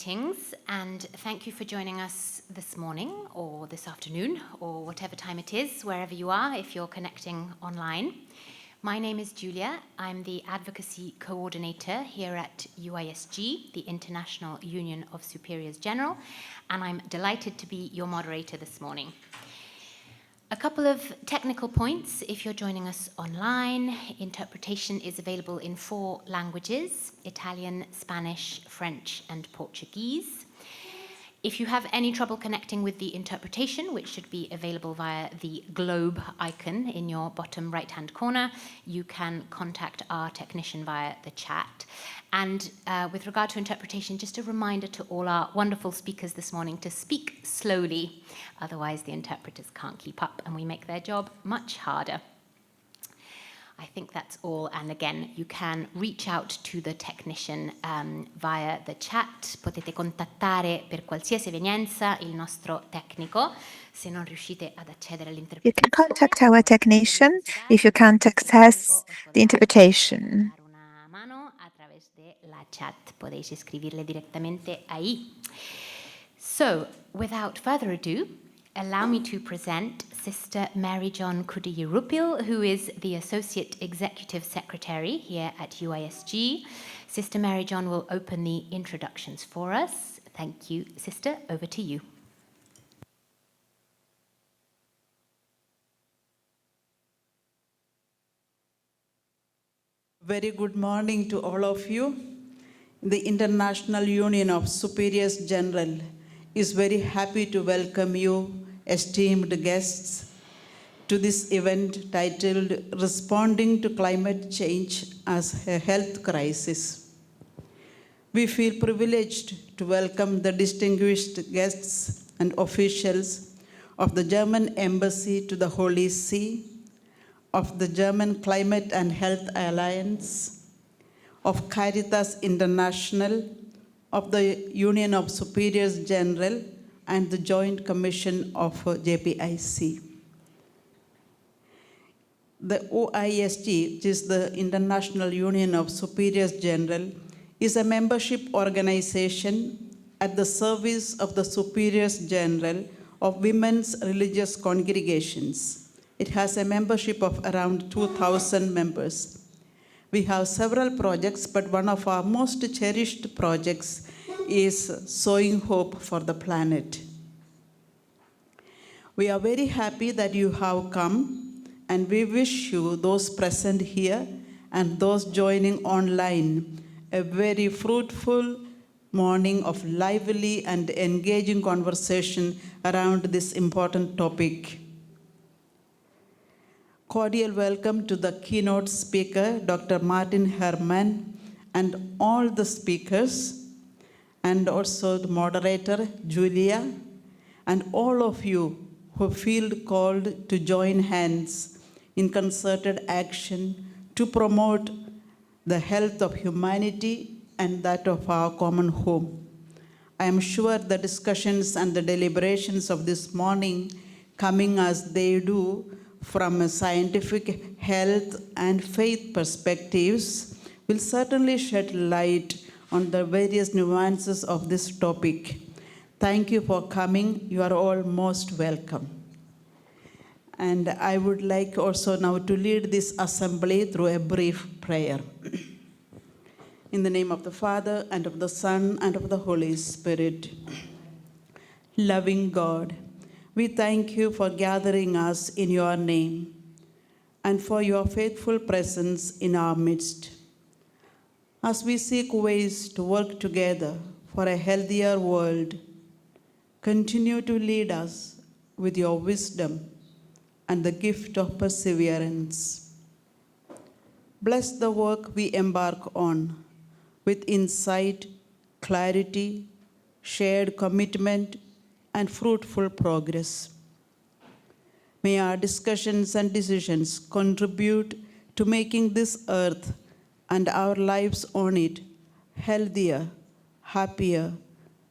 Greetings, and thank you for joining us this morning or this afternoon or whatever time it is, wherever you are, if you're connecting online. My name is Julia. I'm the Advocacy Coordinator here at UISG, the International Union of Superiors General, and I'm delighted to be your moderator this morning. A couple of technical points. If you're joining us online, interpretation is available in 4 languages: Italian, Spanish, French, and Portuguese. If you have any trouble connecting with the interpretation, which should be available via the globe icon in your bottom right-hand corner, you can contact our technician via the chat. And with regard to interpretation, just a reminder to all our wonderful speakers this morning to speak slowly, otherwise the interpreters can't keep up and we make their job much harder. I think that's all, and again, you can reach out to the technician via the chat. Potete contattare per qualsiasi evenienza il nostro tecnico se non riuscite ad accedere all'interpretazione. You can contact our technician if you can't access the interpretation. Una mano a través de la chat. Podéis escribirle directamente ahí. So, without further ado, allow me to present Sister Mary John Kudiyarupil, who is the Associate Executive Secretary here at UISG. Sister Mary John will open the introductions for us. Thank you, Sister. Over to you. Very good morning to all of you. The International Union of Superiors General is very happy to welcome you, esteemed guests, to this event titled Responding to Climate Change as a Health Crisis. We feel privileged to welcome the distinguished guests and officials of the German Embassy to the Holy See, of the German Climate and Health Alliance, of Caritas International, of the Union of Superiors General, and the Joint Commission of JPIC. The OISG, which is the International Union of Superiors General, is a membership organization at the service of the Superiors General of women's religious congregations. It has a membership of around 2,000 members. We have several projects, but one of our most cherished projects is Sowing Hope for the Planet. We are very happy that you have come, and we wish you, those present here and those joining online, a very fruitful morning of lively and engaging conversation around this important topic. Cordial welcome to the keynote speaker, Dr. Martin Hermann, and all the speakers, and also the moderator, Julia, and all of you who feel called to join hands in concerted action to promote the health of humanity and that of our common home. I am sure the discussions and the deliberations of this morning, coming as they do from a scientific, health, and faith perspectives, will certainly shed light on the various nuances of this topic. Thank you for coming. You are all most welcome. And I would like also now to lead this assembly through a brief prayer. In the name of the Father, and of the Son, and of the Holy Spirit. Loving God, we thank you for gathering us in your name and for your faithful presence in our midst. As we seek ways to work together for a healthier world, continue to lead us with your wisdom and the gift of perseverance. Bless the work we embark on with insight, clarity, shared commitment, and fruitful progress. May our discussions and decisions contribute to making this earth and our lives on it healthier, happier,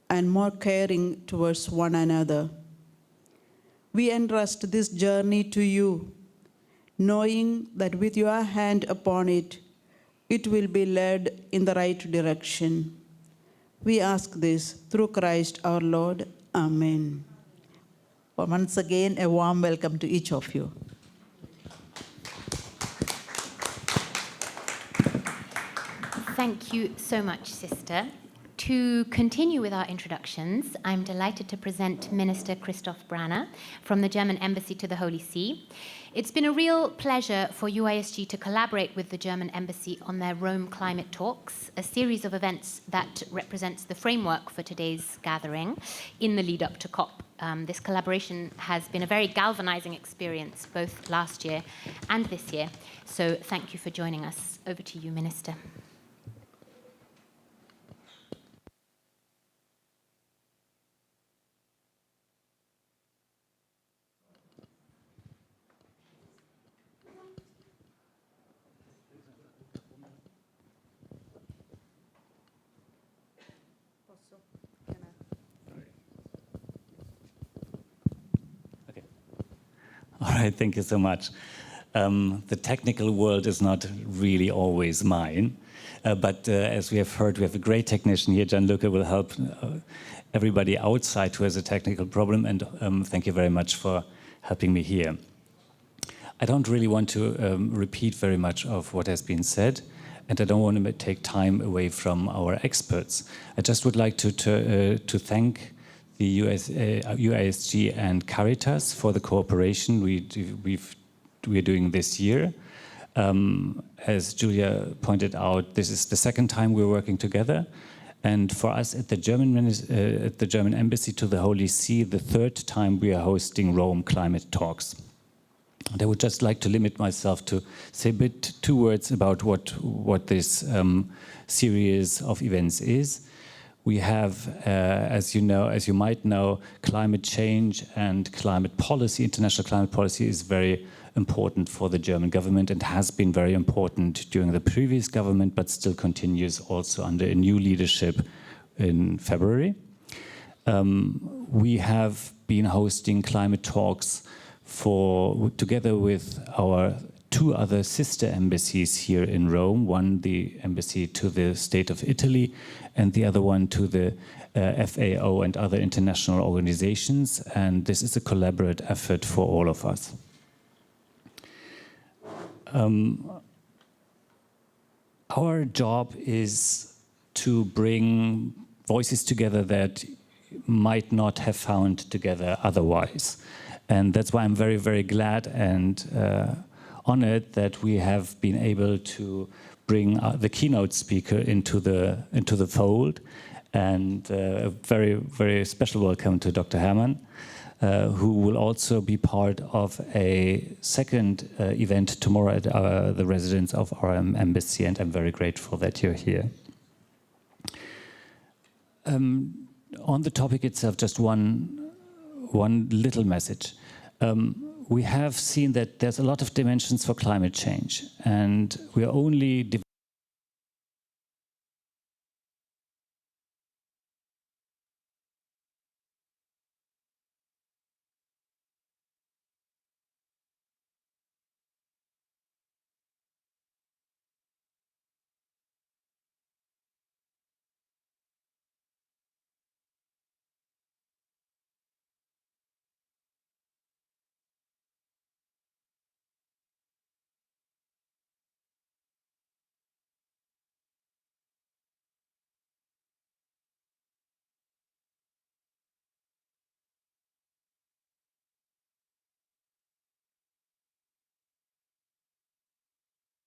and more caring towards one another. We entrust this journey to you, knowing that with your hand upon it, it will be led in the right direction. We ask this through Christ our Lord. Amen. Once again, a warm welcome to each of you. Thank you so much, Sister. To continue with our introductions, I'm delighted to present Minister Christoph Branner from the German Embassy to the Holy See. It's been a real pleasure for UISG to collaborate with the German Embassy on their Rome Climate Talks, a series of events that represents the framework for today's gathering in the lead up to COP. This collaboration has been a very galvanizing experience both last year and this year. So thank you for joining us. Over to you, Minister. All right, thank you so much. The technical world is not really always mine, but as we have heard, we have a great technician here. Gianluca will help everybody outside who has a technical problem, and thank you very much for helping me here. I don't really want to repeat very much of what has been said, and I don't want to take time away from our experts. I just would like to thank the UISG and Caritas for the cooperation we're doing this year. As Julia pointed out, this is the second time we're working together. And for us at the German Embassy to the Holy See, the third time we are hosting Rome Climate Talks. And I would just like to limit myself to say two words about what this series of events is. We have, as you might know, climate change and climate policy, international climate policy is very important for the German government and has been very important during the previous government, but still continues also under a new leadership in February. We have been hosting climate talks together with our two other sister embassies here in Rome, one the embassy to the State of Italy and the other one to the FAO and other international organizations. And this is a collaborative effort for all of us. Our job is to bring voices together that might not have found together otherwise. And that's why I'm very, very glad and honored that we have been able to bring the keynote speaker into the fold. And a very, very special welcome to Dr. Hermann, who will also be part of a second event tomorrow at the residence of our embassy, and I'm very grateful that you're here. On the topic itself, just one little message. We have seen that there's a lot of dimensions for climate change, and we are only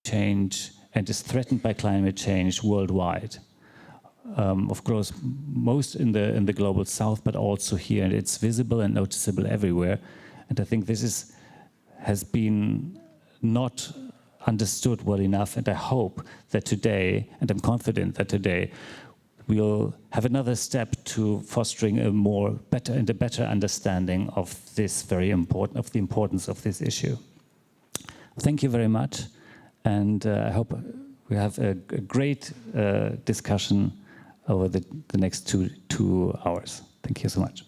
change and is threatened by climate change worldwide. Of course, most in the global south, but also here, and it's visible and noticeable everywhere. And I think this has been not understood well enough, and I hope that today, and I'm confident that today, we'll have another step to fostering a better understanding of this the importance of this issue. Thank you very much. And I hope we have a great discussion over the next two hours. Thank you so much.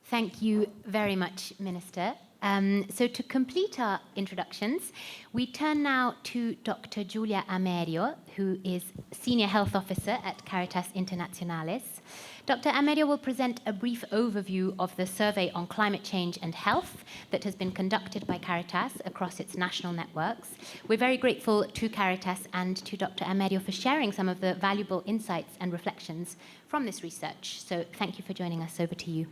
Thank you very much, Minister. So to complete our introductions, we turn now to Dr. Giulia Amerio, who is Senior Health Officer at Caritas Internationalis. Dr. Amerio will present a brief overview of the survey on climate change and health that has been conducted by Caritas across its national networks. We're very grateful to Caritas and to Dr. Amerio for sharing some of the valuable insights and reflections from this research. So thank you for joining us. Over to you.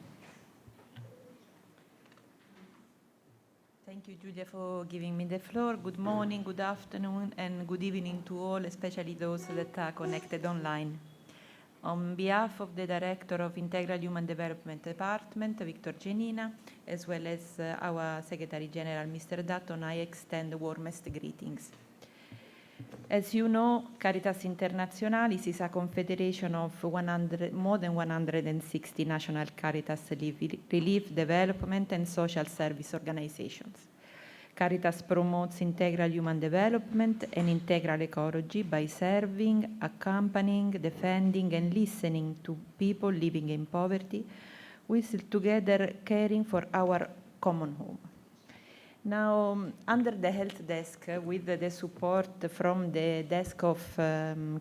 Thank you, Julia, for giving me the floor. Good morning, good afternoon, and good evening to all, especially those that are connected online. On behalf of the Director of Integral Human Development Department, Victor Genina, as well as our Secretary General, Mr. Dutton, I extend the warmest greetings. As you know, Caritas Internationalis is a confederation of more than 160 national Caritas relief, development, and social service organizations. Caritas promotes integral human development and integral ecology by serving, accompanying, defending, and listening to people living in poverty, with together caring for our common home. Now, under the health desk, with the support from the desk of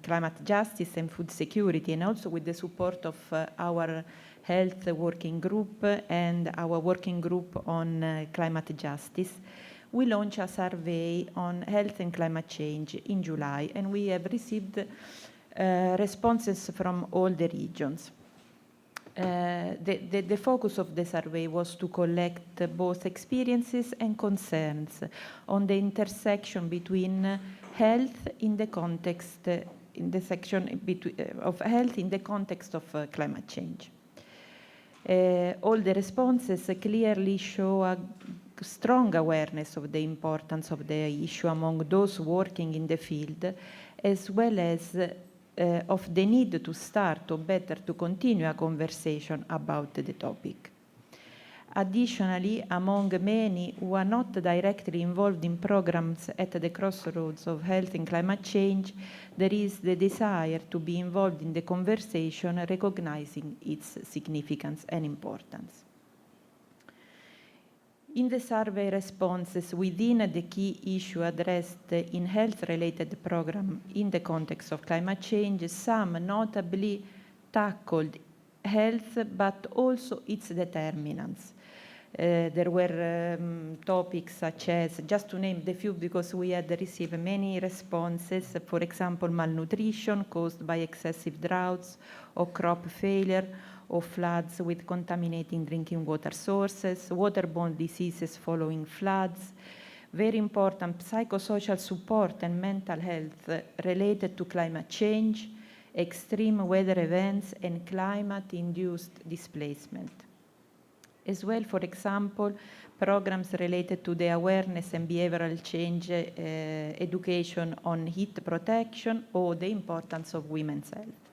climate justice and food security, and also with the support of our health working group and our working group on climate justice, we launched a survey on health and climate change in July, and we have received responses from all the regions. The focus of the survey was to collect both experiences and concerns on the intersection between health in the context, in the section of health in the context of climate change. All the responses clearly show a strong awareness of the importance of the issue among those working in the field, as well as of the need to start, or better, to continue a conversation about the topic. Additionally, among many who are not directly involved in programs at the crossroads of health and climate change, there is the desire to be involved in the conversation, recognizing its significance and importance. In the survey responses within the key issue addressed in health-related program in the context of climate change, some notably tackled health, but also its determinants. There were topics such as, just to name the few because we had received many responses, for example, malnutrition caused by excessive droughts or crop failure, or floods with contaminating drinking water sources, waterborne diseases following floods, very important psychosocial support and mental health related to climate change, extreme weather events, and climate-induced displacement. As well, for example, programs related to the awareness and behavioral change education on heat protection or the importance of women's health.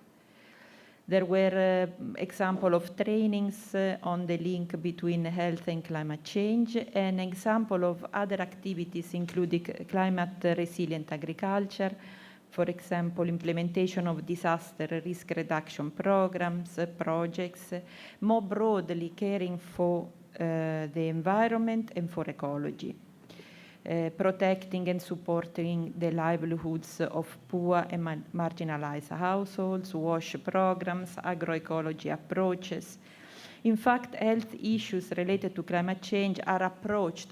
There were examples of trainings on the link between health and climate change, and example of other activities including climate resilient agriculture, for example, implementation of disaster risk reduction programs, projects, more broadly caring for the environment and for ecology. Protecting and supporting the livelihoods of poor and marginalized households, WASH programs, agroecology approaches. In fact, health issues related to climate change are approached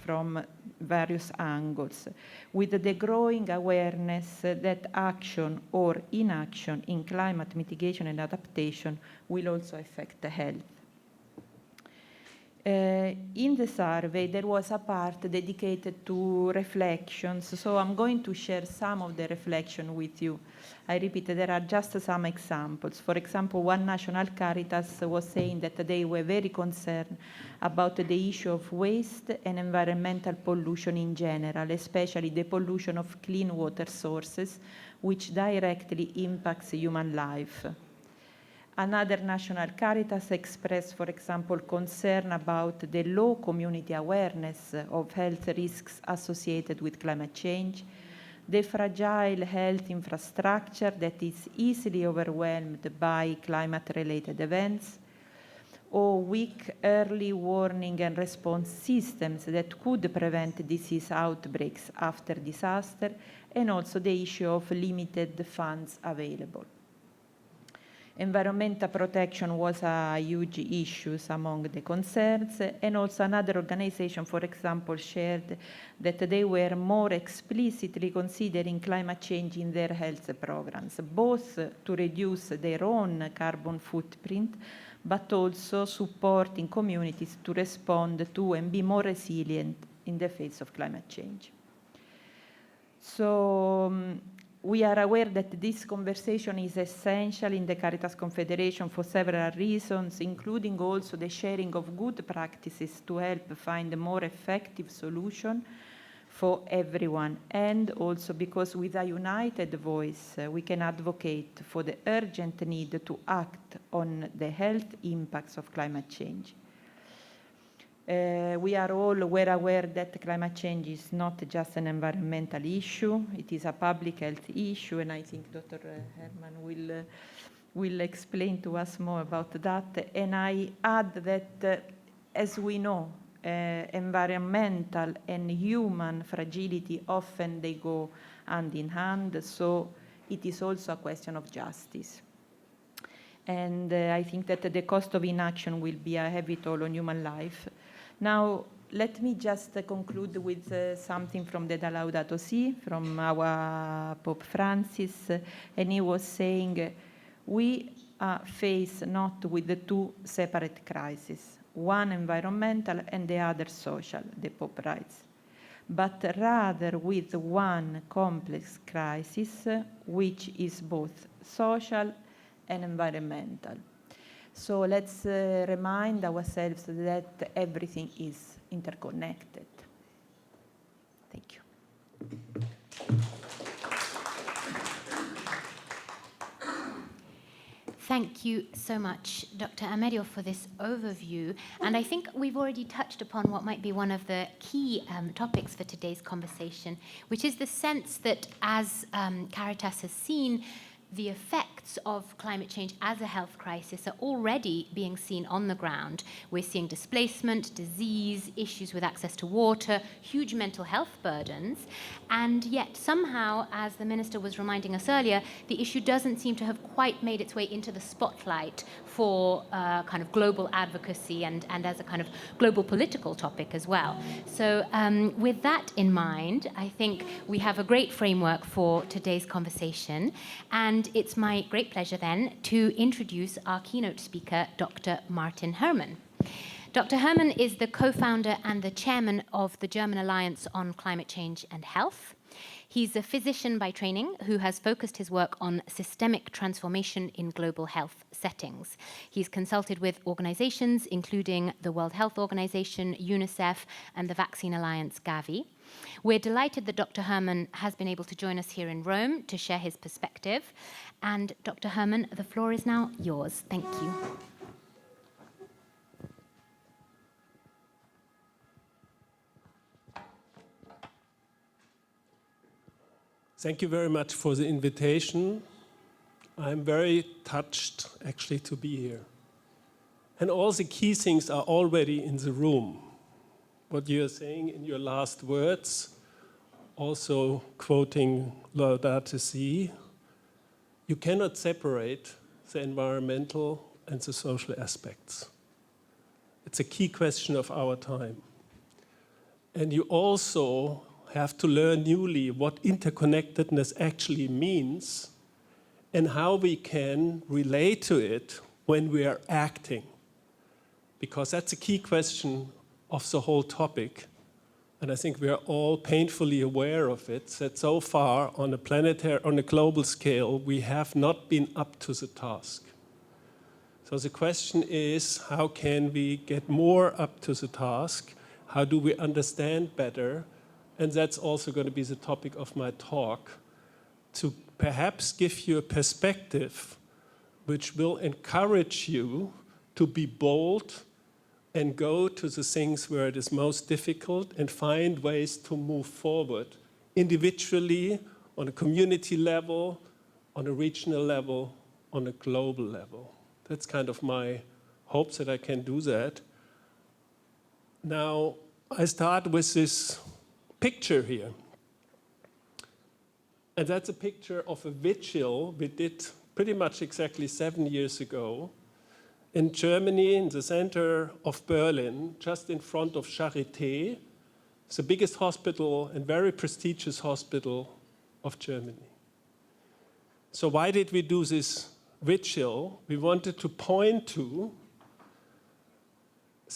from various angles, with the growing awareness that action or inaction in climate mitigation and adaptation will also affect the health. In the survey, there was a part dedicated to reflections, so I'm going to share some of the reflection with you. I repeat, there are just some examples. For example, one national Caritas was saying that they were very concerned about the issue of waste and environmental pollution in general, especially the pollution of clean water sources, which directly impacts human life. Another national Caritas expressed, for example, concern about the low community awareness of health risks associated with climate change, the fragile health infrastructure that is easily overwhelmed by climate-related events, or weak early warning and response systems that could prevent disease outbreaks after disaster, and also the issue of limited funds available. Environmental protection was a huge issue among the concerns, and also another organization, for example, shared that they were more explicitly considering climate change in their health programs, both to reduce their own carbon footprint, but also supporting communities to respond to and be more resilient in the face of climate change. So we are aware that this conversation is essential in the Caritas Confederation for several reasons, including also the sharing of good practices to help find a more effective solution for everyone, and also because with a united voice, we can advocate for the urgent need to act on the health impacts of climate change. We are all well aware that climate change is not just an environmental issue, it is a public health issue, and I think Dr. Herman will explain to us more about that. And I add that, as we know, environmental and human fragility often they go hand in hand, so it is also a question of justice. And I think that the cost of inaction will be a heavy toll on human life. Now, let me just conclude with something from the Laudato Si, from our Pope Francis, and he was saying, we are faced not with the two separate crises, one environmental and the other social, the Pope writes, but rather with one complex crisis, which is both social and environmental. So let's remind ourselves that everything is interconnected. Thank you. Thank you so much, Dr. Amedio, for this overview. And I think we've already touched upon what might be one of the key topics for today's conversation, which is the sense that as Caritas has seen, the effects of climate change as a health crisis are already being seen on the ground. We're seeing displacement, disease, issues with access to water, huge mental health burdens, and yet somehow, as the Minister was reminding us earlier, the issue doesn't seem to have quite made its way into the spotlight for kind of global advocacy and as a kind of global political topic as well. So with that in mind, I think we have a great framework for today's conversation, and it's my great pleasure then to introduce our keynote speaker, Dr. Martin Herman. Dr. Herman is the co-founder and the chairman of the German Alliance on Climate Change and Health. He's a physician by training who has focused his work on systemic transformation in global health settings. He's consulted with organizations including the World Health Organization, UNICEF, and the Vaccine Alliance, Gavi. We're delighted that Dr. Herman has been able to join us here in Rome to share his perspective. And Dr. Herman, the floor is now yours. Thank you. Thank you very much for the invitation. I'm very touched, actually, to be here. And all the key things are already in the room. What you're saying in your last words, also quoting Laudato Si, you cannot separate the environmental and the social aspects. It's a key question of our time. And you also have to learn newly what interconnectedness actually means and how we can relate to it when we are acting. Because that's a key question of the whole topic. And I think we are all painfully aware of it, that so far on a global scale, we have not been up to the task. So the question is, how can we get more up to the task? How do we understand better? And that's also going to be the topic of my talk, to perhaps give you a perspective which will encourage you to be bold and go to the things where it is most difficult and find ways to move forward individually, on a community level, on a regional level, on a global level. That's kind of my hopes that I can do that. Now, I start with this picture here. And that's a picture of a vigil we did pretty much exactly 7 years ago in Germany, in the center of Berlin, just in front of Charité. It's the biggest hospital and very prestigious hospital of Germany. So why did we do this vigil? We wanted to point to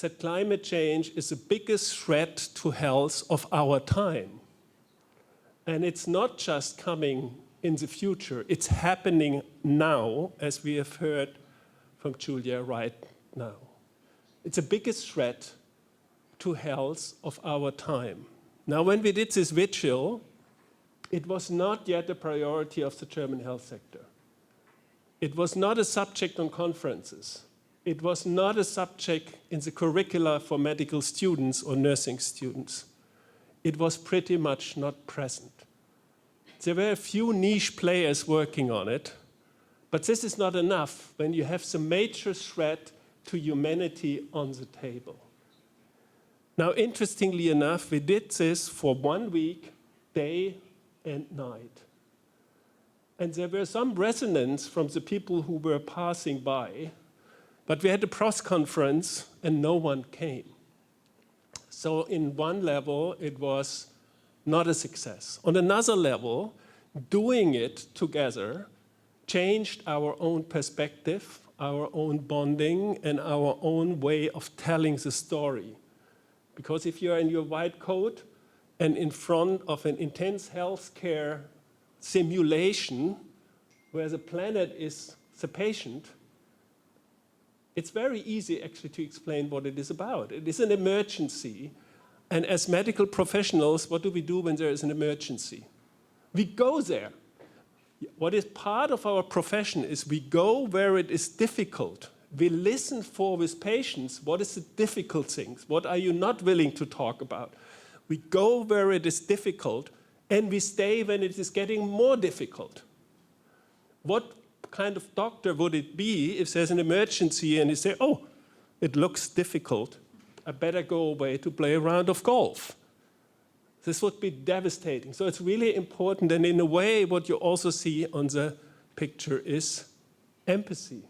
that climate change is the biggest threat to health of our time. And it's not just coming in the future, it's happening now, as we have heard from Julia right now. It's the biggest threat to health of our time. Now, when we did this vigil, it was not yet a priority of the German health sector. It was not a subject on conferences. It was not a subject in the curricula for medical students or nursing students. It was pretty much not present. There were a few niche players working on it, but this is not enough when you have the major threat to humanity on the table. Now, interestingly enough, we did this for 1 week, day and night. And there were some resonance from the people who were passing by, but we had a press conference and no one came. So in one level, it was not a success. On another level, doing it together changed our own perspective, our own bonding, and our own way of telling the story. Because if you're in your white coat and in front of an intense healthcare simulation where the planet is the patient, it's very easy actually to explain what it is about. It is an emergency. And as medical professionals, what do we do when there is an emergency? We go there. What is part of our profession is we go where it is difficult. We listen for with patients, what is the difficult things? What are you not willing to talk about? We go where it is difficult, and we stay when it is getting more difficult. What kind of doctor would it be if there's an emergency and you say, oh, it looks difficult, I better go away to play a round of golf? This would be devastating. So it's really important, and in a way, what you also see on the picture is empathy.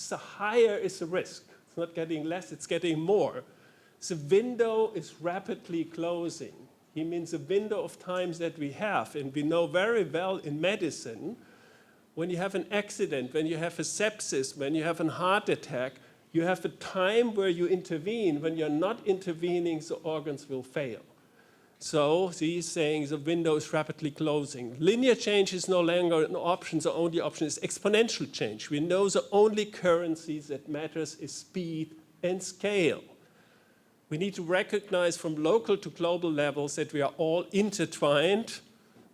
The higher is the risk. It's not getting less, it's getting more. The window is rapidly closing. He means the window of times that we have, and we know very well in medicine, when you have an accident, when you have a sepsis, when you have a heart attack, you have a time where you intervene. When you're not intervening, the organs will fail. So he's saying the window is rapidly closing. Linear change is no longer an option. The only option is exponential change. We know the only currency that matters is speed and scale. We need to recognize from local to global levels that we are all intertwined.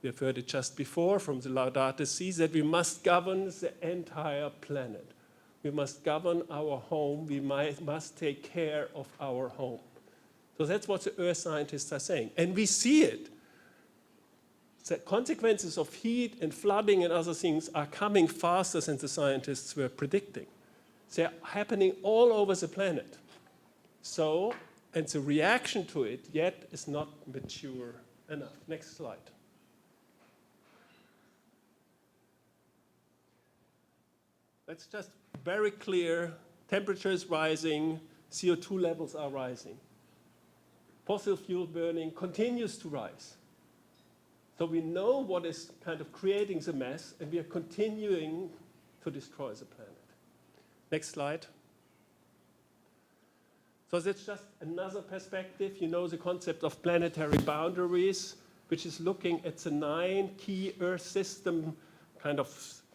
We have heard it just before from the Laudato Si, that we must govern the entire planet. We must govern our home. We must take care of our home. So that's what the earth scientists are saying. And we see it. The consequences of heat and flooding and other things are coming faster than the scientists were predicting. They're happening all over the planet. So, and the reaction to it yet is not mature enough. Next slide. That's just very clear. Temperature is rising, CO2 levels are rising. Fossil fuel burning continues to rise. So we know what is kind of creating the mess, and we are continuing to destroy the planet. Next slide. So that's just another perspective. You know the concept of planetary boundaries, which is looking at the 9 key Earth system, kind of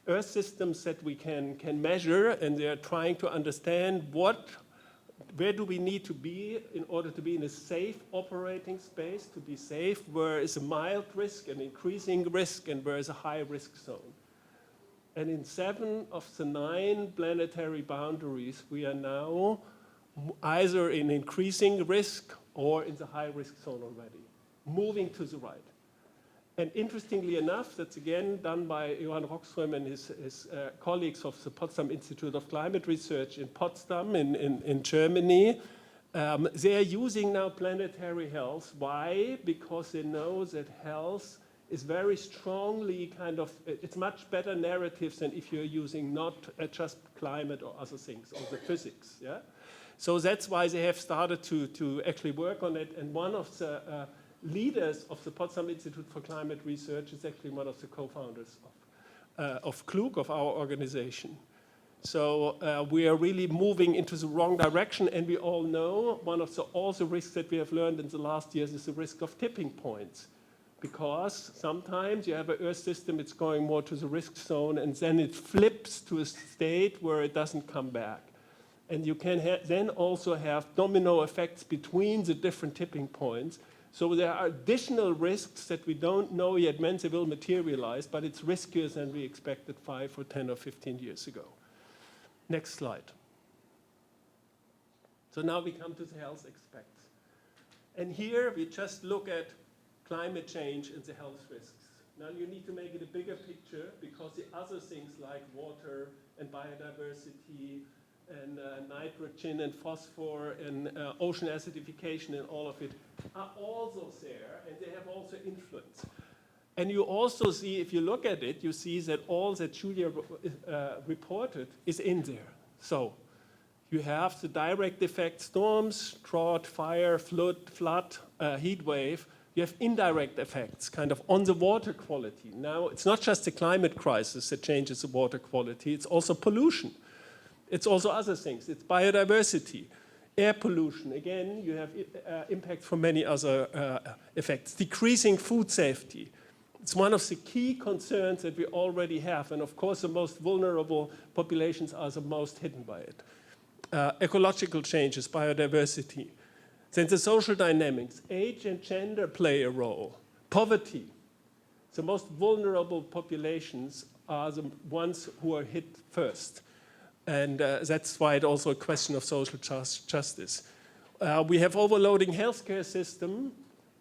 Earth systems that we can measure, and they are trying to understand where do we need to be in order to be in a safe operating space, to be safe, where is a mild risk, an increasing risk, and where is a high risk zone. And in 7 of the 9 planetary boundaries, we are now either in increasing risk or in the high risk zone already, moving to the right. And interestingly enough, that's again done by Johann Rockström and his colleagues of the Potsdam Institute of Climate Research in Potsdam in Germany. They are using now planetary health. Why? Because they know that health is very strongly it's much better narratives than if you're using not just climate or other things, or the physics. Yeah? So that's why they have started to actually work on it. And one of the leaders of the Potsdam Institute for Climate Research is actually one of the co-founders of Klug, of our organization. So we are really moving into the wrong direction, and we all know one of all the risks that we have learned in the last years is the risk of tipping points. Because sometimes you have an Earth system, it's going more to the risk zone, and then it flips to a state where it doesn't come back. And you can then also have domino effects between the different tipping points. So there are additional risks that we don't know yet when they will materialize, but it's riskier than we expected 5 or 10 or 15 years ago. Next slide. So now we come to the health aspects. And here we just look at climate change and the health risks. Now you need to make it a bigger picture, because the other things like water and biodiversity and nitrogen and phosphor and ocean acidification and all of it are also there, and they have also influence. And you also see, if you look at it, you see that all that Julia reported is in there. So you have the direct effect, storms, drought, fire, flood, heat wave. You have indirect effects kind of on the water quality. Now, it's not just the climate crisis that changes the water quality, it's also pollution. It's also other things. It's biodiversity, air pollution. Again, you have impact from many other effects. Decreasing food safety. It's one of the key concerns that we already have. And of course, the most vulnerable populations are the most hidden by it. Ecological changes, biodiversity. Then the social dynamics. Age and gender play a role. Poverty. The most vulnerable populations are the ones who are hit first. And that's why it's also a question of social justice. We have overloading healthcare system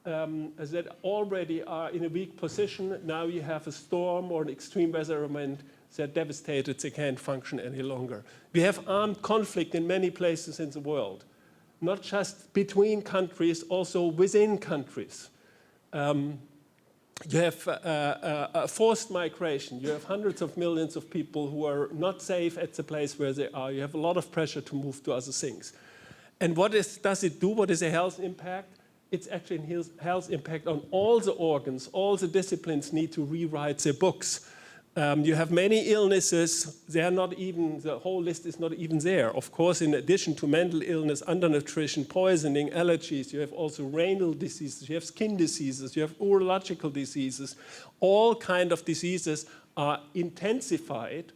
that already are in a weak position. Now you have a storm or an extreme weather event, they're devastated, they can't function any longer. We have armed conflict in many places in the world, not just between countries, also within countries. You have forced migration. You have hundreds of millions of people who are not safe at the place where they are. You have a lot of pressure to move to other things. And what does it do? What is a health impact? It's actually a health impact on all the organs. All the disciplines need to rewrite their books. You have many illnesses. They're not even, the whole list is not even there. Of course, in addition to mental illness, undernutrition, poisoning, allergies, you have also renal diseases, you have skin diseases, you have urological diseases. All kind of diseases are intensified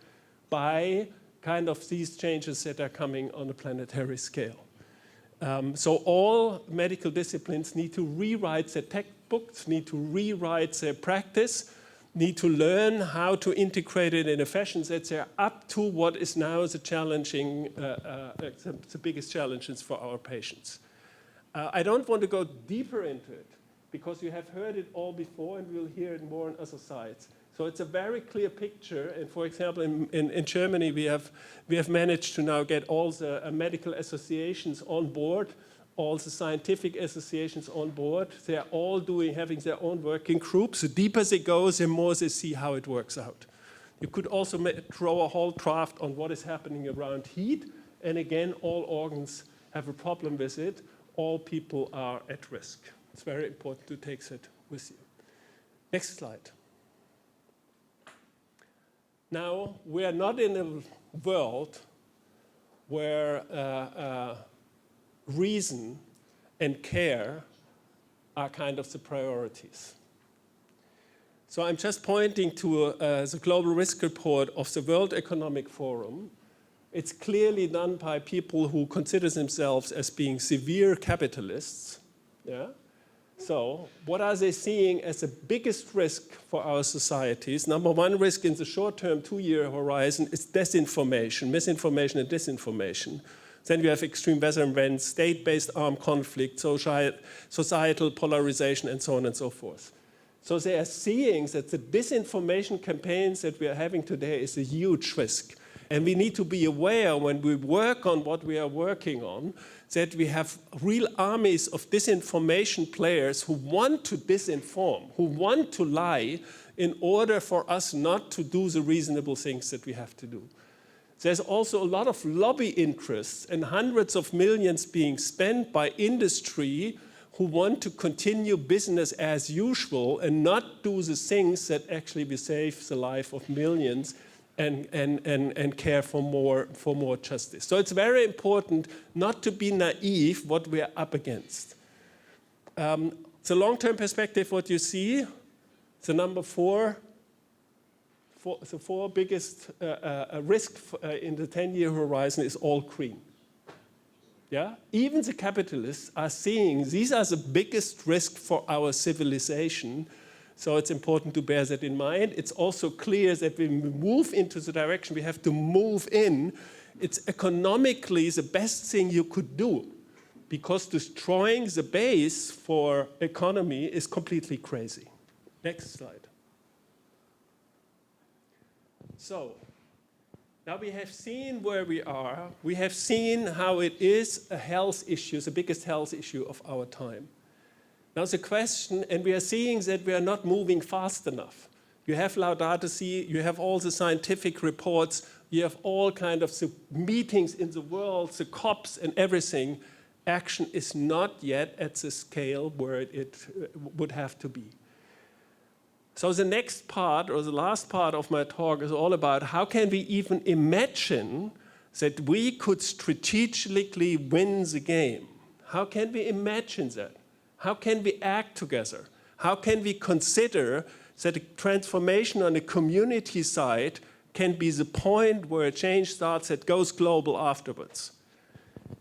by kind of these changes that are coming on a planetary scale. So all medical disciplines need to rewrite their textbooks, need to rewrite their practice, need to learn how to integrate it in a fashion that they're up to what is now the challenging, the biggest challenges for our patients. I don't want to go deeper into it because you have heard it all before and we'll hear it more on other sides. So it's a very clear picture, and for example, in Germany, we have managed to now get all the medical associations on board, all the scientific associations on board. They're all having their own working groups. The deeper they go, the more they see how it works out. You could also draw a whole draft on what is happening around heat, and again, all organs have a problem with it. All people are at risk. It's very important to take that with you. Next slide. Now, we are not in a world where reason and care are kind of the priorities. So I'm just pointing to the Global Risk Report of the World Economic Forum. It's clearly done by people who consider themselves as being severe capitalists. Yeah? So what are they seeing as the biggest risk for our societies? Number one risk in the short-term 2-year horizon is disinformation, misinformation and disinformation. Then you have extreme weather events, state-based armed conflict, societal polarization, and so on and so forth. So they are seeing that the disinformation campaigns that we are having today is a huge risk. And we need to be aware when we work on what we are working on that we have real armies of disinformation players who want to disinform, who want to lie in order for us not to do the reasonable things that we have to do. There's also a lot of lobby interests and hundreds of millions being spent by industry who want to continue business as usual and not do the things that actually will save the life of millions and care for more justice. So it's very important not to be naive what we are up against. The long-term perspective, what you see, the number four, the four biggest risk in the 10-year horizon is all green. Yeah? Even the capitalists are seeing these are the biggest risk for our civilization. So it's important to bear that in mind. It's also clear that when we move into the direction we have to move in, it's economically the best thing you could do because destroying the base for economy is completely crazy. Next slide. So now we have seen where we are. We have seen how it is a health issue, the biggest health issue of our time. Now the question, and we are seeing that we are not moving fast enough. You have Laudato Si, you have all the scientific reports, you have all kind of the meetings in the world, the COPs and everything. Action is not yet at the scale where it would have to be. So the next part, or the last part of my talk is all about how can we even imagine that we could strategically win the game? How can we imagine that? How can we act together? How can we consider that a transformation on the community side can be the point where a change starts that goes global afterwards?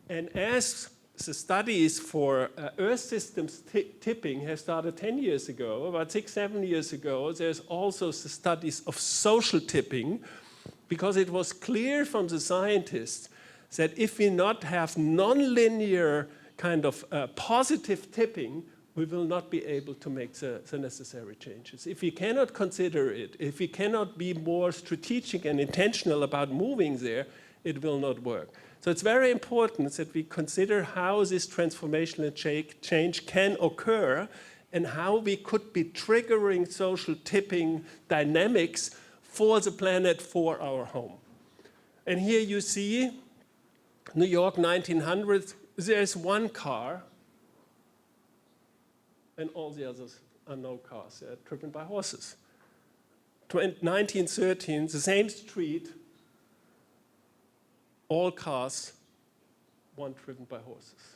And as the studies for Earth systems tipping have started 10 years ago, about 6-7 years ago, there's also the studies of social tipping, because it was clear from the scientists that if we not have nonlinear kind of positive tipping, we will not be able to make the necessary changes. If we cannot consider it, if we cannot be more strategic and intentional about moving there, it will not work. So it's very important that we consider how this transformational change can occur and how we could be triggering social tipping dynamics for the planet, for our home. And here you see New York 1900s. There's one car, and all the others are no cars. They're driven by horses. 1913, the same street, all cars, one driven by horses.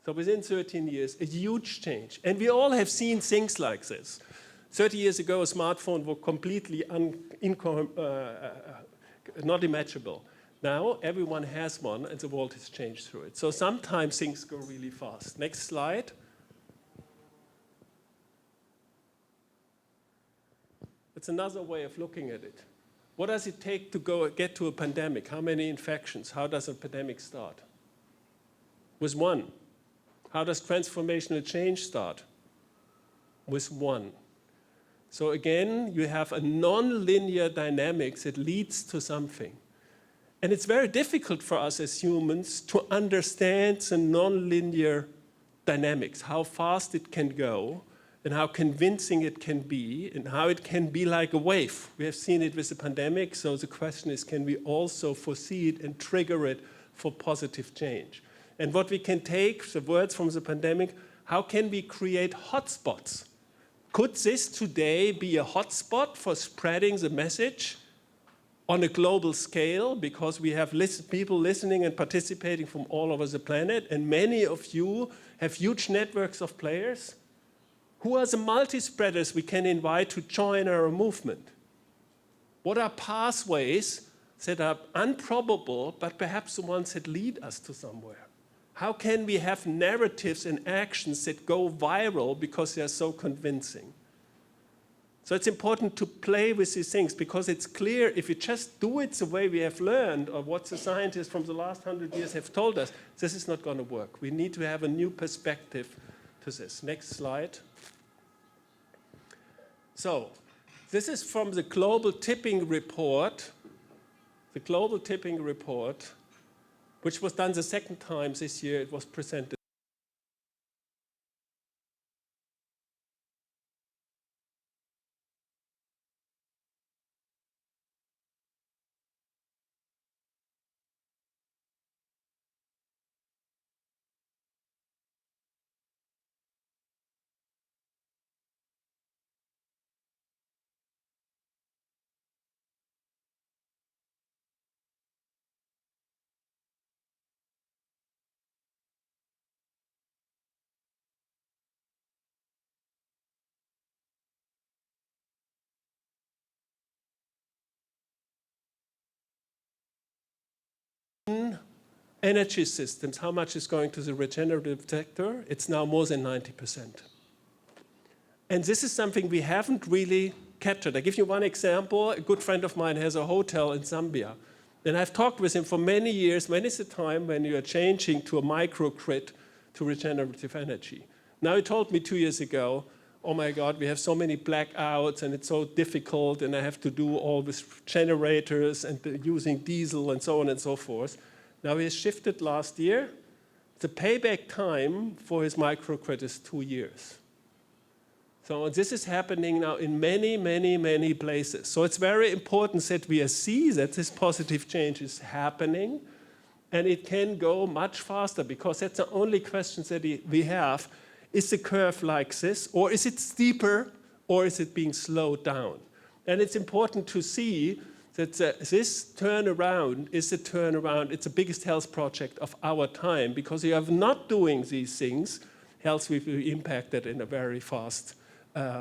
So within 13 years, a huge change. And we all have seen things like this. 30 years ago, a smartphone was completely not imaginable. Now, everyone has one, and the world has changed through it. So sometimes things go really fast. Next slide. It's another way of looking at it. What does it take to get to a pandemic? How many infections? How does a pandemic start? With one. How does transformational change start? With one. So again, you have a non-linear dynamics that leads to something. And it's very difficult for us as humans to understand the non-linear dynamics, how fast it can go, and how convincing it can be, and how it can be like a wave. We have seen it with the pandemic, so the question is, can we also foresee it and trigger it for positive change? And what we can take, the words from the pandemic, how can we create hotspots, Could this today be a hotspot for spreading the message on a global scale, because we have people listening and participating from all over the planet, and many of you have huge networks of players? Who are the multi-spreaders we can invite to join our movement? What are pathways that are improbable, but perhaps the ones that lead us to somewhere? How can we have narratives and actions that go viral because they are so convincing? So it's important to play with these things, because it's clear if you just do it the way we have learned, or what the scientists from the last 100 years have told us, this is not going to work. We need to have a new perspective to this. Next slide. So this is from the Global Tipping Report. The Global Tipping Report, which was done the second time this year. It was presented. Energy systems, how much is going to the regenerative sector? It's now more than 90%. And this is something we haven't really captured. I give you one example. A good friend of mine has a hotel in Zambia. And I've talked with him for many years. When is the time when you are changing to a microgrid to regenerative energy? Now he told me 2 years ago, oh my God, we have so many blackouts and it's so difficult and I have to do all these generators and using diesel and so on and so forth. Now he has shifted last year. The payback time for his microgrid is 2 years. So this is happening now in many, many, many places. So it's very important that we see that this positive change is happening, and it can go much faster, because that's the only question that we have. Is the curve like this, or is it steeper, or is it being slowed down? And it's important to see that this turnaround is a turnaround. It's the biggest health project of our time, because if you are not doing these things, health will be impacted in a very fast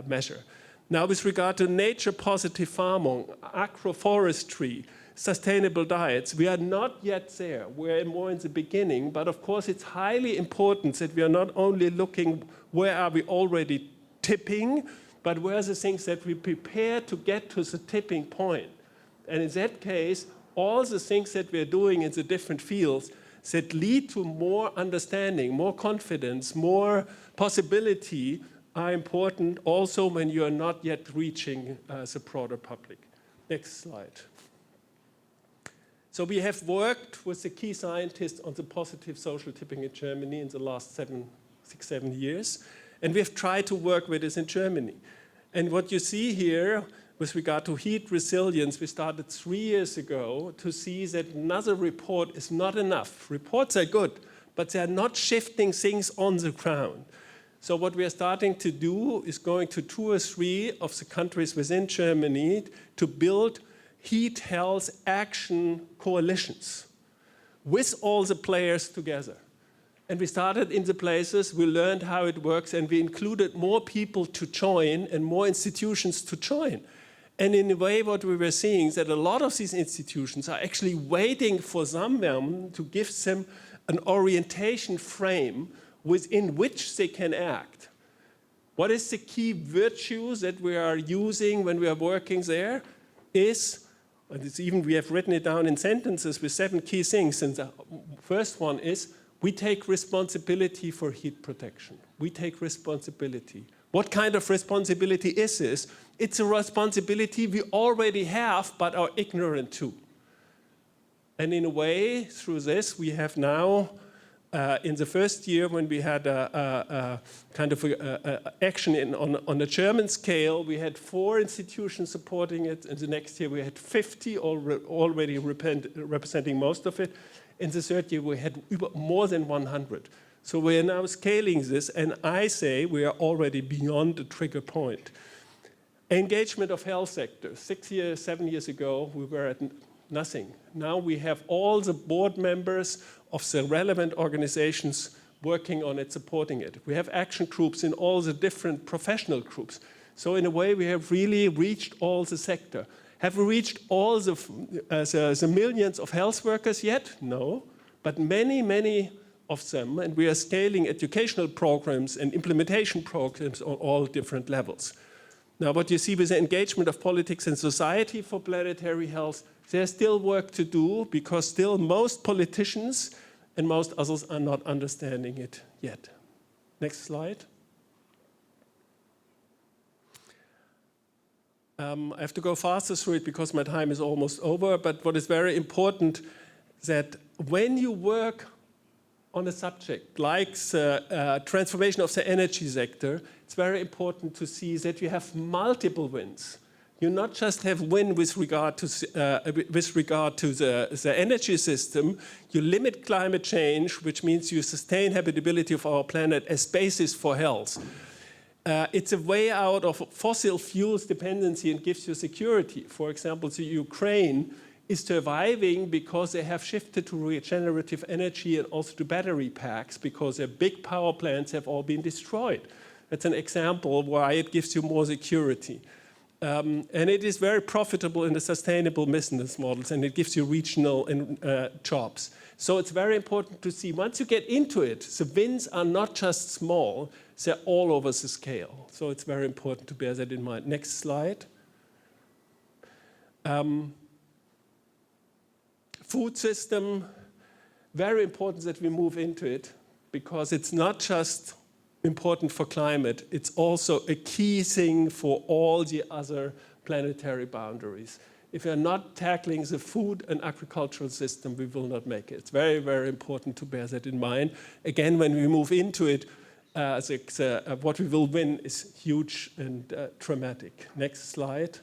measure. Now, with regard to nature-positive farming, agroforestry, sustainable diets, we are not yet there. We're more in the beginning, but of course it's highly important that we are not only looking where are we already tipping, but where are the things that we prepare to get to the tipping point. And in that case, all the things that we're doing in the different fields that lead to more understanding, more confidence, more possibility are important also when you are not yet reaching the broader public. Next slide. So we have worked with the key scientists on the positive social tipping in Germany in the last 6, 7 years. And we have tried to work with this in Germany. And what you see here with regard to heat resilience, we started 3 years ago to see that another report is not enough. Reports are good, but they are not shifting things on the ground. So what we are starting to do is going to 2 or 3 of the countries within Germany to build heat health action coalitions with all the players together. And we started in the places, we learned how it works, and we included more people to join and more institutions to join. And in a way, what we were seeing is that a lot of these institutions are actually waiting for someone to give them an orientation frame within which they can act. What is the key virtues that we are using when we are working there is, and it's even we have written it down in sentences with 7 key things. And the first one is, we take responsibility for heat protection. We take responsibility. What kind of responsibility is this? It's a responsibility we already have, but are ignorant to. And in a way, through this, we have now, in the first year when we had a kind of action on a German scale, we had 4 institutions supporting it. And the next year we had 50 already representing most of it. In the third year we had more than 100. So we are now scaling this, and I say we are already beyond the trigger point. Engagement of health sector. 6 years, 7 years ago, we were at nothing. Now we have all the board members of the relevant organizations working on it, supporting it. We have action groups in all the different professional groups. So in a way, we have really reached all the sector. Have we reached all the millions of health workers yet? No, but many, many of them, and we are scaling educational programs and implementation programs on all different levels. Now, what you see with the engagement of politics and society for planetary health, there's still work to do because still most politicians and most others are not understanding it yet. Next slide. I have to go faster through it because my time is almost over, but what is very important that when you work on a subject like the transformation of the energy sector, it's very important to see that you have multiple wins. You not just have win with regard to the energy system, you limit climate change, which means you sustain habitability of our planet as basis for health. It's a way out of fossil fuels dependency and gives you security. For example, the Ukraine is surviving because they have shifted to regenerative energy and also to battery packs because their big power plants have all been destroyed. That's an example why it gives you more security. And it is very profitable in the sustainable business models, and it gives you regional jobs. So it's very important to see, once you get into it, the wins are not just small, they're all over the scale. So it's very important to bear that in mind. Next slide. Food system, very important that we move into it because it's not just important for climate, it's also a key thing for all the other planetary boundaries. If we are not tackling the food and agricultural system, we will not make it. It's very, very important to bear that in mind. Again, when we move into it, what we will win is huge and dramatic. Next slide.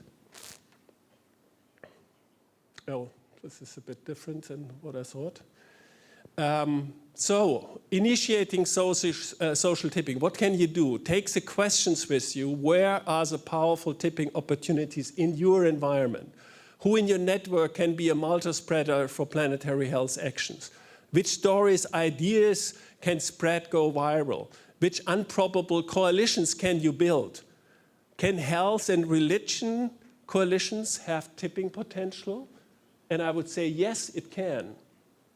Oh, this is a bit different than what I thought. So, initiating social tipping, what can you do? Take the questions with you. Where are the powerful tipping opportunities in your environment? Who in your network can be a multi-spreader for planetary health actions? Which stories, ideas can spread, go viral? Which improbable coalitions can you build? Can health and religion coalitions have tipping potential? And I would say, yes, it can.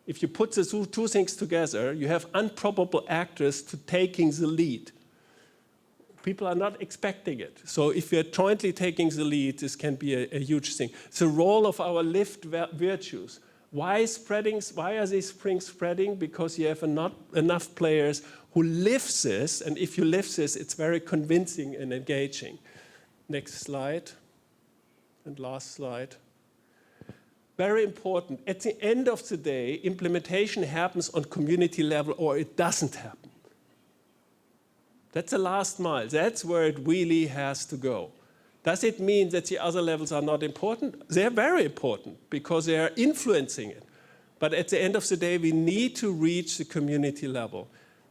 If you put the two things together, you have improbable actors to taking the lead. People are not expecting it. So if we are jointly taking the lead, this can be a huge thing. The role of our lived virtues. Why are these things spreading? Because you have not enough players who live this, and if you live this, it's very convincing and engaging. Next slide, and last slide. Very important, at the end of the day, implementation happens on community level or it doesn't happen. That's the last mile. That's where it really has to go. Does it mean that the other levels are not important? They're very important because they are influencing it. But at the end of the day, we need to reach the community level.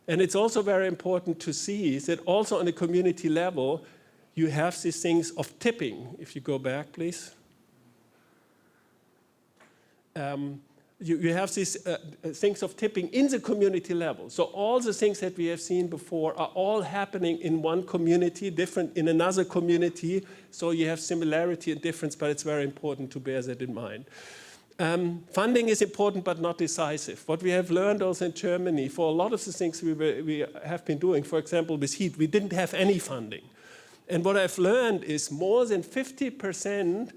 And it's also very important to see that also on the community level, you have these things of tipping. If you go back, please. You have these things of tipping in the community level. So all the things that we have seen before are all happening in one community, different in another community. So you have similarity and difference, but it's very important to bear that in mind. Funding is important, but not decisive. What we have learned also in Germany, for a lot of the things we have been doing, for example, with heat, we didn't have any funding. And what I've learned is more than 50%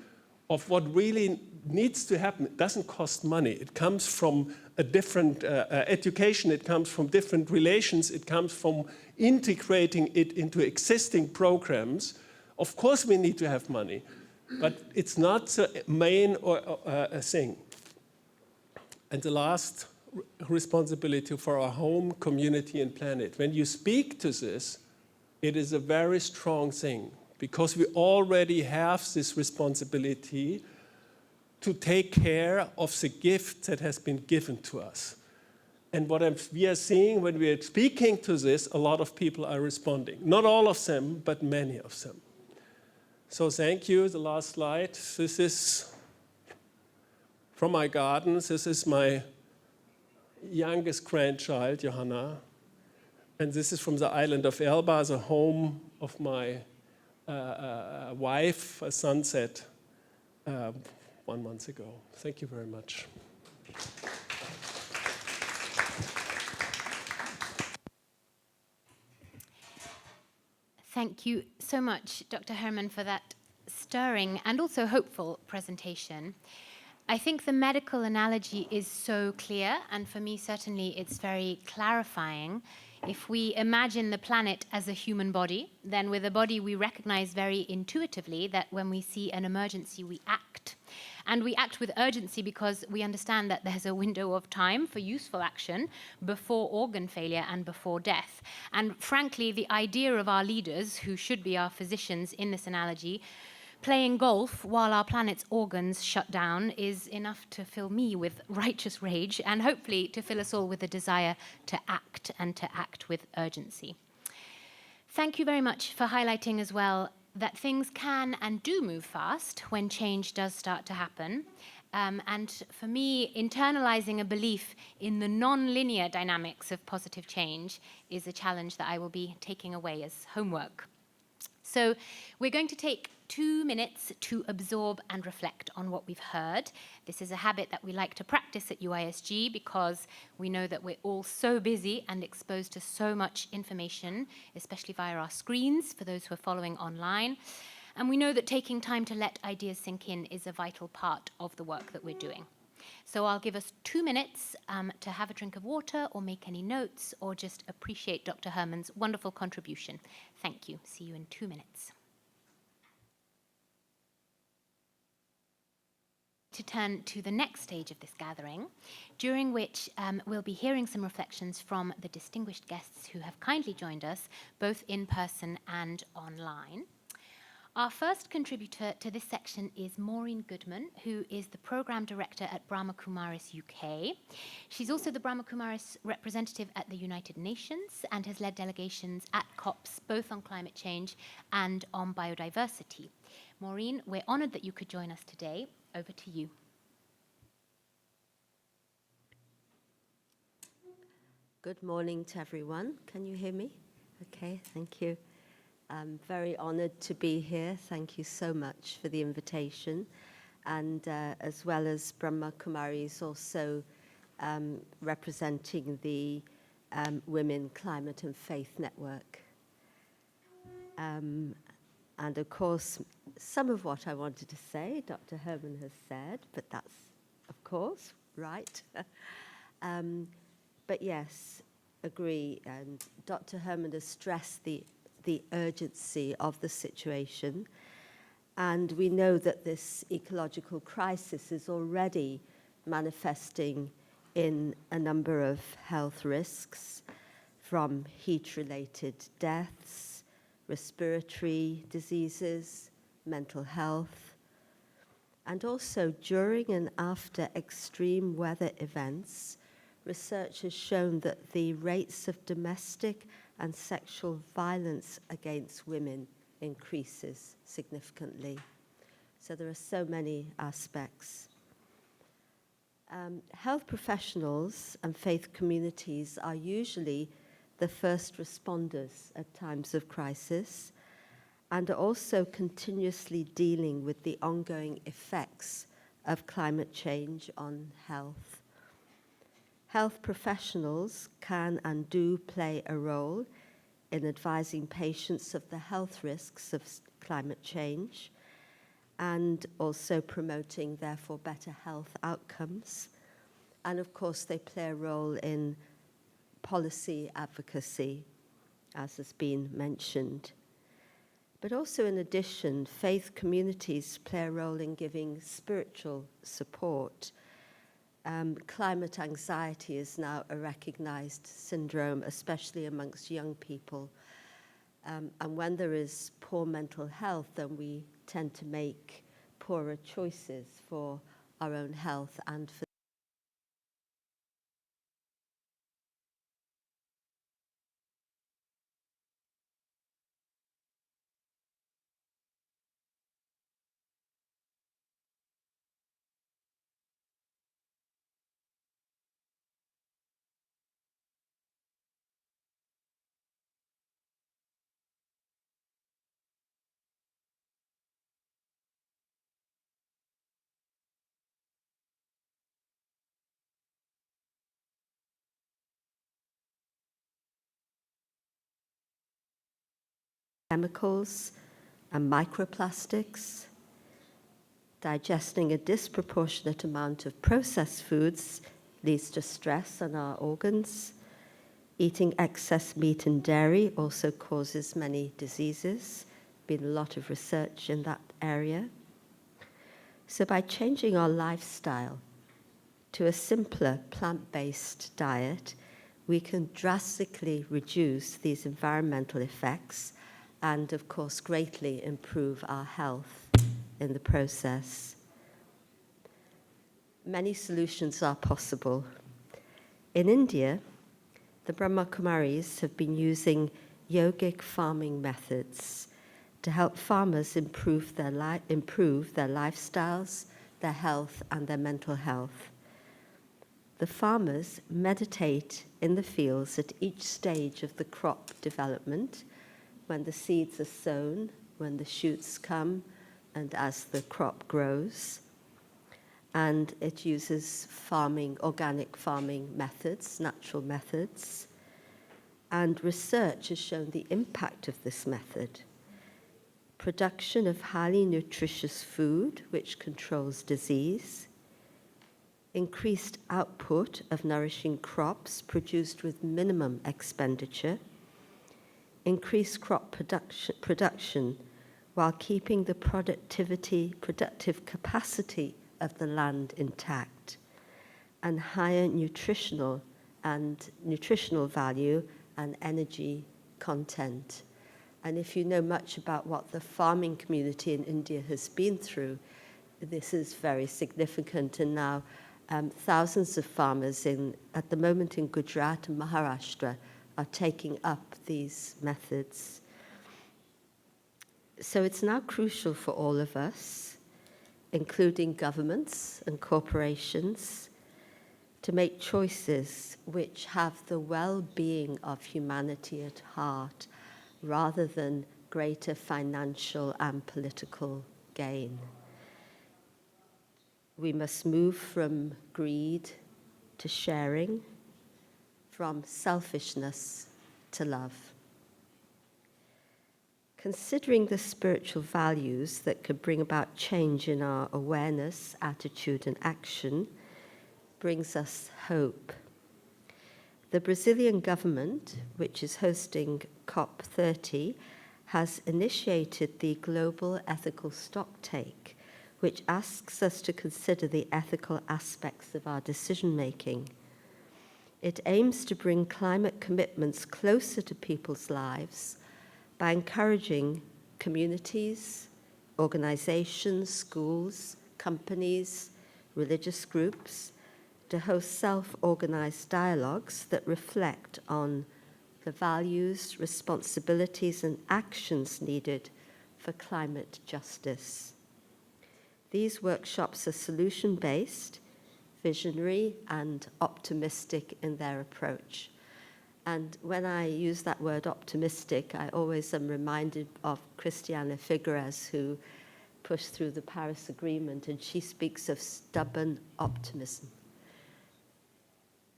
of what really needs to happen. It doesn't cost money. It comes from a different education. It comes from different relations. It comes from integrating it into existing programs. Of course, we need to have money, but it's not the main thing. And the last responsibility for our home, community, and planet. When you speak to this, it is a very strong thing because we already have this responsibility to take care of the gift that has been given to us. And we are seeing when we are speaking to this, a lot of people are responding. Not all of them, but many of them. So thank you. The last slide. This is from my garden. This is my youngest grandchild, Johanna. And this is from the island of Elba, the home of my wife, a sunset 1 month ago. Thank you very much. Thank you so much, Dr. Herman, for that stirring and also hopeful presentation. I think the medical analogy is so clear, and for me, certainly, it's very clarifying. If we imagine the planet as a human body, then with a body we recognize very intuitively that when we see an emergency, we act. And we act with urgency because we understand that there's a window of time for useful action before organ failure and before death. And frankly, the idea of our leaders, who should be our physicians in this analogy, playing golf while our planet's organs shut down is enough to fill me with righteous rage and hopefully to fill us all with a desire to act and to act with urgency. Thank you very much for highlighting as well that things can and do move fast when change does start to happen. And for me, internalizing a belief in the non-linear dynamics of positive change is a challenge that I will be taking away as homework. So we're going to take 2 minutes to absorb and reflect on what we've heard. This is a habit that we like to practice at UISG because we know that we're all so busy and exposed to so much information, especially via our screens for those who are following online. And we know that taking time to let ideas sink in is a vital part of the work that we're doing. So I'll give us 2 minutes to have a drink of water or make any notes or just appreciate Dr. Herman's wonderful contribution. Thank you. See you in 2 minutes. To turn to the next stage of this gathering, during which we'll be hearing some reflections from the distinguished guests who have kindly joined us, both in person and online. Our first contributor to this section is Maureen Goodman, who is the Programme Director at Brahma Kumaris UK. She's also the Brahma Kumaris representative at the United Nations and has led delegations at COPs, both on climate change and on biodiversity. Maureen, we're honoured that you could join us today. Over to you. Good morning to everyone. Can you hear me? Okay, thank you. I'm very honored to be here. Thank you so much for the invitation. And as well as Brahma Kumaris also representing the Women, Climate and Faith Network. And of course, some of what I wanted to say, Dr. Herman has said, but that's, of course, right. But yes, agree. And Dr. Herman has stressed the urgency of the situation. And we know that this ecological crisis is already manifesting in a number of health risks, from heat-related deaths, respiratory diseases, mental health, and also during and after extreme weather events, research has shown that the rates of domestic and sexual violence against women increases significantly. So there are so many aspects. Health professionals and faith communities are usually the first responders at times of crisis, and are also continuously dealing with the ongoing effects of climate change on health. Health professionals can and do play a role in advising patients of the health risks of climate change and also promoting, therefore, better health outcomes. And of course, they play a role in policy advocacy, as has been mentioned. But also, in addition, faith communities play a role in giving spiritual support. Climate anxiety is now a recognized syndrome, especially amongst young people. And when there is poor mental health, then we tend to make poorer choices for our own health and for chemicals and microplastics. Digesting a disproportionate amount of processed foods leads to stress on our organs. Eating excess meat and dairy also causes many diseases. Been a lot of research in that area. So by changing our lifestyle to a simpler plant-based diet, we can drastically reduce these environmental effects and, of course, greatly improve our health in the process. Many solutions are possible. In India, the Brahma Kumaris have been using yogic farming methods to help farmers improve their lifestyles, their health, and their mental health. The farmers meditate in the fields at each stage of the crop development, when the seeds are sown, when the shoots come, and as the crop grows. And it uses organic farming methods, natural methods. And research has shown the impact of this method. Production of highly nutritious food, which controls disease. Increased output of nourishing crops produced with minimum expenditure. Increased crop production while keeping the productive capacity of the land intact, and higher nutritional value and energy content. And if you know much about what the farming community in India has been through, this is very significant. And now thousands of farmers at the moment in Gujarat and Maharashtra are taking up these methods. So it's now crucial for all of us, including governments and corporations, to make choices which have the well-being of humanity at heart, rather than greater financial and political gain. We must move from greed to sharing, from selfishness to love. Considering the spiritual values that could bring about change in our awareness, attitude, and action brings us hope. The Brazilian government, which is hosting COP30, has initiated the Global Ethical Stocktake, which asks us to consider the ethical aspects of our decision-making. It aims to bring climate commitments closer to people's lives by encouraging communities, organizations, schools, companies, religious groups to host self-organized dialogues that reflect on the values, responsibilities, and actions needed for climate justice. These workshops are solution-based, visionary, and optimistic in their approach. And when I use that word optimistic, I always am reminded of Christiana Figueres, who pushed through the Paris Agreement, and she speaks of stubborn optimism.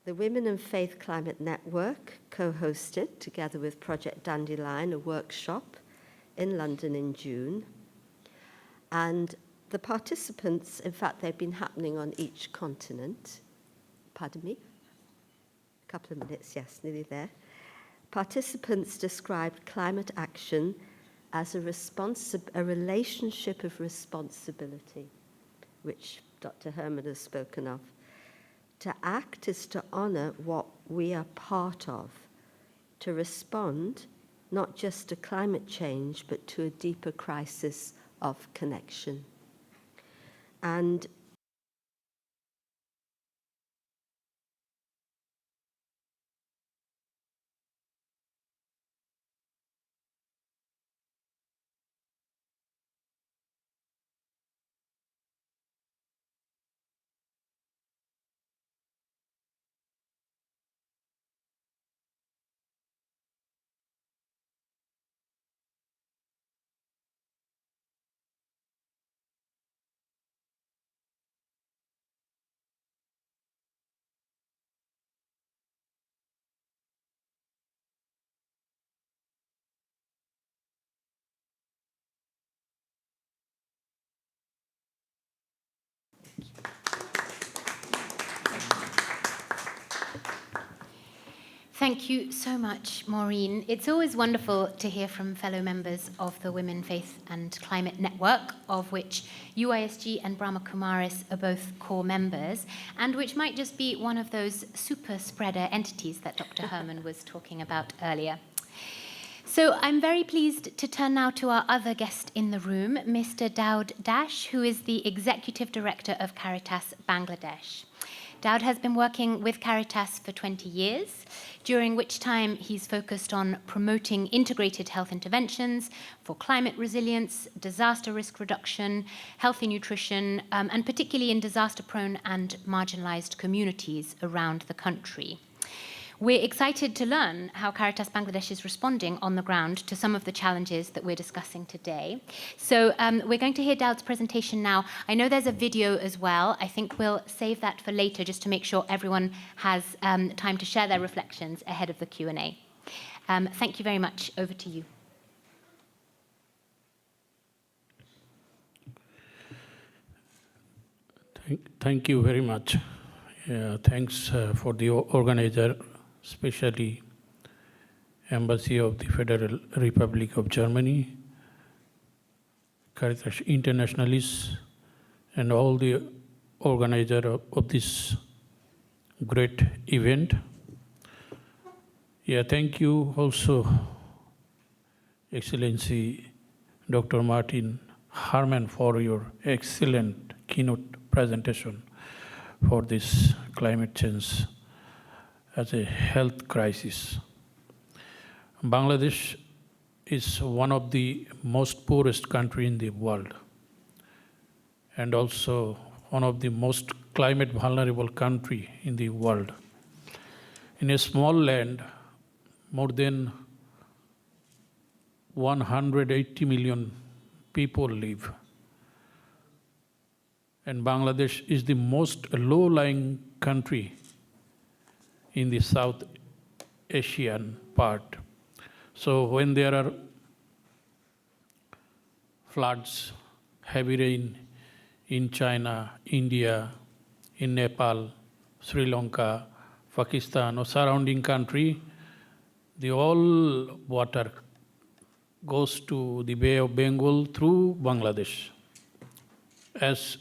The Women and Faith Climate Network co-hosted, together with Project Dandelion, a workshop in London in June. And the participants, in fact, they've been happening on each continent. Pardon me? A couple of minutes, yes, nearly there. Participants described climate action as a relationship of responsibility, which Dr. Herman has spoken of. To act is to honor what we are part of, to respond not just to climate change, but to a deeper crisis of connection. And Thank you so much, Maureen. It's always wonderful to hear from fellow members of the Women, Faith and Climate Network, of which UISG and Brahma Kumaris are both core members, and which might just be one of those super spreader entities that Dr. Herman was talking about earlier. So I'm very pleased to turn now to our other guest in the room, Mr. Daud Dash, who is the Executive Director of Caritas Bangladesh. Daud has been working with Caritas for 20 years, during which time he's focused on promoting integrated health interventions for climate resilience, disaster risk reduction, healthy nutrition, and particularly in disaster-prone and marginalized communities around the country. We're excited to learn how Caritas Bangladesh is responding on the ground to some of the challenges that we're discussing today. So we're going to hear Daud's presentation now. I know there's a video as well. I think we'll save that for later just to make sure everyone has time to share their reflections ahead of the Q&A. Thank you very much. Over to you. Thank you very much. Thanks for the organizer, especially Embassy of the Federal Republic of Germany, Caritas Internationalis, and all the organizer of this great event. Thank you also, Excellency Dr. Martin Herman, for your excellent keynote presentation for this climate change as a health crisis. Bangladesh is one of the most poorest country in the world, and also one of the most climate vulnerable country in the world. In a small land, more than 180 million people live. And Bangladesh is the most low-lying country in the South Asian part. So when there are floods, heavy rain in China, India, in Nepal, Sri Lanka, Pakistan, or surrounding country, the all water goes to the Bay of Bengal through Bangladesh. As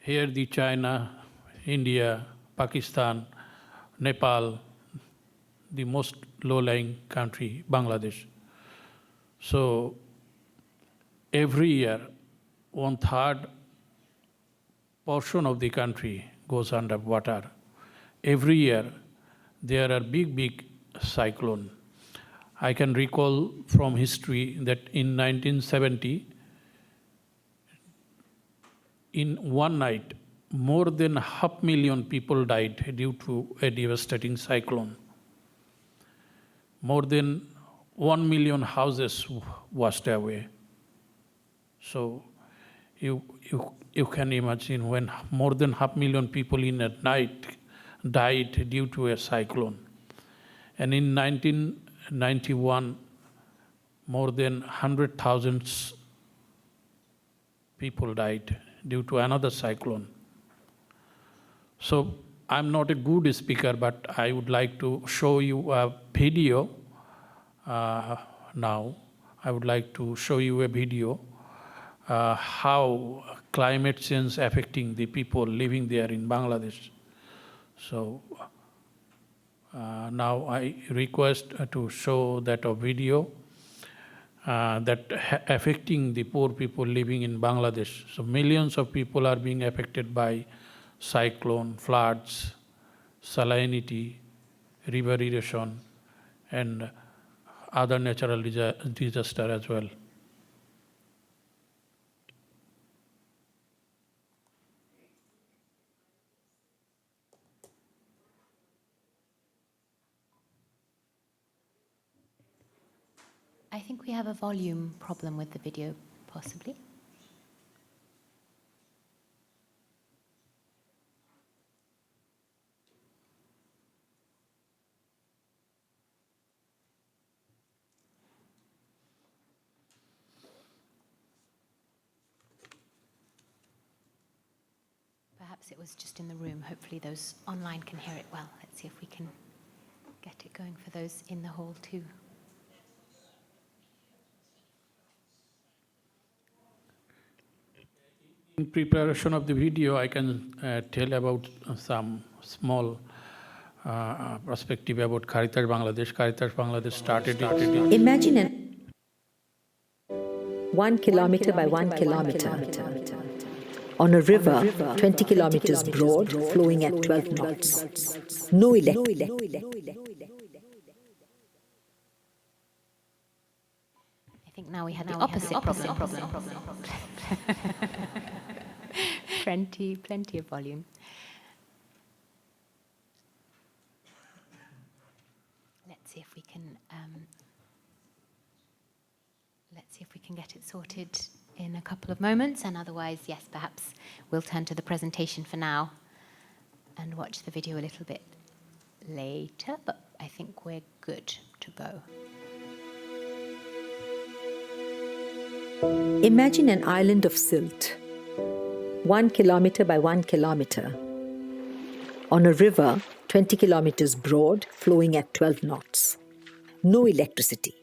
here the China, India, Pakistan, Nepal, the most low-lying country, Bangladesh. So every year, 1/3 portion of the country goes under water. Every year, there are big cyclones. I can recall from history that in 1970, in one night, more than 500,000 people died due to a devastating cyclone. More than 1 million houses washed away. So you can imagine when more than 500,000 people in a night died due to a cyclone. And in 1991, more than 100,000 people died due to another cyclone. So I'm not a good speaker, but I would like to show you a video now. I would like to show you a video how climate change affecting the people living there in Bangladesh. So now I request to show that a video that affecting the poor people living in Bangladesh. So millions of people are being affected by cyclone, floods, salinity, river erosion, and other natural disaster as well. I think we have a volume problem with the video, possibly. Perhaps it was just in the room. Hopefully those online can hear it well. Let's see if we can get it going for those in the hall too. In preparation of the video, I can tell about some small perspective about Caritas Bangladesh. Caritas Bangladesh started it. Imagine an 1 kilometer by 1 kilometer on a river 20 kilometers broad, flowing at 12 knots. No electricity. I think now we had the opposite problem. Plenty of volume. Let's see if we can get it sorted in a couple of moments, and otherwise, yes, perhaps we'll turn to the presentation for now and watch the video a little bit later, but I think we're good to go. Imagine an island of silt, 1 kilometer by 1 kilometer, on a river 20 kilometers broad, flowing at 12 knots. No electricity,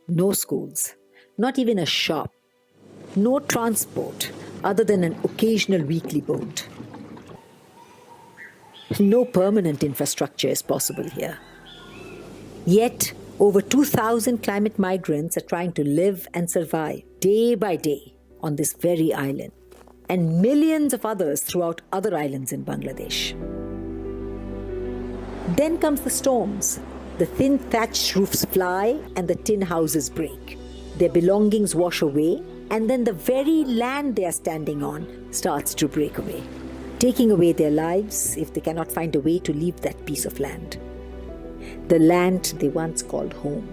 no schools, not even a shop, no transport other than an occasional weekly boat. No permanent infrastructure is possible here. Yet, over 2,000 climate migrants are trying to live and survive day by day on this very island, and millions of others throughout other islands in Bangladesh. Then comes the storms. The thin thatched roofs fly and the tin houses break. Their belongings wash away, and then the very land they are standing on starts to break away, taking away their lives if they cannot find a way to leave that piece of land. The land they once called home.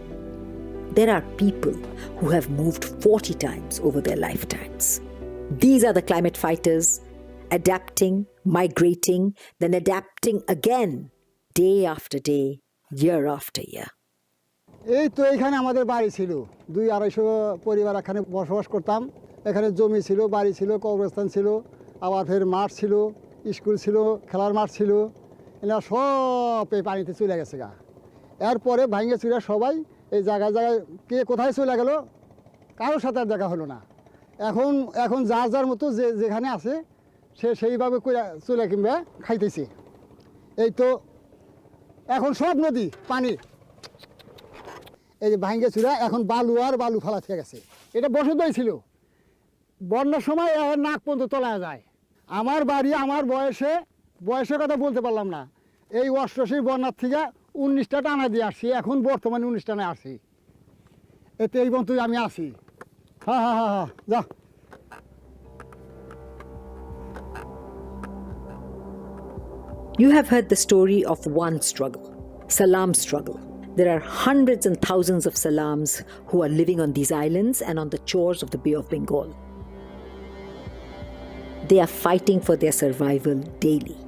There are people who have moved 40 times over their lifetimes. These are the climate fighters, adapting, migrating, then adapting again, day after day, year after year. এই তো এখানে আমাদের বাড়ি ছিল 200-250 পরিবার এখানে বসবাস করতাম এখানে জমি ছিল বাড়ি ছিল কবরস্থান ছিল আবার ফের মাঠ ছিল স্কুল ছিল খেলার মাঠ ছিল এরা সব এই পানিতে চলে গেছে গা এরপরে ভাঙে চুরে সবাই এই জায়গায় কে কোথায় চলে গেল কারোর সাথে আর দেখা হলো না এখন যার মতো যেখানে আছে সে সেইভাবে চলে কিংবা খাইতেছে এই তো এখন সব নদী পানি এই যে ভাঙ্গে চূড়া এখন বালু আর বালু ফেলা থেকে গেছে এটা বসতই ছিল বন্যার সময় নাক পর্যন্ত তোলা যায় আমার বাড়ি আমার বয়সের কথা বলতে পারলাম না এই 88 বন্যার থেকে 19টা টানা দিয়ে আসছি এখন বর্তমানে 19 টানে আসছি এতে এই পর্যন্ত আমি আসি হ্যাঁ যা You have heard the story of one struggle, Salam struggle. There are hundreds and thousands of Salams who are living on these islands and on the shores of the Bay of Bengal. They are fighting for their survival daily.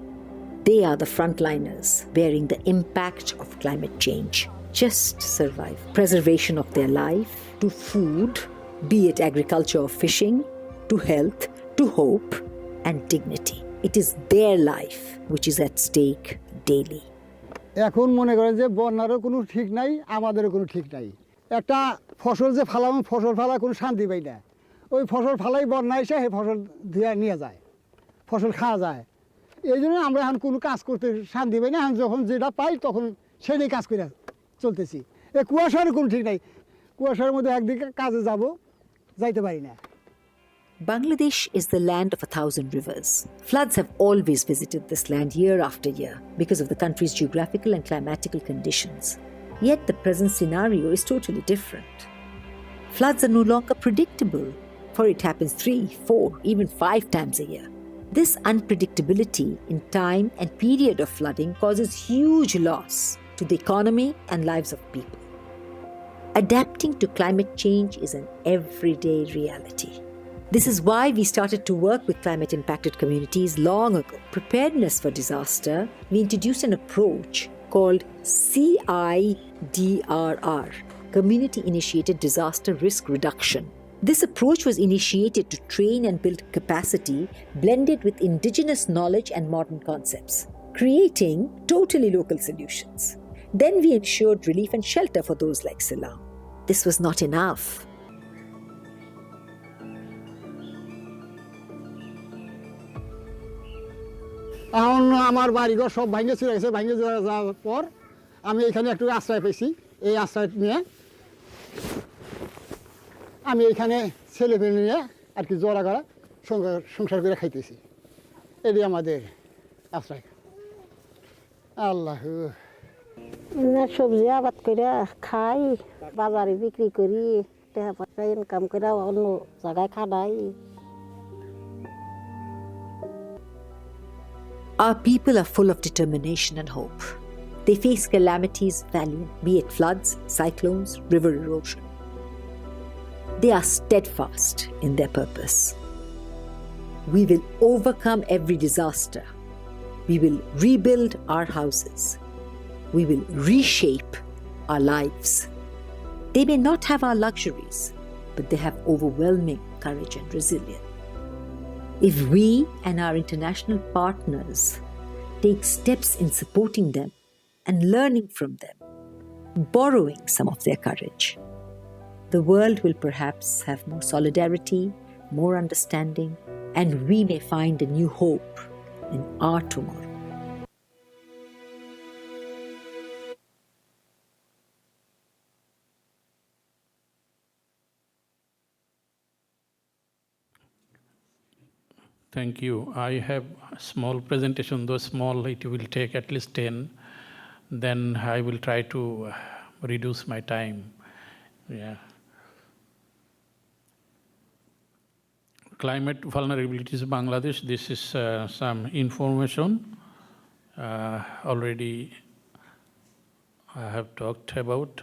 They are the frontliners bearing the impact of climate change. Just survive. Preservation of their life, to food, be it agriculture or fishing, to health, to hope and dignity. It is their life which is at stake daily. এখন মনে করেন যে বন্যারও কোনো ঠিক নাই আমাদেরও কোনো ঠিক নাই একটা ফসল যে ফলাম ফসল ফলা কোনো শান্তি পাই না ওই ফসল ফলাই বন্যা এসে সেই ফসল ধুয়ে নিয়ে যায় ফসল খাওয়া যায় এই জন্য আমরা এখন কোনো কাজ করতে শান্তি পাই না এখন যখন যেটা পাই তখন সেটাই কাজ করে চলতেছি এই কুয়াশারও কোনো ঠিক নাই কুয়াশার মধ্যে একদিকে কাজে যাইতে পারি না Bangladesh is the land of 1,000 rivers. Floods have always visited this land year after year because of the country's geographical and climatical conditions. Yet the present scenario is totally different. Floods are no longer predictable, for it happens 3, 4, even 5 times a year. This unpredictability in time and period of flooding causes huge loss to the economy and lives of people. Adapting to climate change is an everyday reality. This is why we started to work with climate-impacted communities long ago. Preparedness for disaster, we introduced an approach called CIDRR, Community-Initiated Disaster Risk Reduction. This approach was initiated to train and build capacity blended with indigenous knowledge and modern concepts, creating totally local solutions. Then we ensured relief and shelter for those like Salam. This was not enough. এখন আমার বাড়িঘর সব ভাঙে চলে গেছে, ভাঙে যাওয়ার পর আমি এখানে একটু আশ্রয় পেয়েছি। এই আশ্রয় নিয়ে আমি এখানে ছেলে পেলে নিয়ে আর কি জোড়া করা সংসার করে খাইতেছি। এটি আমাদের আশ্রয়। আল্লাহ সবজি আবাদ করে খাই, বাজারে বিক্রি করি, টাকা পয়সা ইনকাম করে অন্য জায়গায় খাটাই। Our people are full of determination and hope. They face calamities valiant, be it floods, cyclones, river erosion. They are steadfast in their purpose. We will overcome every disaster. We will rebuild our houses. We will reshape our lives. They may not have our luxuries, but they have overwhelming courage and resilience. If we and our international partners take steps in supporting them and learning from them, borrowing some of their courage, the world will perhaps have more solidarity, more understanding, and we may find a new hope in our tomorrow. Thank you. I have a small presentation, though small, it will take at least 10. Then I will try to reduce my time. Yeah. Climate vulnerabilities in Bangladesh. This is some information already I have talked about.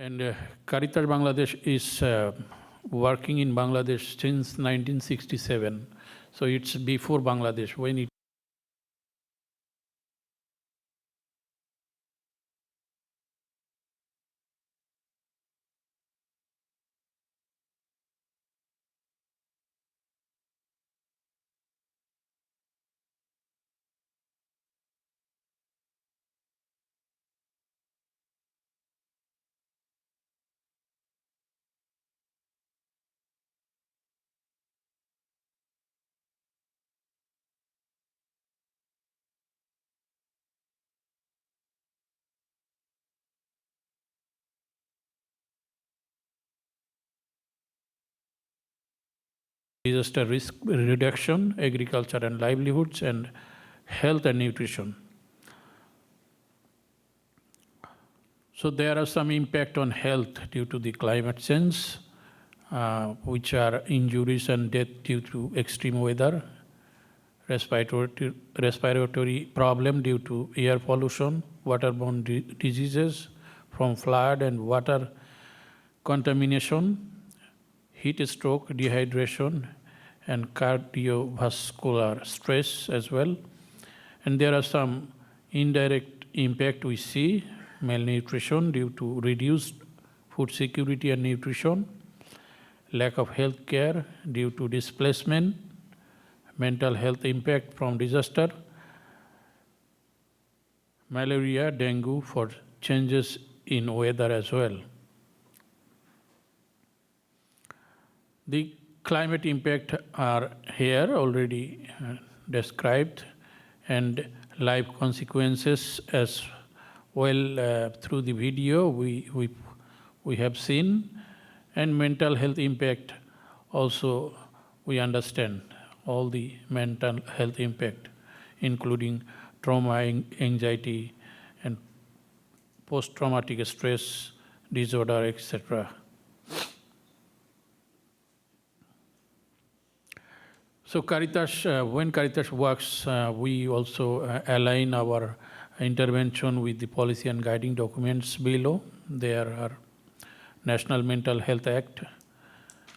And Caritas Bangladesh is working in Bangladesh since 1967. So it's before Bangladesh, when it disaster risk reduction, agriculture and livelihoods, and health and nutrition. So there are some impact on health due to the climate change, which are injuries and death due to extreme weather, respiratory problem due to air pollution, waterborne diseases from flood and water contamination, heat stroke, dehydration, and cardiovascular stress as well. And there are some indirect impact we see: malnutrition due to reduced food security and nutrition, lack of health care due to displacement, mental health impact from disaster, malaria, dengue for changes in weather as well. The climate impact are here already described, and life consequences as well through the video we have seen, and mental health impact also we understand all the mental health impact, including trauma, anxiety, and post-traumatic stress disorder, etc. So Caritas, when Caritas works, we also align our intervention with the policy and guiding documents below. There are National Mental Health Act,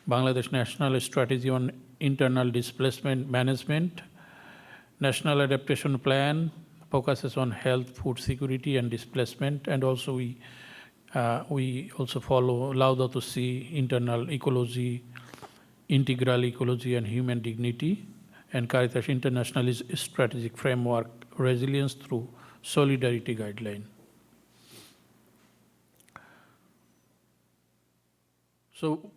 Bangladesh National Strategy on Internal Displacement Management, National Adaptation Plan focuses on health, food security, and displacement, and also we also follow Laudato Si, internal ecology, Integral Ecology and Human Dignity, and Caritas International's strategic framework, Resilience through Solidarity Guideline. So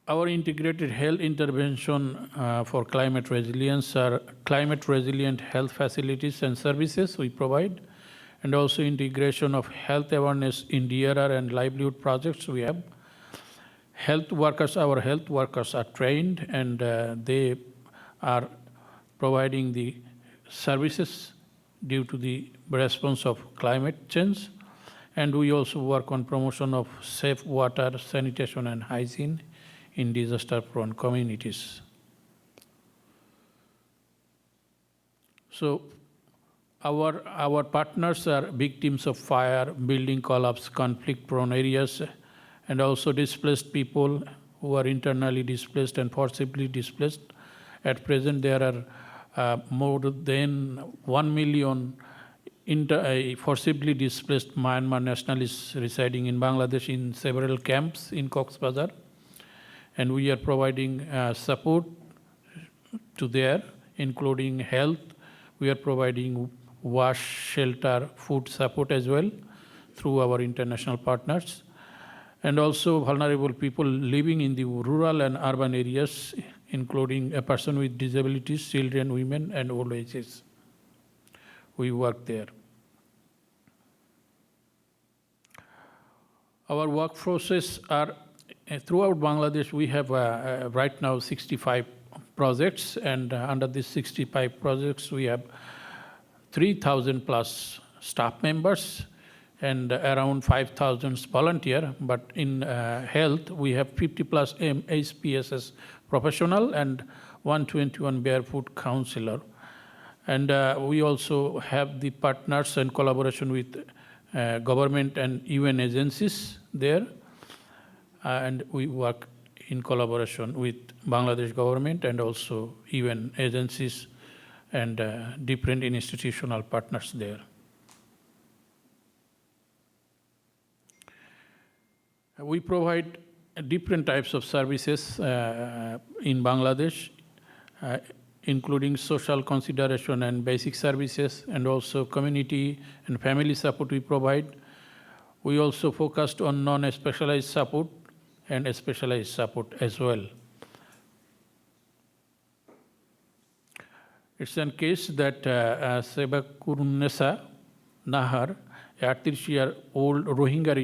our integrated health intervention for climate resilience are climate resilient health facilities and services we provide, and also integration of health awareness in DRR and livelihood projects we have. Health workers, our health workers are trained, and they are providing the services due to the response of climate change. And we also work on promotion of safe water, sanitation, and hygiene in disaster-prone communities. So our partners are victims of fire, building collapse, conflict-prone areas, and also displaced people who are internally displaced and forcibly displaced. At present, there are more than 1 million forcibly displaced Myanmar nationalists residing in Bangladesh in several camps in Cox's Bazar. And we are providing support to there, including health. We are providing wash, shelter, food support as well through our international partners. And also vulnerable people living in the rural and urban areas, including a person with disabilities, children, women, and old ages. We work there. Our workforces are throughout Bangladesh. We have right now 65 projects, and under these 65 projects, we have 3,000 plus staff members and around 5,000 volunteer. But in health, we have 50 plus HPSS professional and 121 barefoot counselor. And we also have the partners and collaboration with government and UN agencies there. And we work in collaboration with Bangladesh government and also UN agencies and different institutional partners there. We provide different types of services in Bangladesh, including social consideration and basic services, and also community and family support we provide. We also focused on non-specialized support and specialized support as well. It's a case that Sebakurunnesa Nahar, a 38-year-old Rohingya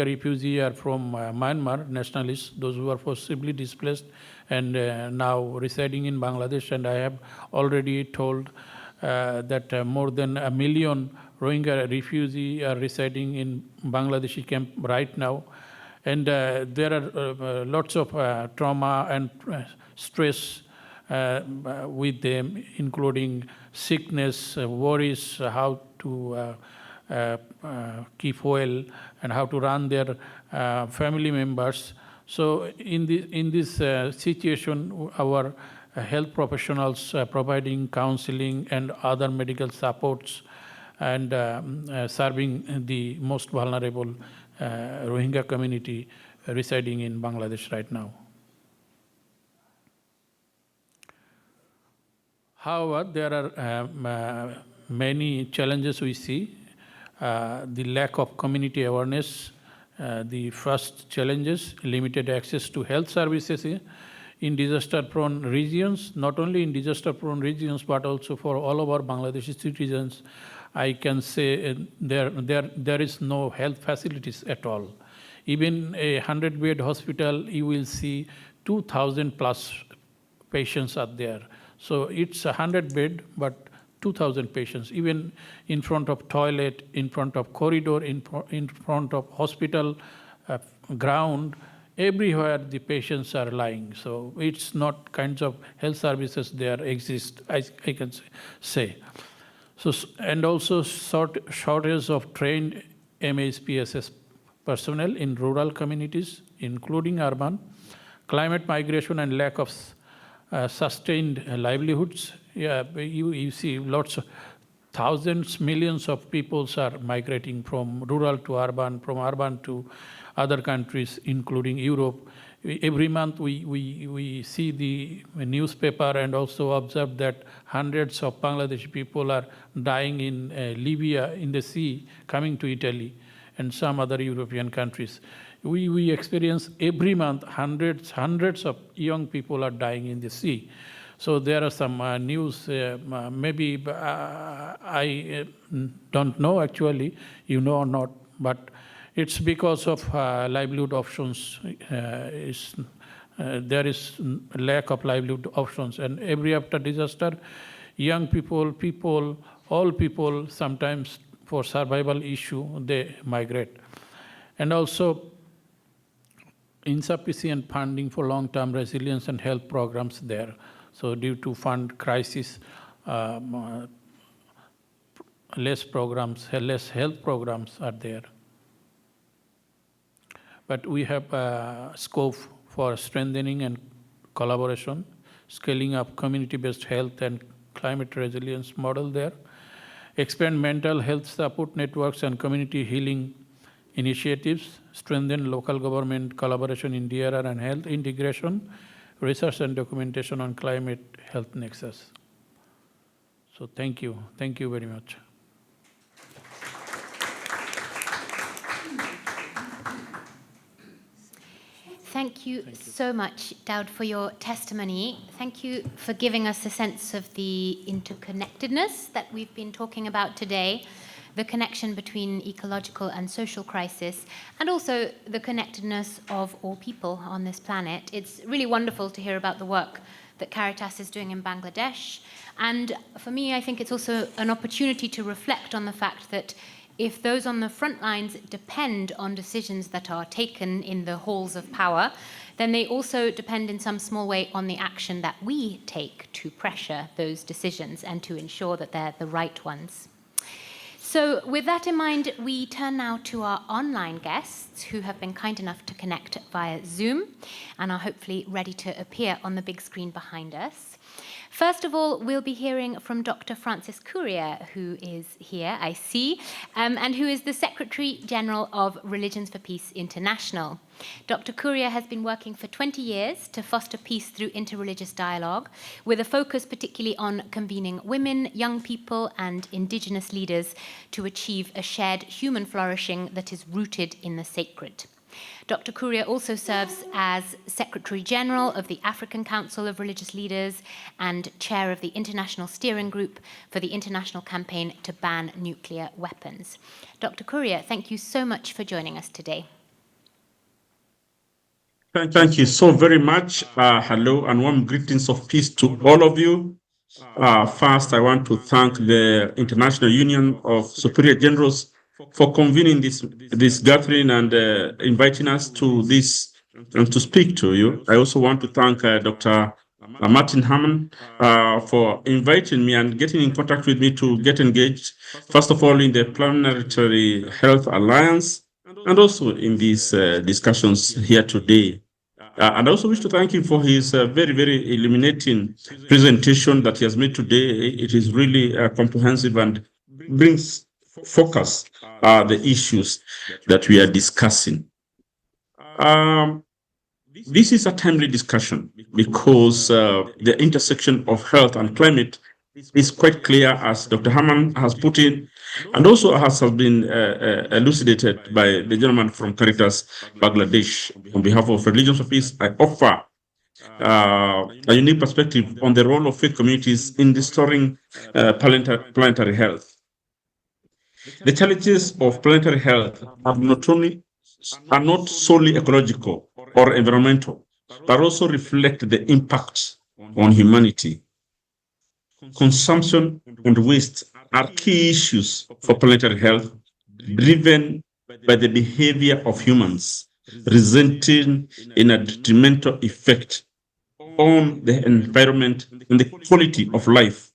refugee are from Myanmar nationalists, those who are forcibly displaced and now residing in Bangladesh. And I have already told that more than 1 million Rohingya refugees are residing in Bangladeshi camp right now. And there are lots of trauma and stress with them, including sickness, worries, how to keep well, and how to run their family members. So in this situation, our health professionals providing counseling and other medical supports and serving the most vulnerable Rohingya community residing in Bangladesh right now. However, there are many challenges we see. The lack of community awareness, the first challenges, limited access to health services in disaster-prone regions, not only in disaster-prone regions, but also for all of our Bangladeshi citizens. I can say there is no health facilities at all. Even a 100-bed hospital, you will see 2,000 plus patients are there. So it's 100-bed, but 2,000 patients, even in front of toilet, in front of corridor, in front of hospital ground, everywhere the patients are lying. So it's not kinds of health services there exist, I can say. So, and also shortage of trained MHPSS personnel in rural communities, including urban, climate migration and lack of sustained livelihoods. Yeah, you see lots of thousands, millions of people are migrating from rural to urban, from urban to other countries, including Europe. Every month we see the newspaper and also observe that hundreds of Bangladeshi people are dying in Libya in the sea, coming to Italy and some other European countries. We experience every month hundreds of young people are dying in the sea. So there are some news, maybe I don't know actually, you know or not, but it's because of livelihood options. There is lack of livelihood options, and every after disaster, young people, all people, sometimes for survival issue, they migrate. And also insufficient funding for long-term resilience and health programs there. So due to fund crisis, less health programs are there. But we have scope for strengthening and collaboration, scaling up community-based health and climate resilience model there, expand mental health support networks and community healing initiatives, strengthen local government collaboration in DRR and health integration, research and documentation on climate health nexus. So thank you very much. Thank you so much, Daud, for your testimony. Thank you for giving us a sense of the interconnectedness that we've been talking about today, the connection between ecological and social crisis, and also the connectedness of all people on this planet. It's really wonderful to hear about the work that Caritas is doing in Bangladesh. And for me, I think it's also an opportunity to reflect on the fact that if those on the front lines depend on decisions that are taken in the halls of power, then they also depend in some small way on the action that we take to pressure those decisions and to ensure that they're the right ones. So with that in mind, we turn now to our online guests who have been kind enough to connect via Zoom and are hopefully ready to appear on the big screen behind us. First of all, we'll be hearing from Dr. Francis Courier, who is here, I see, and who is the Secretary General of Religions for Peace International. Dr. Courier has been working for 20 years to foster peace through interreligious dialogue, with a focus particularly on convening women, young people, and indigenous leaders to achieve a shared human flourishing that is rooted in the sacred. Dr. Courier also serves as Secretary General of the African Council of Religious Leaders and Chair of the International Steering Group for the International Campaign to Ban Nuclear Weapons. Dr. Courier, thank you so much for joining us today. Thank you so very much. Hello and warm greetings of peace to all of you. First, I want to thank the International Union of Superior Generals for convening this gathering and inviting us to this and to speak to you. I also want to thank Dr. Martin Herman for inviting me and getting in contact with me to get engaged, first of all, in the Planetary Health Alliance and also in these discussions here today. And I also wish to thank him for his very, very illuminating presentation that he has made today. It is really comprehensive and brings focus the issues that we are discussing. This is a timely discussion because the intersection of health and climate is quite clear, as Dr. Herman has put in, and also has been elucidated by the gentleman from Caritas Bangladesh. On behalf of Religions for Peace, I offer a unique perspective on the role of faith communities in restoring planetary health. The challenges of planetary health are not solely ecological or environmental, but also reflect the impact on humanity. Consumption and waste are key issues for planetary health, driven by the behavior of humans, resulting in a detrimental effect on the environment and the quality of life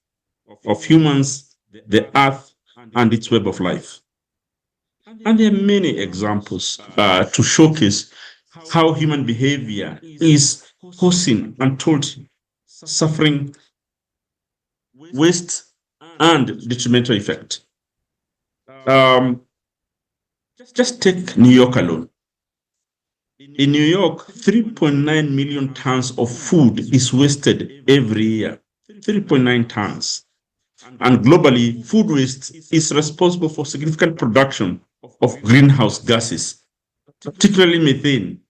of humans, the earth, and its web of life. And there are many examples to showcase how human behavior is causing untold suffering, waste, and detrimental effect. Just take New York alone. In New York, 3.9 million tons of food is wasted every year. 3.9 tons. And globally, food waste is responsible for significant production of greenhouse gases, particularly methane.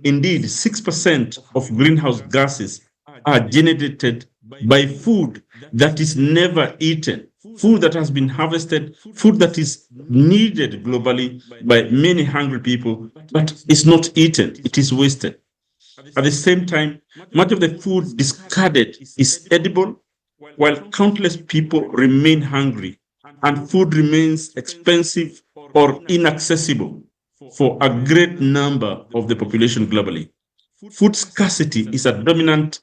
Indeed, 6% of greenhouse gases are generated by food that is never eaten, food that has been harvested, food that is needed globally by many hungry people, but is not eaten, it is wasted. At the same time, much of the food discarded is edible, while countless people remain hungry and food remains expensive or inaccessible for a great number of the population globally. Food scarcity is a dominant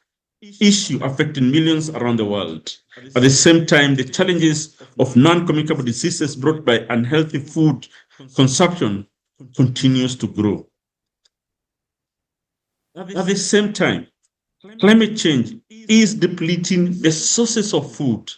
issue affecting millions around the world. At the same time, the challenges of non-communicable diseases brought by unhealthy food consumption continues to grow. At the same time, climate change is depleting the sources of food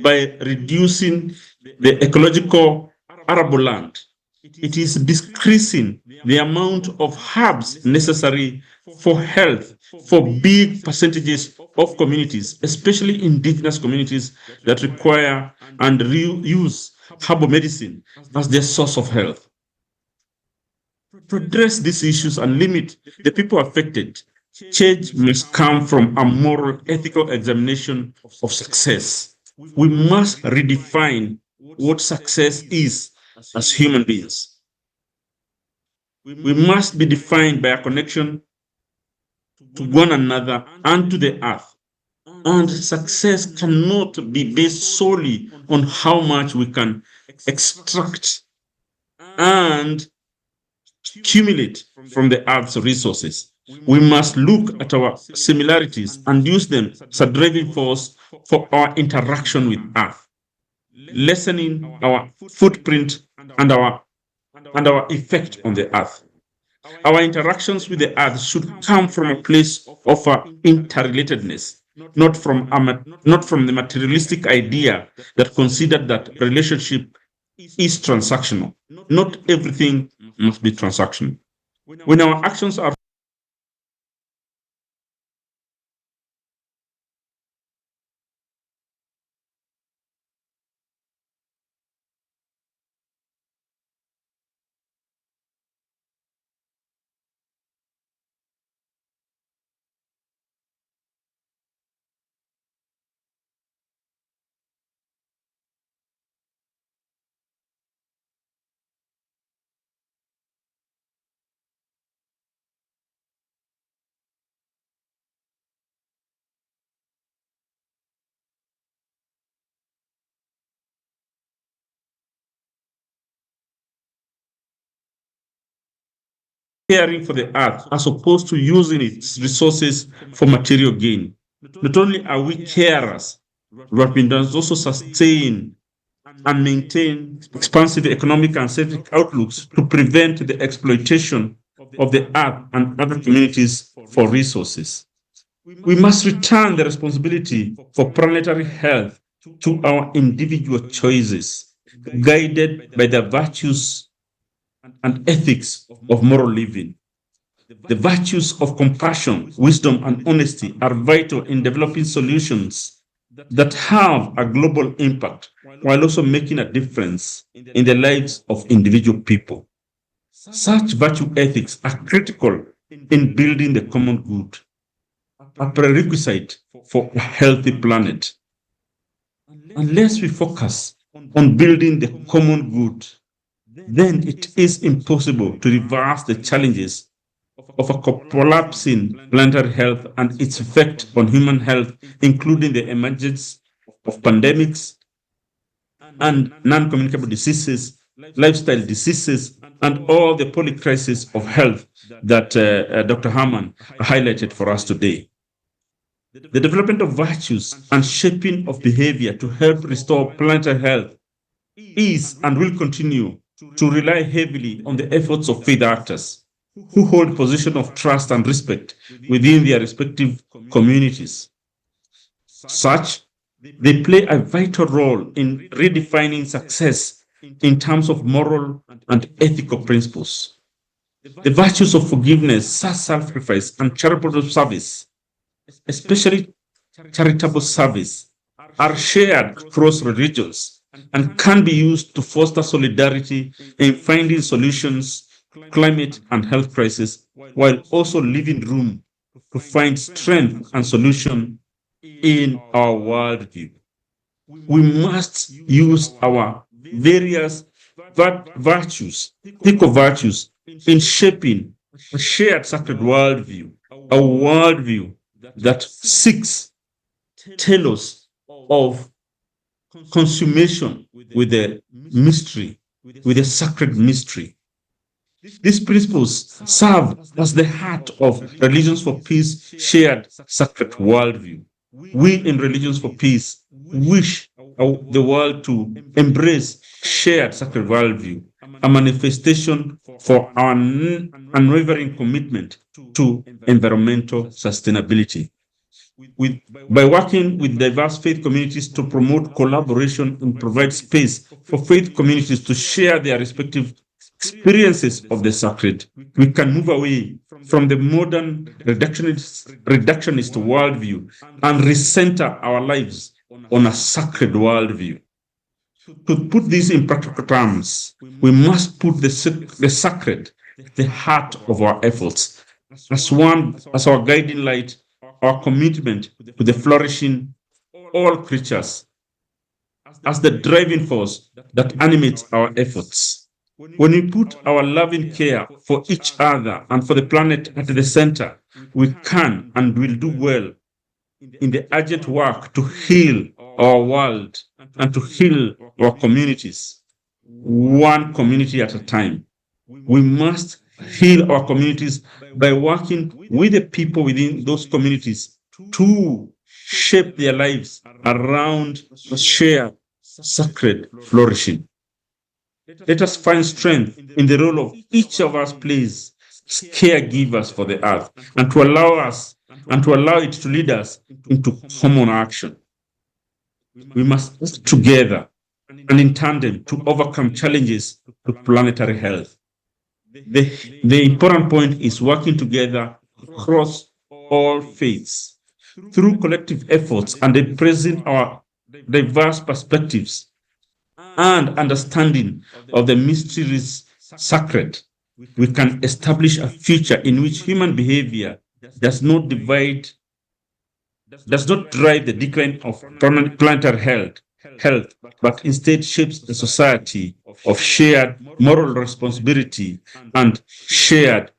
by reducing the ecological arable land. It is decreasing the amount of herbs necessary for health for big percentages of communities, especially indigenous communities that require and use herbal medicine as their source of health. To address these issues and limit the people affected, change must come from a moral, ethical examination of success. We must redefine what success is as human beings. We must be defined by a connection to one another and to the earth. And success cannot be based solely on how much we can extract and accumulate from the earth's resources. We must look at our similarities and use them as a driving force for our interaction with earth, lessening our footprint and our effect on the earth. Our interactions with the earth should come from a place of interrelatedness, not from the materialistic idea that considered that relationship is transactional. Not everything must be transactional. When our actions are caring for the earth as opposed to using its resources for material gain. Not only are we carers, but we must also sustain and maintain expansive economic and civic outlooks to prevent the exploitation of the earth and other communities for resources. We must return the responsibility for planetary health to our individual choices, guided by the virtues and ethics of moral living. The virtues of compassion, wisdom, and honesty are vital in developing solutions that have a global impact while also making a difference in the lives of individual people. Such virtue ethics are critical in building the common good, a prerequisite for a healthy planet. Unless we focus on building the common good, then it is impossible to reverse the challenges of a collapsing planetary health and its effect on human health, including the emergence of pandemics and non-communicable diseases, lifestyle diseases, and all the polycrises of health that Dr. Herman highlighted for us today. The development of virtues and shaping of behavior to help restore planetary health is and will continue to rely heavily on the efforts of faith actors who hold position of trust and respect within their respective communities. Such, they play a vital role in redefining success in terms of moral and ethical principles. The virtues of forgiveness, self-sacrifice, and charitable service, especially charitable service, are shared across religions and can be used to foster solidarity in finding solutions, climate and health crisis, while also leaving room to find strength and solution in our worldview. We must use our various virtues, eco virtues, in shaping a shared sacred worldview, a worldview that seeks telos of consummation with the mystery, with the sacred mystery. These principles serve as the heart of Religions for Peace shared sacred worldview. We in Religions for Peace wish the world to embrace shared sacred worldview, a manifestation for our unwavering commitment to environmental sustainability. By working with diverse faith communities to promote collaboration and provide space for faith communities to share their respective experiences of the sacred, we can move away from the modern reductionist worldview and recenter our lives on a sacred worldview. To put this in practical terms, we must put the sacred at the heart of our efforts, as our guiding light, our commitment to the flourishing all creatures, as the driving force that animates our efforts. When we put our loving care for each other and for the planet at the center, we can and will do well in the urgent work to heal our world and to heal our communities, one community at a time. We must heal our communities by working with the people within those communities to shape their lives around a shared sacred flourishing. Let us find strength in the role of each of us plays as caregivers for the earth, and to allow it to lead us into common action. We must work together and in tandem to overcome challenges to planetary health. The important point is working together across all faiths through collective efforts and embracing our diverse perspectives and understanding of the mysteries sacred. We can establish a future in which human behavior does not drive the decline of planetary health, but instead shapes a society of shared moral responsibility and shared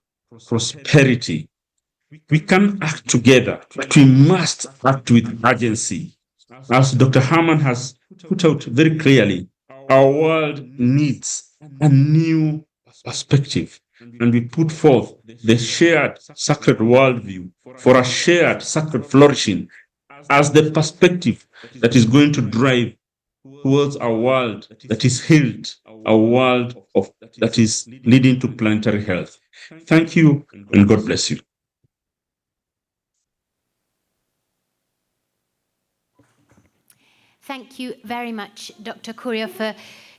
prosperity. We can act together, but we must act with urgency. As Dr. Herman has put out very clearly, our world needs a new perspective, and we put forth the shared sacred worldview for a shared sacred flourishing as the perspective that is going to drive towards a world that is healed, a world that is leading to planetary health. Thank you, and God bless you. Thank you very much, Dr. Kuria, for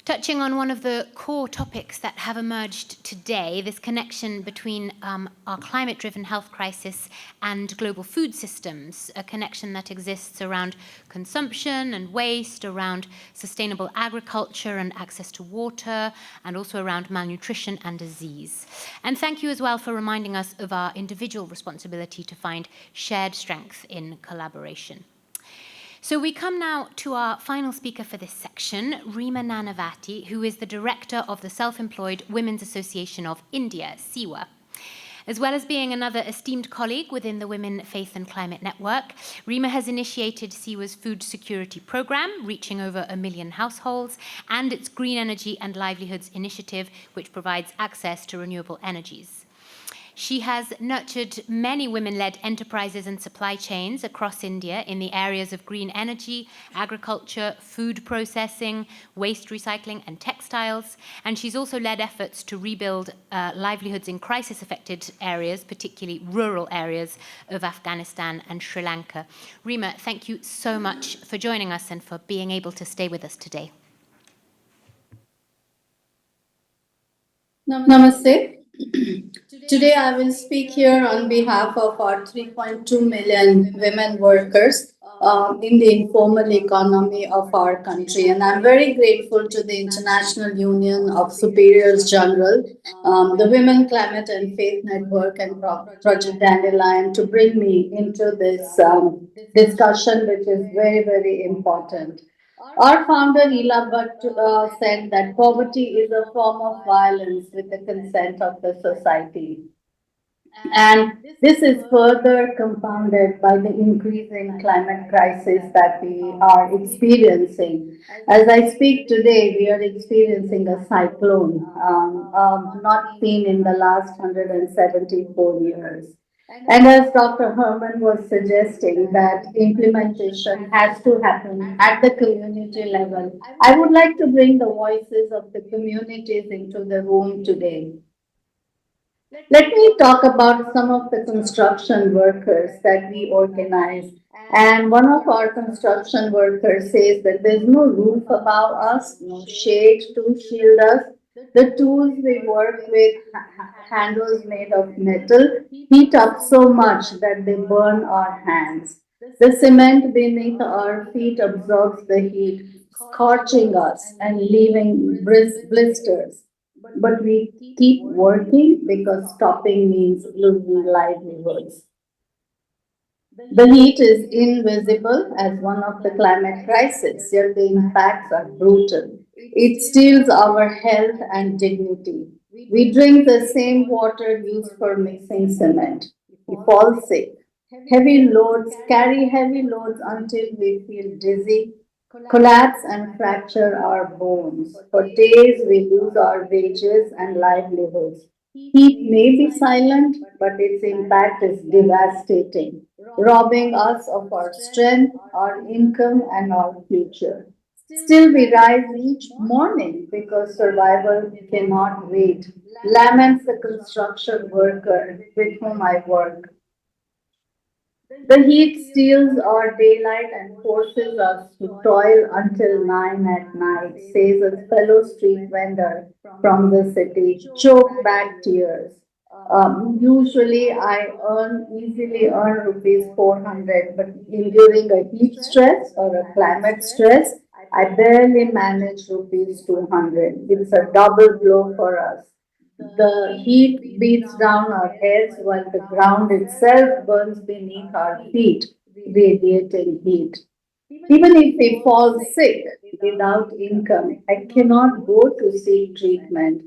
touching on one of the core topics that have emerged today, this connection between our climate-driven health crisis and global food systems, a connection that exists around consumption and waste, around sustainable agriculture and access to water, and also around malnutrition and disease. And thank you as well for reminding us of our individual responsibility to find shared strength in collaboration. So we come now to our final speaker for this section, Reema Nanavati, who is the director of the Self-Employed Women's Association of India, SEWA. As well as being another esteemed colleague within the Women, Faith and Climate Network, Reema has initiated SEWA's food security program, reaching over 1 million households, and its Green Energy and Livelihoods initiative, which provides access to renewable energies. She has nurtured many women-led enterprises and supply chains across India in the areas of green energy, agriculture, food processing, waste recycling, and textiles. And she's also led efforts to rebuild livelihoods in crisis-affected areas, particularly rural areas of Afghanistan and Sri Lanka. Reema, thank you so much for joining us and for being able to stay with us today. Namaste. Today, I will speak here on behalf of our 3.2 million women workers in the informal economy of our country. And I'm very grateful to the International Union of Superiors General, the Women Climate and Faith Network, and Project Dandelion to bring me into this discussion, which is very, very important. Our founder, Ela Bhatt, said that poverty is a form of violence with the consent of the society. And this is further compounded by the increasing climate crisis that we are experiencing. As I speak today, we are experiencing a cyclone not seen in the last 174 years. And as Dr. Herman was suggesting, that implementation has to happen at the community level. I would like to bring the voices of the communities into the room today. Let me talk about some of the construction workers that we organize. And one of our construction workers says that there's no roof above us, no shade to shield us. The tools we work with, handles made of metal, heat up so much that they burn our hands. The cement beneath our feet absorbs the heat, scorching us and leaving blisters. But we keep working because stopping means losing livelihoods. The heat is invisible as one of the climate crises, yet the impacts are brutal. It steals our health and dignity. We drink the same water used for mixing cement. We fall sick. Carry heavy loads until we feel dizzy, collapse and fracture our bones. For days, we lose our wages and livelihoods. Heat may be silent, but its impact is devastating, robbing us of our strength, our income, and our future. Still, we rise each morning because survival cannot wait, laments the construction worker with whom I work. The heat steals our daylight and forces us to toil until 9 at night, says a fellow street vendor from the city, choke back tears. Usually I easily earn rupees 400, but during a heat stress or a climate stress, I barely manage rupees 200. It's a double blow for us. The heat beats down our heads while the ground itself burns beneath our feet, radiating heat. Even if we fall sick without income, I cannot go to seek treatment.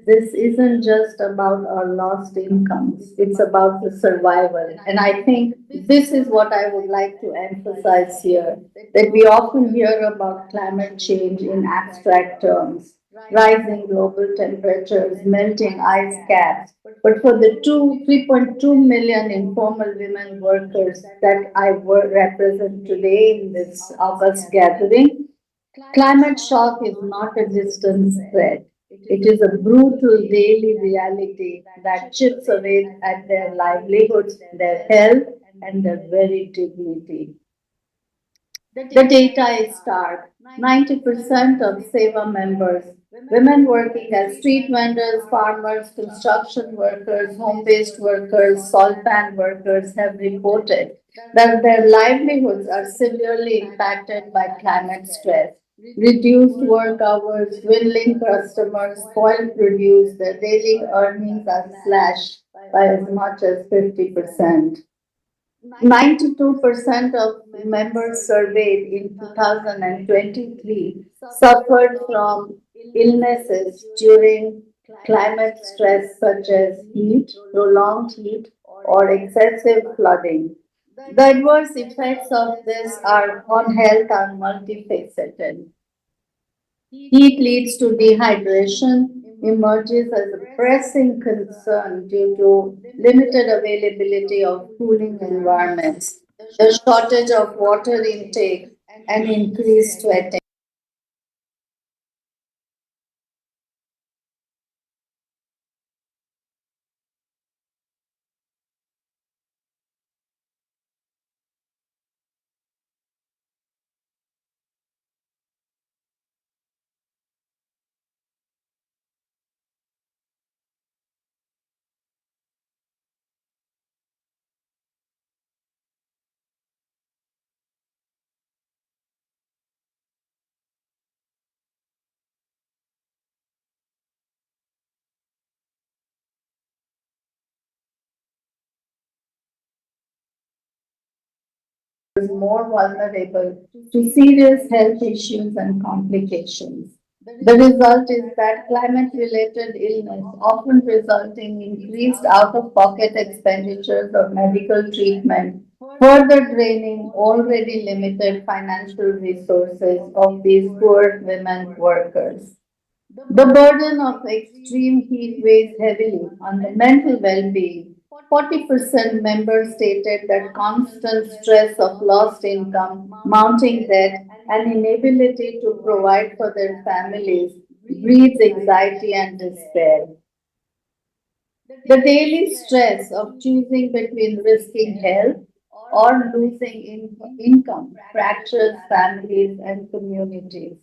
This isn't just about our lost incomes, it's about the survival. And I think this is what I would like to emphasize here, that we often hear about climate change in abstract terms, rising global temperatures, melting ice caps. But for the 3.2 million informal women workers that I represent today in this August gathering, climate shock is not a distant threat. It is a brutal daily reality that chips away at their livelihoods, their health, and their very dignity. The data is stark. 90% of SEVA members, women working as street vendors, farmers, construction workers, home-based workers, salt pan workers have reported that their livelihoods are severely impacted by climate stress. Reduced work hours, dwindling customers, spoiled produce, their daily earnings are slashed by as much as 50%. 92% of members surveyed in 2023 suffered from illnesses during climate stress such as heat, prolonged heat, or excessive flooding. The adverse effects of this are on health are multifaceted. Heat leads to dehydration, emerges as a pressing concern due to limited availability of cooling environments, the shortage of water intake, and increased sweating. more vulnerable to serious health issues and complications. The result is that climate-related illness often result in increased out-of-pocket expenditures of medical treatment, further draining already limited financial resources of these poor women workers. The burden of extreme heat weighs heavily on the mental well-being. 40% members stated that constant stress of lost income, mounting debt, and inability to provide for their families breeds anxiety and despair. The daily stress of choosing between risking health or losing income fractures families and communities.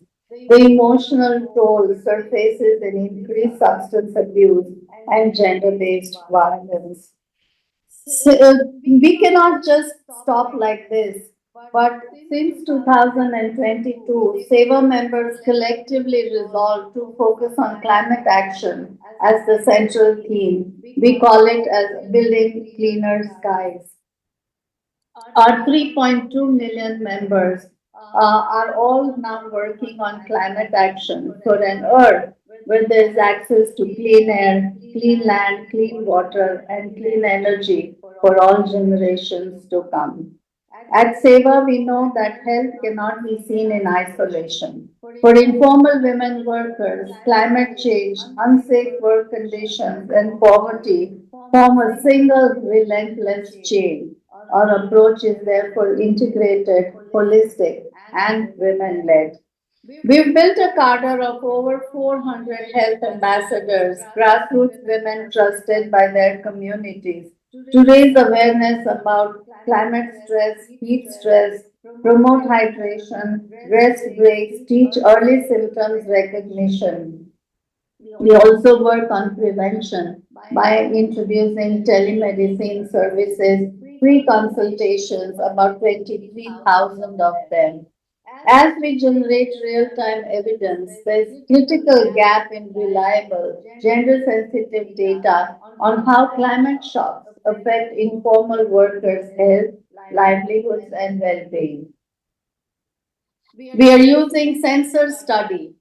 The emotional toll surfaces in increased substance abuse and gender-based violence. We cannot just stop like this. But since 2022, SEVA members collectively resolved to focus on climate action as the central theme. We call it as Building Cleaner Skies. Our 3.2 million members are all now working on climate action for an earth where there is access to clean air, clean land, clean water, and clean energy for all generations to come. At SEVA, we know that health cannot be seen in isolation. For informal women workers, climate change, unsafe work conditions, and poverty form a single relentless chain. Our approach is therefore integrated, holistic, and women-led. We've built a cadre of over 400 health ambassadors, grassroots women trusted by their communities, to raise awareness about climate stress, heat stress, promote hydration, rest breaks, teach early symptoms recognition. We also work on prevention by introducing telemedicine services, free consultations, about 23,000 of them. As we generate real-time evidence, there's critical gap in reliable, gender-sensitive data on how climate shocks affect informal workers' health, livelihoods, and well-being. We are using sensor study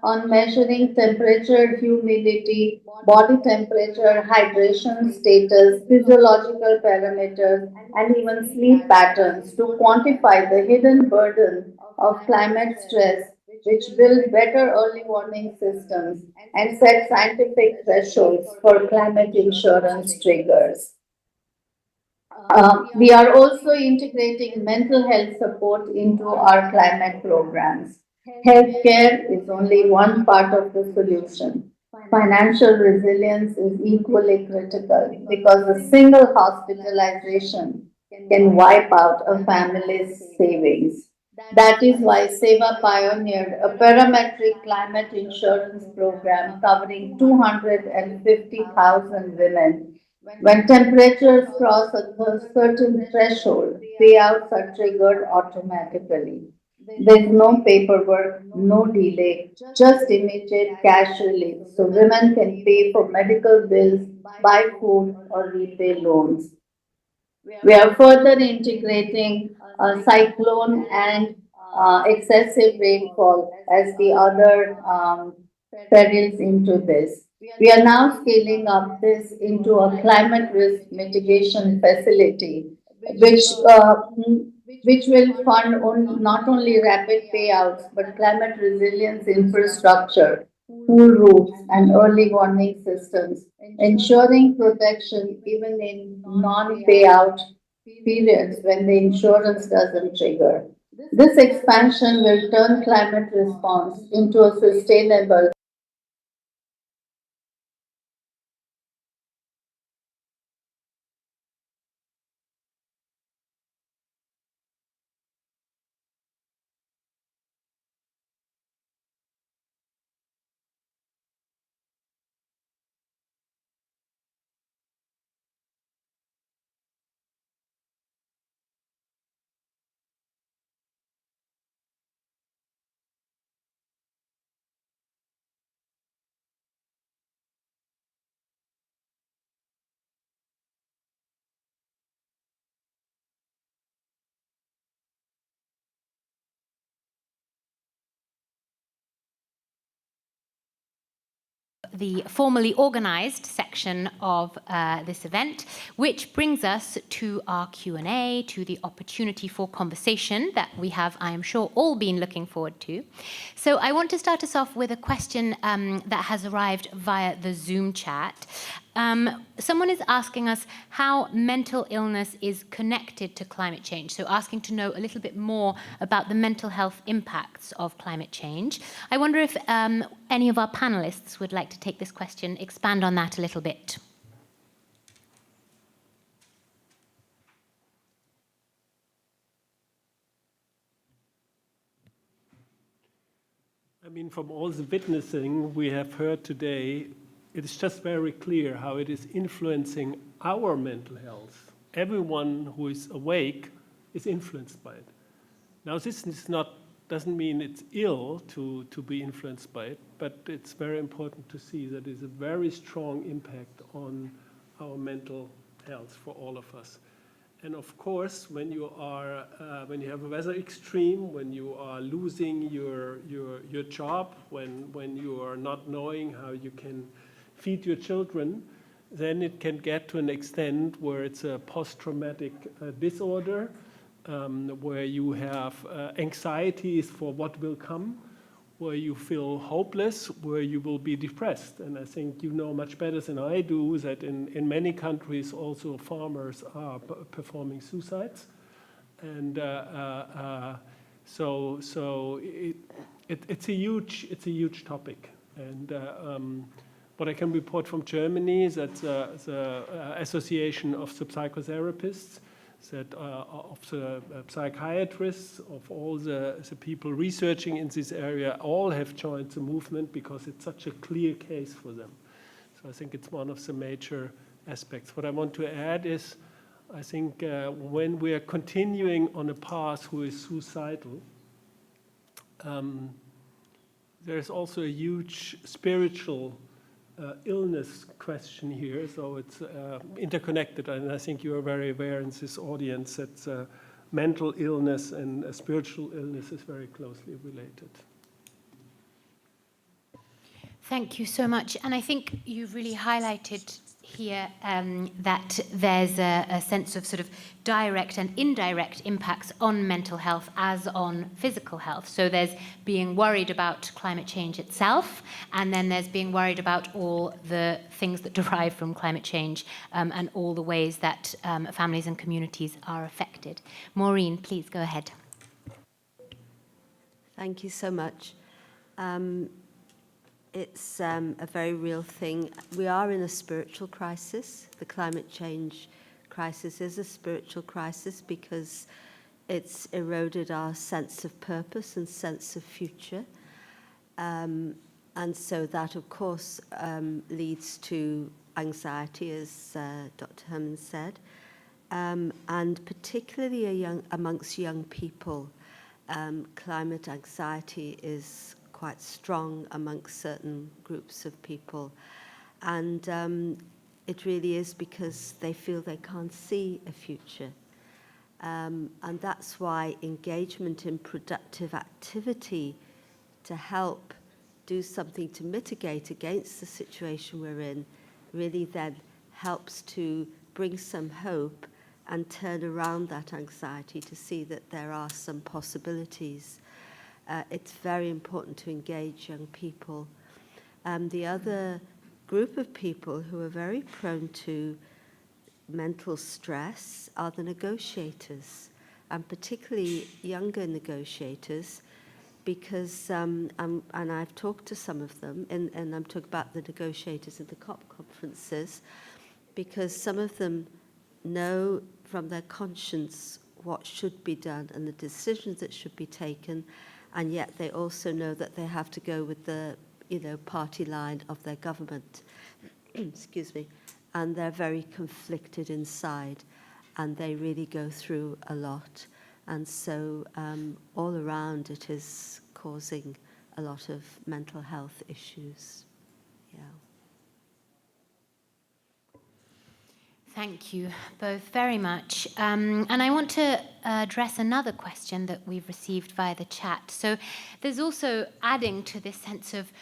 on measuring temperature, humidity, body temperature, hydration status, physiological parameters, and even sleep patterns to quantify the hidden burden of climate stress, which build better early warning systems and set scientific thresholds for climate insurance triggers. We are also integrating mental health support into our climate programs. Healthcare is only one part of the solution. Financial resilience is equally critical because a single hospitalization can wipe out a family's savings. That is why SEVA pioneered a parametric climate insurance program covering 250,000 women. When temperatures cross a certain threshold, payouts are triggered automatically. There is no paperwork, no delay, just immediate cash relief so women can pay for medical bills, buy food, or repay loans. We are further integrating cyclone and excessive rainfall as the other perils into this. We are now scaling up this into a climate risk mitigation facility, which will fund not only rapid payouts but climate resilience infrastructure, cool roofs, and early warning systems, ensuring protection even in non-payout periods when the insurance doesn't trigger. This expansion will turn climate response into a sustainable the formally organized section of this event, which brings us to our Q&A, to the opportunity for conversation that we have, I am sure, all been looking forward to. So I want to start us off with a question that has arrived via the Zoom chat. Someone is asking us how mental illness is connected to climate change, so asking to know a little bit more about the mental health impacts of climate change. I wonder if any of our panelists would like to take this question, expand on that a little bit. I mean, from all the witnessing we have heard today, it is just very clear how it is influencing our mental health. Everyone who is awake is influenced by it. Now, this is doesn't mean it's ill to be influenced by it, but it's very important to see that it's a very strong impact on our mental health for all of us. And of course, when you have a weather extreme, when you are losing your job, when you are not knowing how you can feed your children, then it can get to an extent where it's a post-traumatic disorder, where you have anxieties for what will come, where you feel hopeless, where you will be depressed. And I think you know much better than I do that in many countries also farmers are performing suicides. And so it's a huge topic. And what I can report from Germany is that the Association of the Psychotherapists, that of the psychiatrists, of all the people researching in this area, all have joined the movement because it's such a clear case for them. So I think it's one of the major aspects. What I want to add is, I think when we are continuing on a path who is suicidal, there's also a huge spiritual illness question here, so it's interconnected, and I think you are very aware in this audience that mental illness and spiritual illness is very closely related. Thank you so much. And I think you've really highlighted here that there's a sense of sort of direct and indirect impacts on mental health as on physical health. So there's being worried about climate change itself, and then there's being worried about all the things that derive from climate change and all the ways that families and communities are affected. Maureen, please go ahead. Thank you so much. It's a very real thing. We are in a spiritual crisis. The climate change crisis is a spiritual crisis because it's eroded our sense of purpose and sense of future. And so that, of course, leads to anxiety, as Dr. Herman said, and particularly amongst young people, climate anxiety is quite strong amongst certain groups of people. And it really is because they feel they can't see a future. And that's why engagement in productive activity to help do something to mitigate against the situation we're in really then helps to bring some hope and turn around that anxiety to see that there are some possibilities. It's very important to engage young people. The other group of people who are very prone to mental stress are the negotiators, and particularly younger negotiators, because, and I've talked to some of them, and I'm talking about the negotiators at the COP conferences, because some of them know from their conscience what should be done and the decisions that should be taken, and yet they also know that they have to go with the party line of their government. Excuse me. And they're very conflicted inside, and they really go through a lot. And so all around it is causing a lot of mental health issues. Yeah. Thank you both very much. And I want to address another question that we've received via the chat. So there's also, adding to this sense of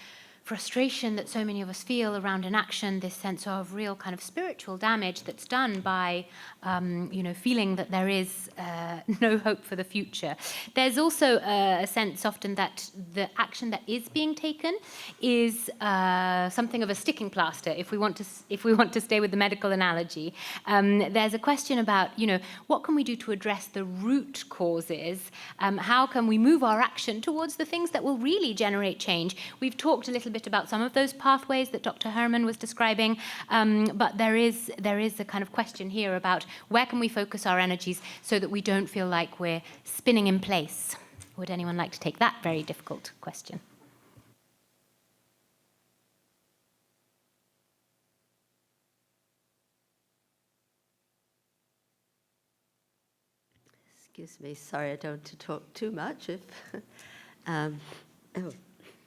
frustration that so many of us feel around inaction, this sense of real kind of spiritual damage that's done by, feeling that there is no hope for the future. There's also a sense often that the action that is being taken is something of a sticking plaster. If we want to stay with the medical analogy, there's a question about, what can we do to address the root causes? How can we move our action towards the things that will really generate change? We've talked a little bit about some of those pathways that Dr. Herman was describing, but there is a kind of question here about where can we focus our energies so that we don't feel like we're spinning in place. Would anyone like to take that very difficult question? Excuse me, sorry, I don't want to talk too much.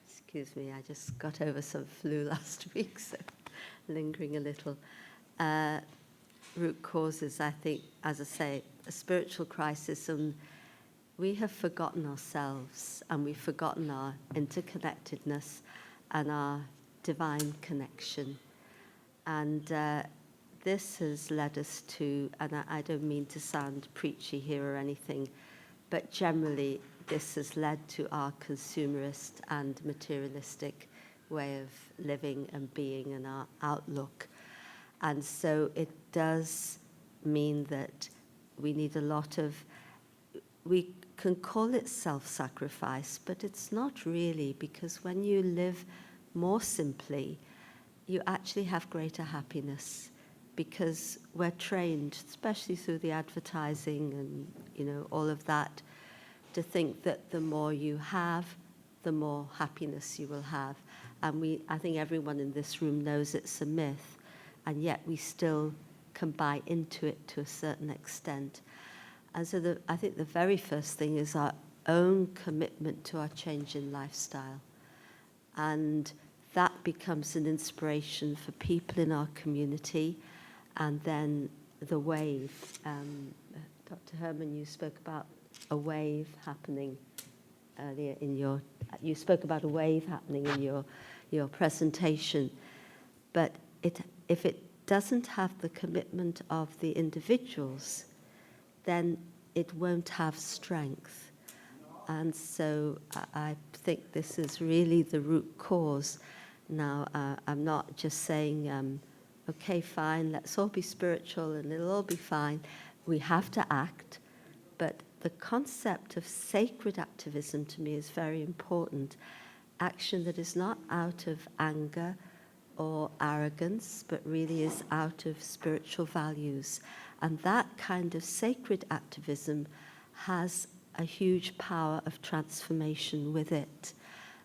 Excuse me, I just got over some flu last week, so lingering a little. Root causes, I think, as I say, a spiritual crisis, and we have forgotten ourselves, and we've forgotten our interconnectedness and our divine connection. And this has led us to, and I don't mean to sound preachy here or anything, but generally this has led to our consumerist and materialistic way of living and being and our outlook. And so it does mean that we need a lot of, we can call it self-sacrifice, but it's not really, because when you live more simply, you actually have greater happiness, because we're trained, especially through the advertising and all of that, to think that the more you have, the more happiness you will have. And I think everyone in this room knows it's a myth, and yet we still can buy into it to a certain extent. And so I think the very first thing is our own commitment to our change in lifestyle. And that becomes an inspiration for people in our community. And then the wave. Dr. Herman, you spoke about a wave happening earlier you spoke about a wave happening in your presentation. But if it doesn't have the commitment of the individuals, then it won't have strength. And so I think this is really the root cause. Now, I'm not just saying, okay, fine, let's all be spiritual and it'll all be fine. We have to act, but the concept of sacred activism to me is very important. Action that is not out of anger or arrogance, but really is out of spiritual values. And that kind of sacred activism has a huge power of transformation with it.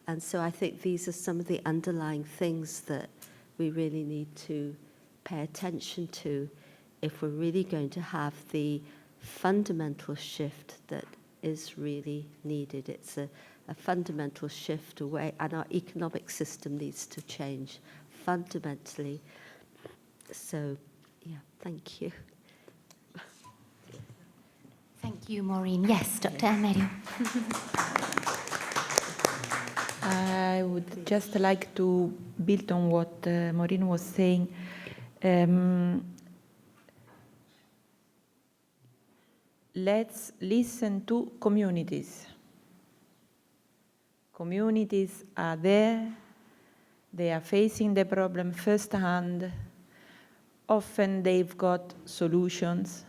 And so I think these are some of the underlying things that we really need to pay attention to if we're really going to have the fundamental shift that is really needed. It's a fundamental shift away, and our economic system needs to change fundamentally. So, yeah, thank you. Thank you, Maureen. Yes, Dr. Almerio. I would just like to build on what Maureen was saying. Let's listen to communities. Communities are there. They are facing the problem firsthand. Often they've got solutions.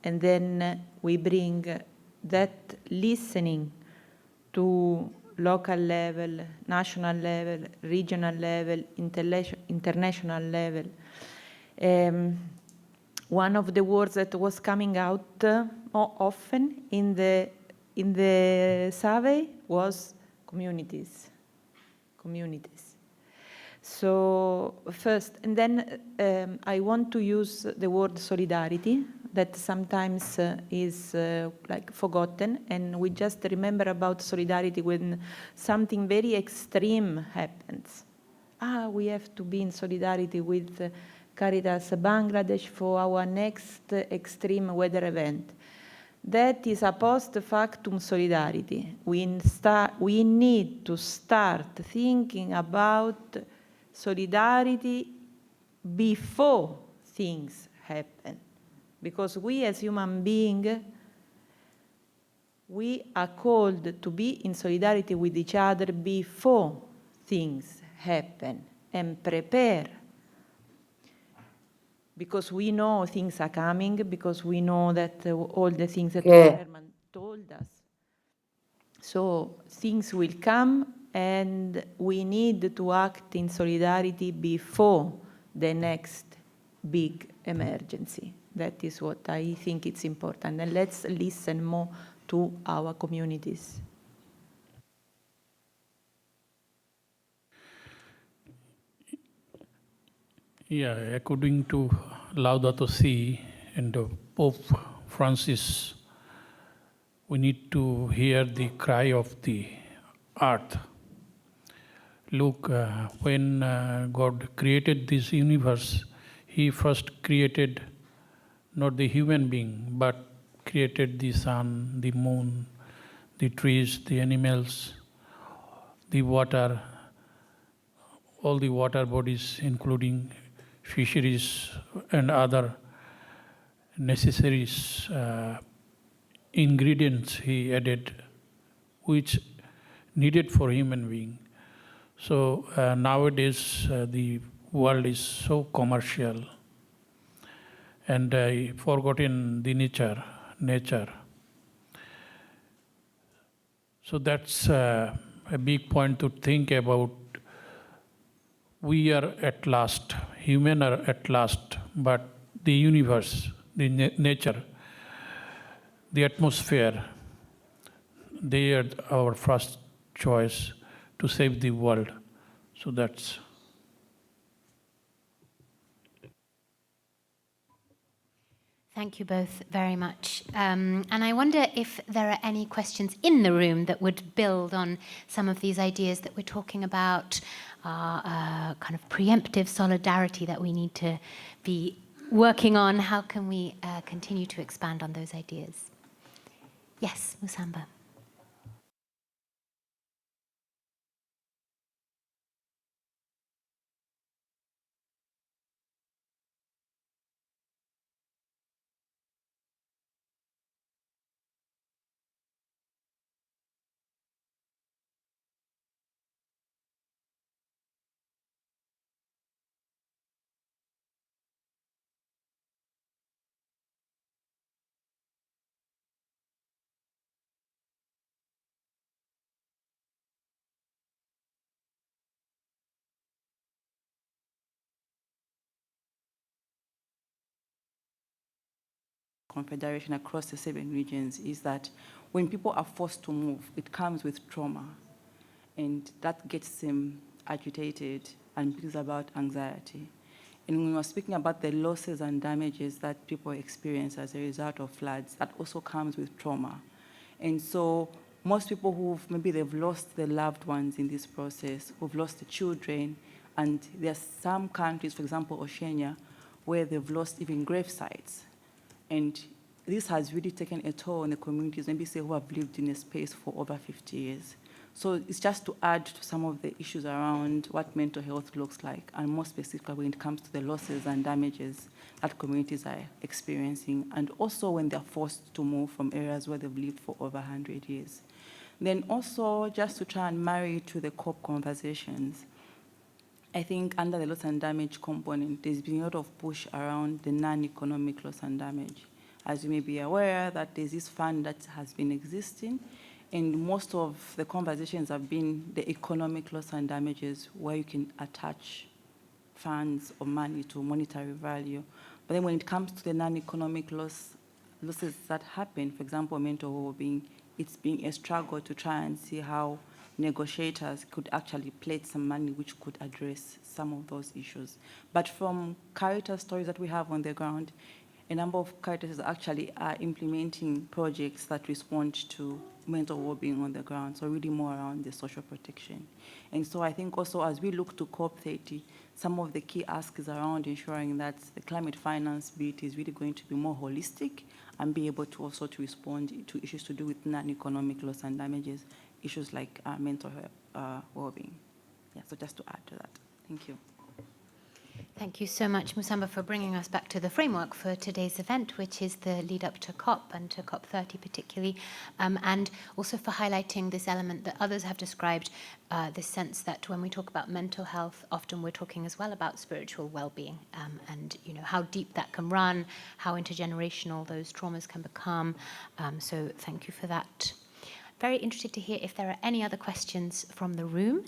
And then we bring that listening to local level, national level, regional level, international level. One of the words that was coming out more often in the survey was communities. Communities. So first, and then I want to use the word solidarity, that sometimes is like forgotten, and we just remember about solidarity when something very extreme happens. We have to be in solidarity with Caritas Bangladesh for our next extreme weather event. That is a post factum solidarity. We need to start thinking about solidarity before things happen. Because we as human beings, we are called to be in solidarity with each other before things happen and prepare. Because we know things are coming, because we know that all the things that Herman told us. So things will come and we need to act in solidarity before the next big emergency. That is what I think it's important. And let's listen more to our communities. Yeah, according to Laudato Si and Pope Francis, we need to hear the cry of the earth. Look, when God created this universe, He first created not the human being, but created the sun, the moon, the trees, the animals, the water, all the water bodies, including fisheries and other necessary ingredients He added, which needed for human being. So nowadays the world is so commercial and forgotten the nature. So that's a big point to think about. We are at last, human are at last, but the universe, the nature, the atmosphere, they are our first choice to save the world. So that's. Thank you both very much. And I wonder if there are any questions in the room that would build on some of these ideas that we're talking about, kind of preemptive solidarity that we need to be working on. How can we continue to expand on those ideas? Yes, Musamba. Confederation across the 7 regions is that when people are forced to move, it comes with trauma, and that gets them agitated and brings about anxiety. And when we're speaking about the losses and damages that people experience as a result of floods, that also comes with trauma. And so most people they've lost their loved ones in this process, who've lost the children, and there are some countries, for example, Oceania, where they've lost even grave sites. And this has really taken a toll on the communities, maybe say who have lived in a space for over 50 years. So it's just to add to some of the issues around what mental health looks like, and more specifically when it comes to the losses and damages that communities are experiencing, and also when they're forced to move from areas where they've lived for over 100 years. Then also, just to try and marry to the COP conversations, I think under the loss and damage component, there's been a lot of push around the non-economic loss and damage. As you may be aware, that there's this fund that has been existing, and most of the conversations have been the economic loss and damages, where you can attach funds or money to monetary value. But then when it comes to the non-economic losses that happen, for example, mental well-being, it's been a struggle to try and see how negotiators could actually pledge some money which could address some of those issues. But from Caritas stories that we have on the ground, a number of Caritas actually are implementing projects that respond to mental well-being on the ground, so really more around the social protection. And so I think also as we look to COP30, some of the key asks is around ensuring that the climate finance bit is really going to be more holistic and be able to also to respond to issues to do with non-economic loss and damages, issues like mental health, well-being. Yeah, so just to add to that. Thank you. Thank you so much, Musamba, for bringing us back to the framework for today's event, which is the lead up to COP and to COP30 particularly, and also for highlighting this element that others have described, this sense that when we talk about mental health, often we're talking as well about spiritual well-being, and how deep that can run, how intergenerational those traumas can become. So thank you for that. Very interested to hear if there are any other questions from the room.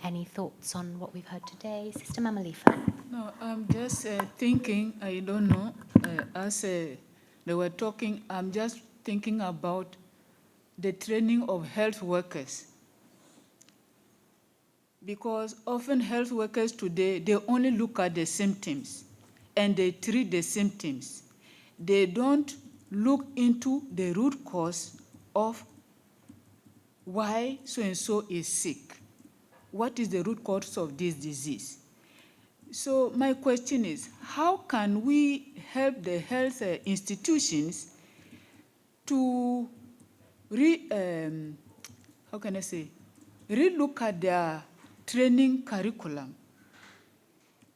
Any thoughts on what we've heard today? Sister Mamalifa. No, I'm just thinking, I don't know, as they were talking, I'm just thinking about the training of health workers. Because often health workers today, they only look at the symptoms and they treat the symptoms. They don't look into the root cause of why so-and-so is sick. What is the root cause of this disease? So my question is, how can we help the health institutions to relook at their training curriculum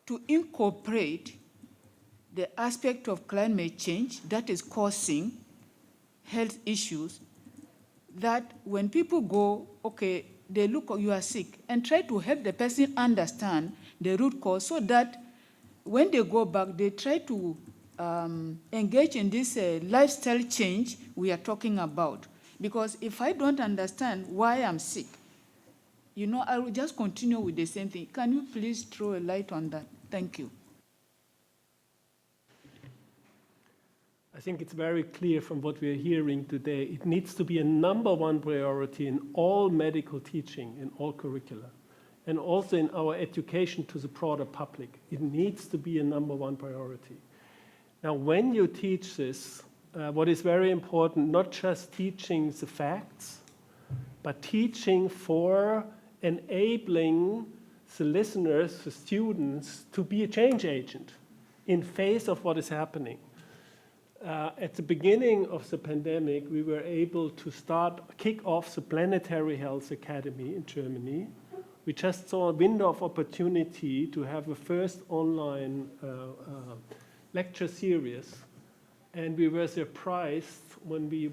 to incorporate the aspect of climate change that is causing health issues, that when people go, okay, they look, you are sick, and try to help the person understand the root cause so that when they go back, they try to engage in this lifestyle change we are talking about. Because if I don't understand why I'm sick, I will just continue with the same thing. Can you please throw a light on that? Thank you. I think it's very clear from what we are hearing today, it needs to be a #1 priority in all medical teaching, in all curricula, and also in our education to the broader public. It needs to be a #1 priority. Now, when you teach this, what is very important, not just teaching the facts, but teaching for enabling the listeners, the students, to be a change agent in face of what is happening. At the beginning of the pandemic, we were able to kick off the Planetary Health Academy in Germany. We just saw a window of opportunity to have a first online lecture series. And we were surprised when we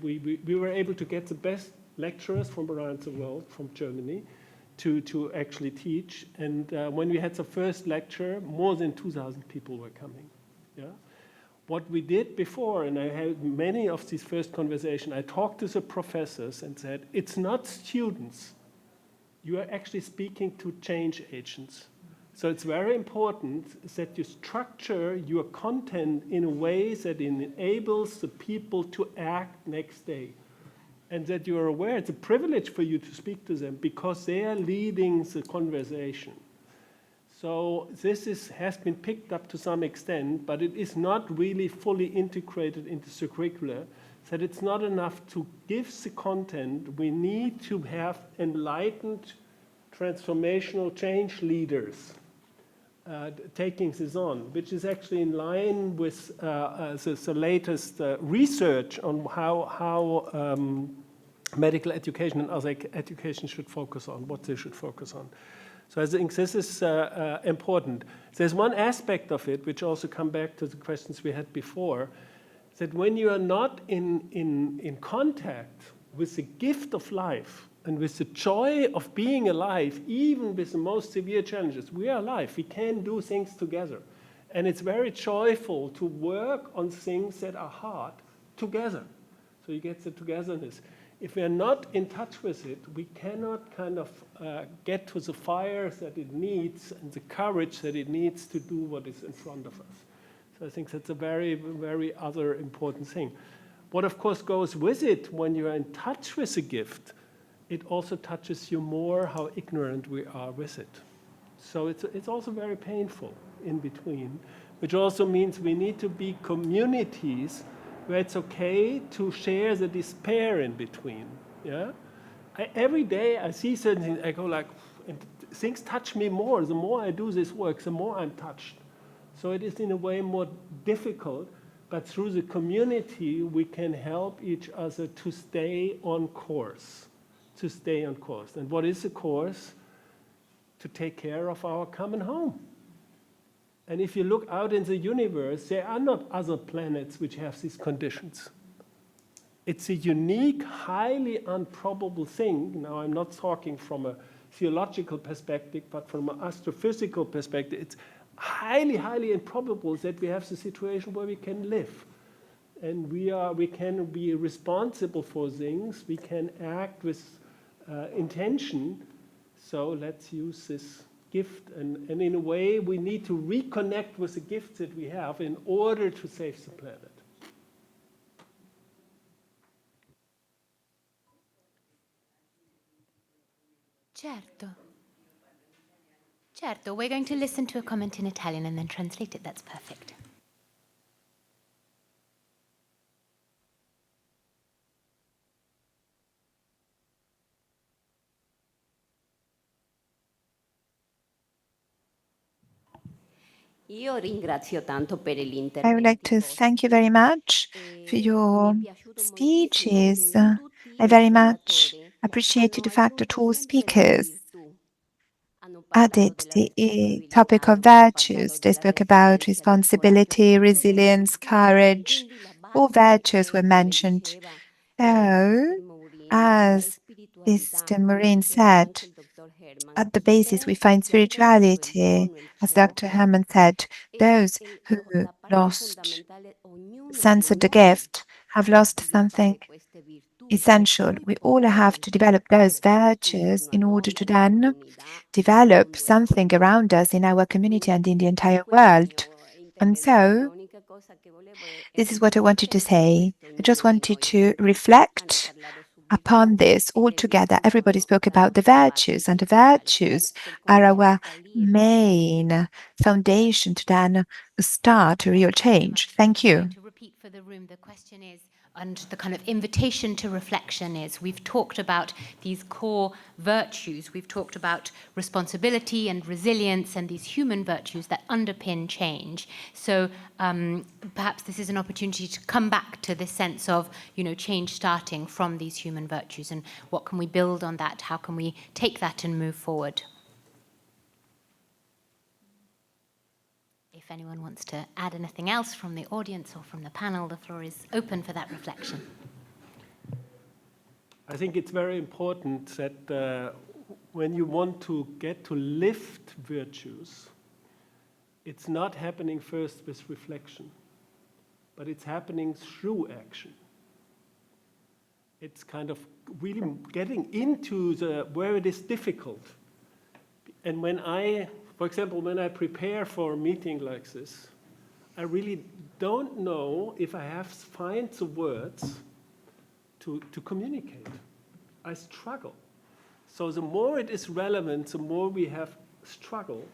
were able to get the best lecturers from around the world, from Germany, to actually teach. And when we had the first lecture, more than 2,000 people were coming. Yeah. What we did before, and I had many of these first conversations, I talked to the professors and said, it's not students. You are actually speaking to change agents. So it's very important that you structure your content in a way that enables the people to act next day. And that you are aware it's a privilege for you to speak to them because they are leading the conversation. So this has been picked up to some extent, but it is not really fully integrated into the curricula, that it's not enough to give the content. We need to have enlightened transformational change leaders taking this on, which is actually in line with the latest research on how medical education and other education should focus on, what they should focus on. So I think this is important. There's one aspect of it, which also come back to the questions we had before, that when you are not in contact with the gift of life and with the joy of being alive, even with the most severe challenges, we are alive, we can do things together. And it's very joyful to work on things that are hard together. So you get the togetherness. If we are not in touch with it, we cannot kind of get to the fire that it needs and the courage that it needs to do what is in front of us. So I think that's a very, very other important thing. What, of course, goes with it when you are in touch with the gift, it also touches you more how ignorant we are with it. So it's also very painful in between, which also means we need to be communities where it's okay to share the despair in between. Yeah, every day I see certain things, I go like, and things touch me more. The more I do this work, the more I'm touched. So it is in a way more difficult, but through the community, we can help each other to stay on course, And what is the course? To take care of our common home. And if you look out in the universe, there are not other planets which have these conditions. It's a unique, highly improbable thing. Now, I'm not talking from a theological perspective, but from an astrophysical perspective. It's highly, highly improbable that we have the situation where we can live. And we can be responsible for things. We can act with intention. So let's use this gift. And in a way, we need to reconnect with the gifts that we have in order to save the planet. Certo, we're going to listen to a comment in Italian and then translate it. That's perfect. I would like to thank you very much for your speeches. I very much appreciated the fact that all speakers added the topic of virtues. They spoke about responsibility, resilience, courage. All virtues were mentioned. So, as Mr. Morin said, at the basis we find spirituality. As Dr. Herman said, those who lost sense of the gift have lost something essential. We all have to develop those virtues in order to then develop something around us in our community and in the entire world. And so, this is what I wanted to say. I just wanted to reflect upon this all together. Everybody spoke about the virtues, and the virtues are our main foundation to then start a real change. Thank you. To repeat for the room, the question is, and the kind of invitation to reflection is, we've talked about these core virtues. We've talked about responsibility and resilience and these human virtues that underpin change. So perhaps this is an opportunity to come back to this sense of, change starting from these human virtues, and what can we build on that? How can we take that and move forward? If anyone wants to add anything else from the audience or from the panel, the floor is open for that reflection. I think it's very important that when you want to get to lift virtues, it's not happening first with reflection, but it's happening through action. It's kind of really getting into where it is difficult. And for example, when I prepare for a meeting like this, I really don't know if I find the words to communicate. I struggle. So the more it is relevant, the more we have struggle.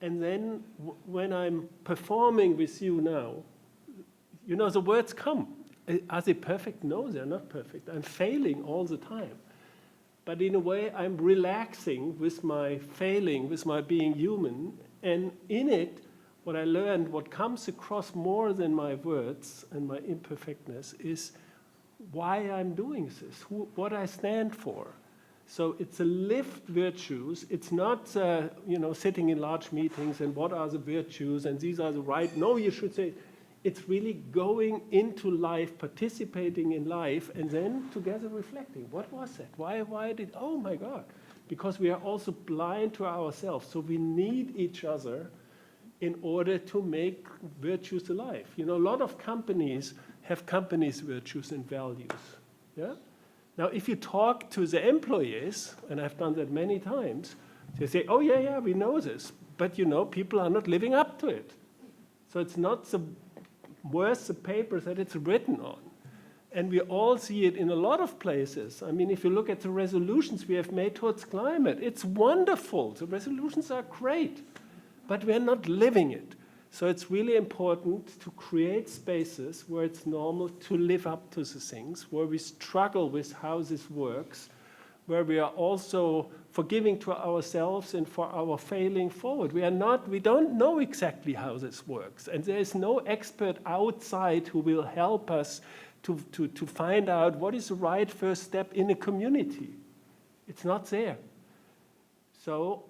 And then when I'm performing with you now, the words come. Are they perfect? No, they're not perfect. I'm failing all the time. But in a way, I'm relaxing with my failing, with my being human. And in it, what I learned, what comes across more than my words and my imperfectness is why I'm doing this, what I stand for. So it's a lift virtues. It's not, sitting in large meetings and what are the virtues and these are the right. No, you should say, it's really going into life, participating in life, and then together reflecting. What was that? Why did, oh my God. Because we are also blind to ourselves. So we need each other in order to make virtues alive. A lot of companies have companies' virtues and values. Yeah? Now, if you talk to the employees, and I've done that many times, they say, oh yeah, we know this. But people are not living up to it. So it's not the worth the paper that it's written on. And we all see it in a lot of places. I mean, if you look at the resolutions we have made towards climate, it's wonderful. The resolutions are great, but we're not living it. So it's really important to create spaces where it's normal to live up to the things, where we struggle with how this works, where we are also giving to ourselves and for our failing forward. We don't know exactly how this works. And there is no expert outside who will help us to find out what is the right first step in a community. It's not there. So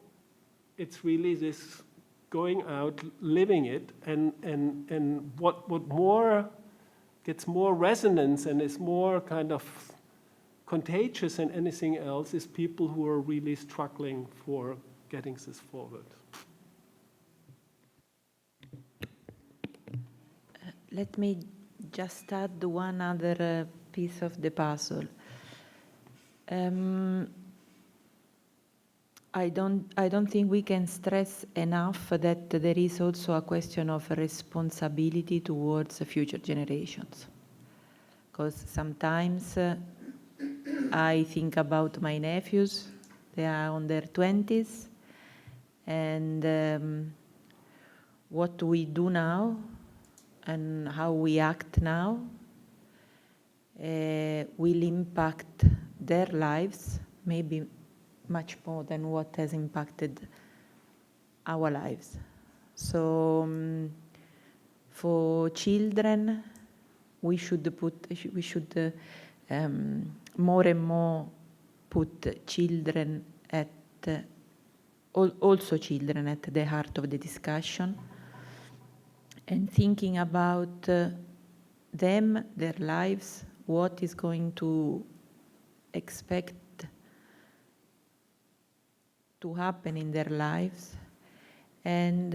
it's really this going out, living it, and what more gets more resonance and is more kind of contagious than anything else is people who are really struggling for getting this forward. Let me just add one other piece of the puzzle. I don't think we can stress enough that there is also a question of responsibility towards future generations. Because sometimes I think about my nephews, they are on their 20s, and what we do now and how we act now will impact their lives, maybe much more than what has impacted our lives. So for children, we should more and more put children at also children at the heart of the discussion, and thinking about them, their lives, what is going to expect to happen in their lives. And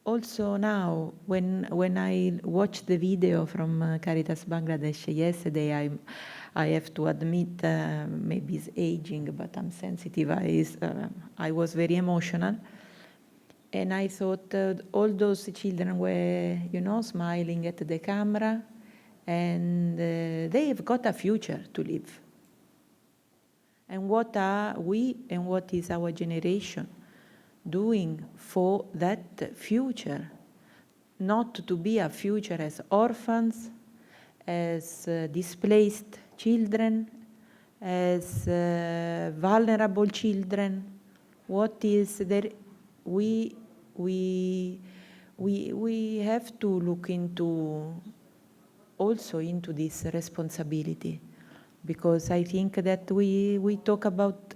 also now, when I watched the video from Caritas Bangladesh yesterday, I have to admit, maybe it's aging, but I'm sensitive. I was very emotional. And I thought all those children were, smiling at the camera, and they've got a future to live. And what are we and what is our generation doing for that future? Not to be a future as orphans, as displaced children, as vulnerable children. What is there? We have to look also into this responsibility, because I think that we talk about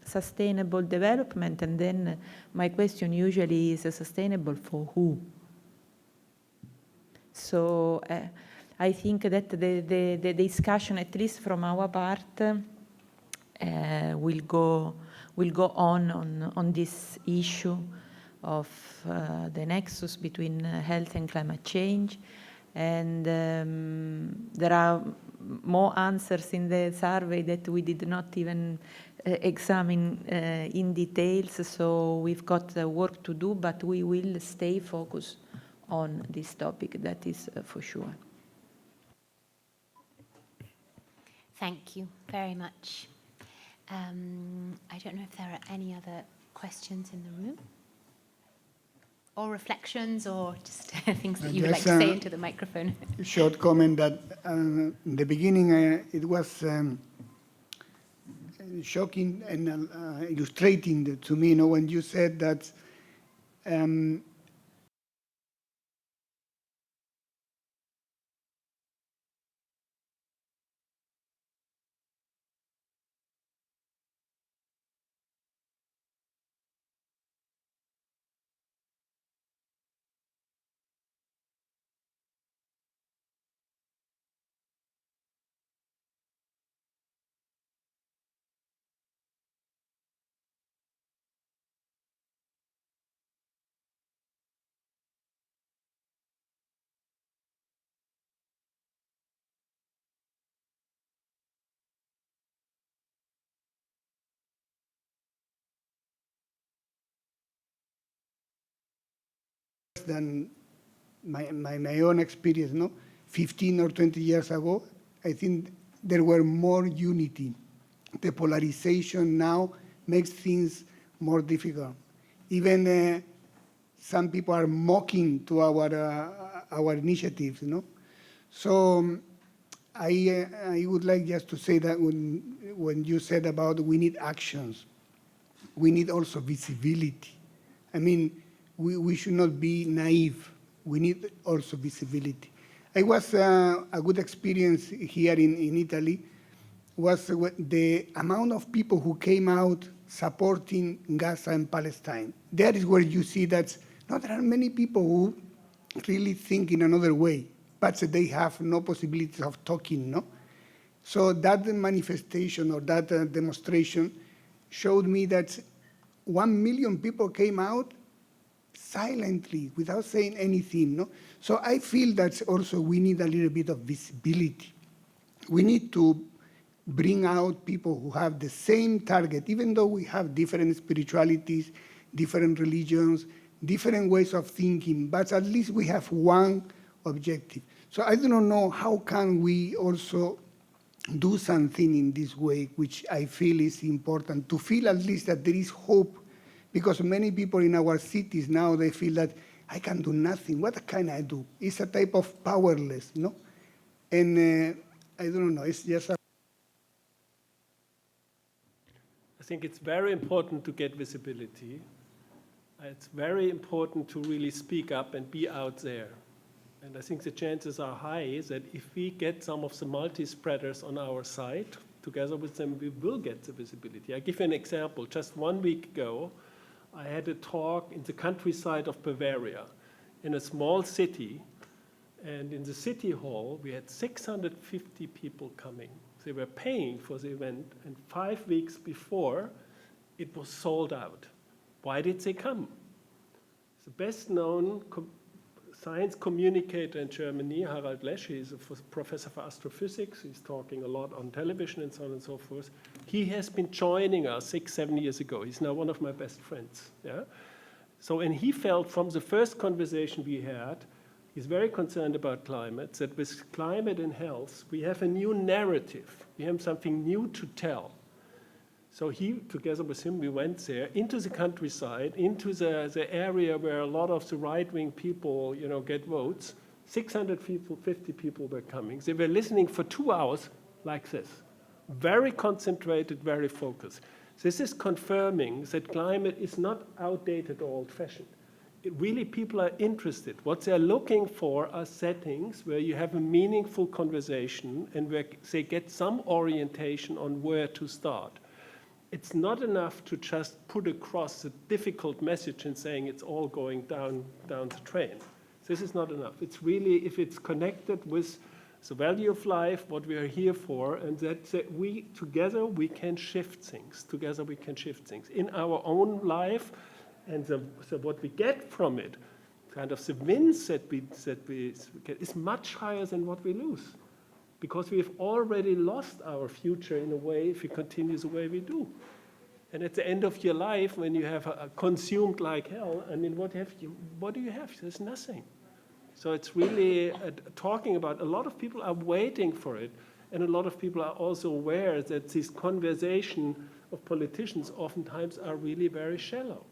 sustainable development, and then my question usually is sustainable for who? So I think that the discussion, at least from our part, will go on this issue of the nexus between health and climate change. And there are more answers in the survey that we did not even examine in details, so we've got work to do, but we will stay focused on this topic, that is for sure. Thank you very much. I don't know if there are any other questions in the room, or reflections, or just things that you would like to say into the microphone. A short comment that in the beginning it was shocking and illustrating to me, when you said that than my own experience, 15 or 20 years ago, I think there were more unity. The polarization now makes things more difficult. Even some people are mocking to our initiatives, So I would like just to say that when you said about we need actions, we need also visibility. I mean, we should not be naive. We need also visibility. It was a good experience here in Italy, was the amount of people who came out supporting Gaza and Palestine. That is where you see that not there are many people who really think in another way, but they have no possibility of talking, no? So that manifestation or that demonstration showed me that 1 million people came out silently without saying anything, no? So I feel that also we need a little bit of visibility. We need to bring out people who have the same target, even though we have different spiritualities, different religions, different ways of thinking, but at least we have one objective. So I do not know how can we also do something in this way, which I feel is important, to feel at least that there is hope, because many people in our cities now, they feel that I can do nothing. What can I do? It's a type of powerless, no? And I don't know, it's just a... I think it's very important to get visibility. It's very important to really speak up and be out there. And I think the chances are high that if we get some of the multi-spreaders on our side, together with them, we will get the visibility. I'll give you an example. Just 1 week ago, I had a talk in the countryside of Bavaria, in a small city. And in the city hall, we had 650 people coming. They were paying for the event, and 5 weeks before, it was sold out. Why did they come? The best-known science communicator in Germany, Harald Lesch, he's a professor for astrophysics. He's talking a lot on television and so on and so forth. He has been joining us 6-7 years ago. He's now one of my best friends. Yeah? So, and he felt from the first conversation we had, he's very concerned about climate, that with climate and health, we have a new narrative. We have something new to tell. So he, together with him, we went there into the countryside, into the area where a lot of the right-wing people, get votes. 650 people were coming. They were listening for 2 hours like this. Very concentrated, very focused. This is confirming that climate is not outdated or old-fashioned. Really, people are interested. What they're looking for are settings where you have a meaningful conversation and where they get some orientation on where to start. It's not enough to just put across a difficult message and saying it's all going down the drain. This is not enough. It's really, if it's connected with the value of life, what we are here for, and that together we can shift things. Together we can shift things in our own life, and what we get from it, kind of the wins that we get, is much higher than what we lose. Because we've already lost our future in a way if we continue the way we do. And at the end of your life, when you have consumed like hell, I mean, what do you have? There's nothing. So it's really talking about, a lot of people are waiting for it, and a lot of people are also aware that this conversation of politicians oftentimes are really very shallow.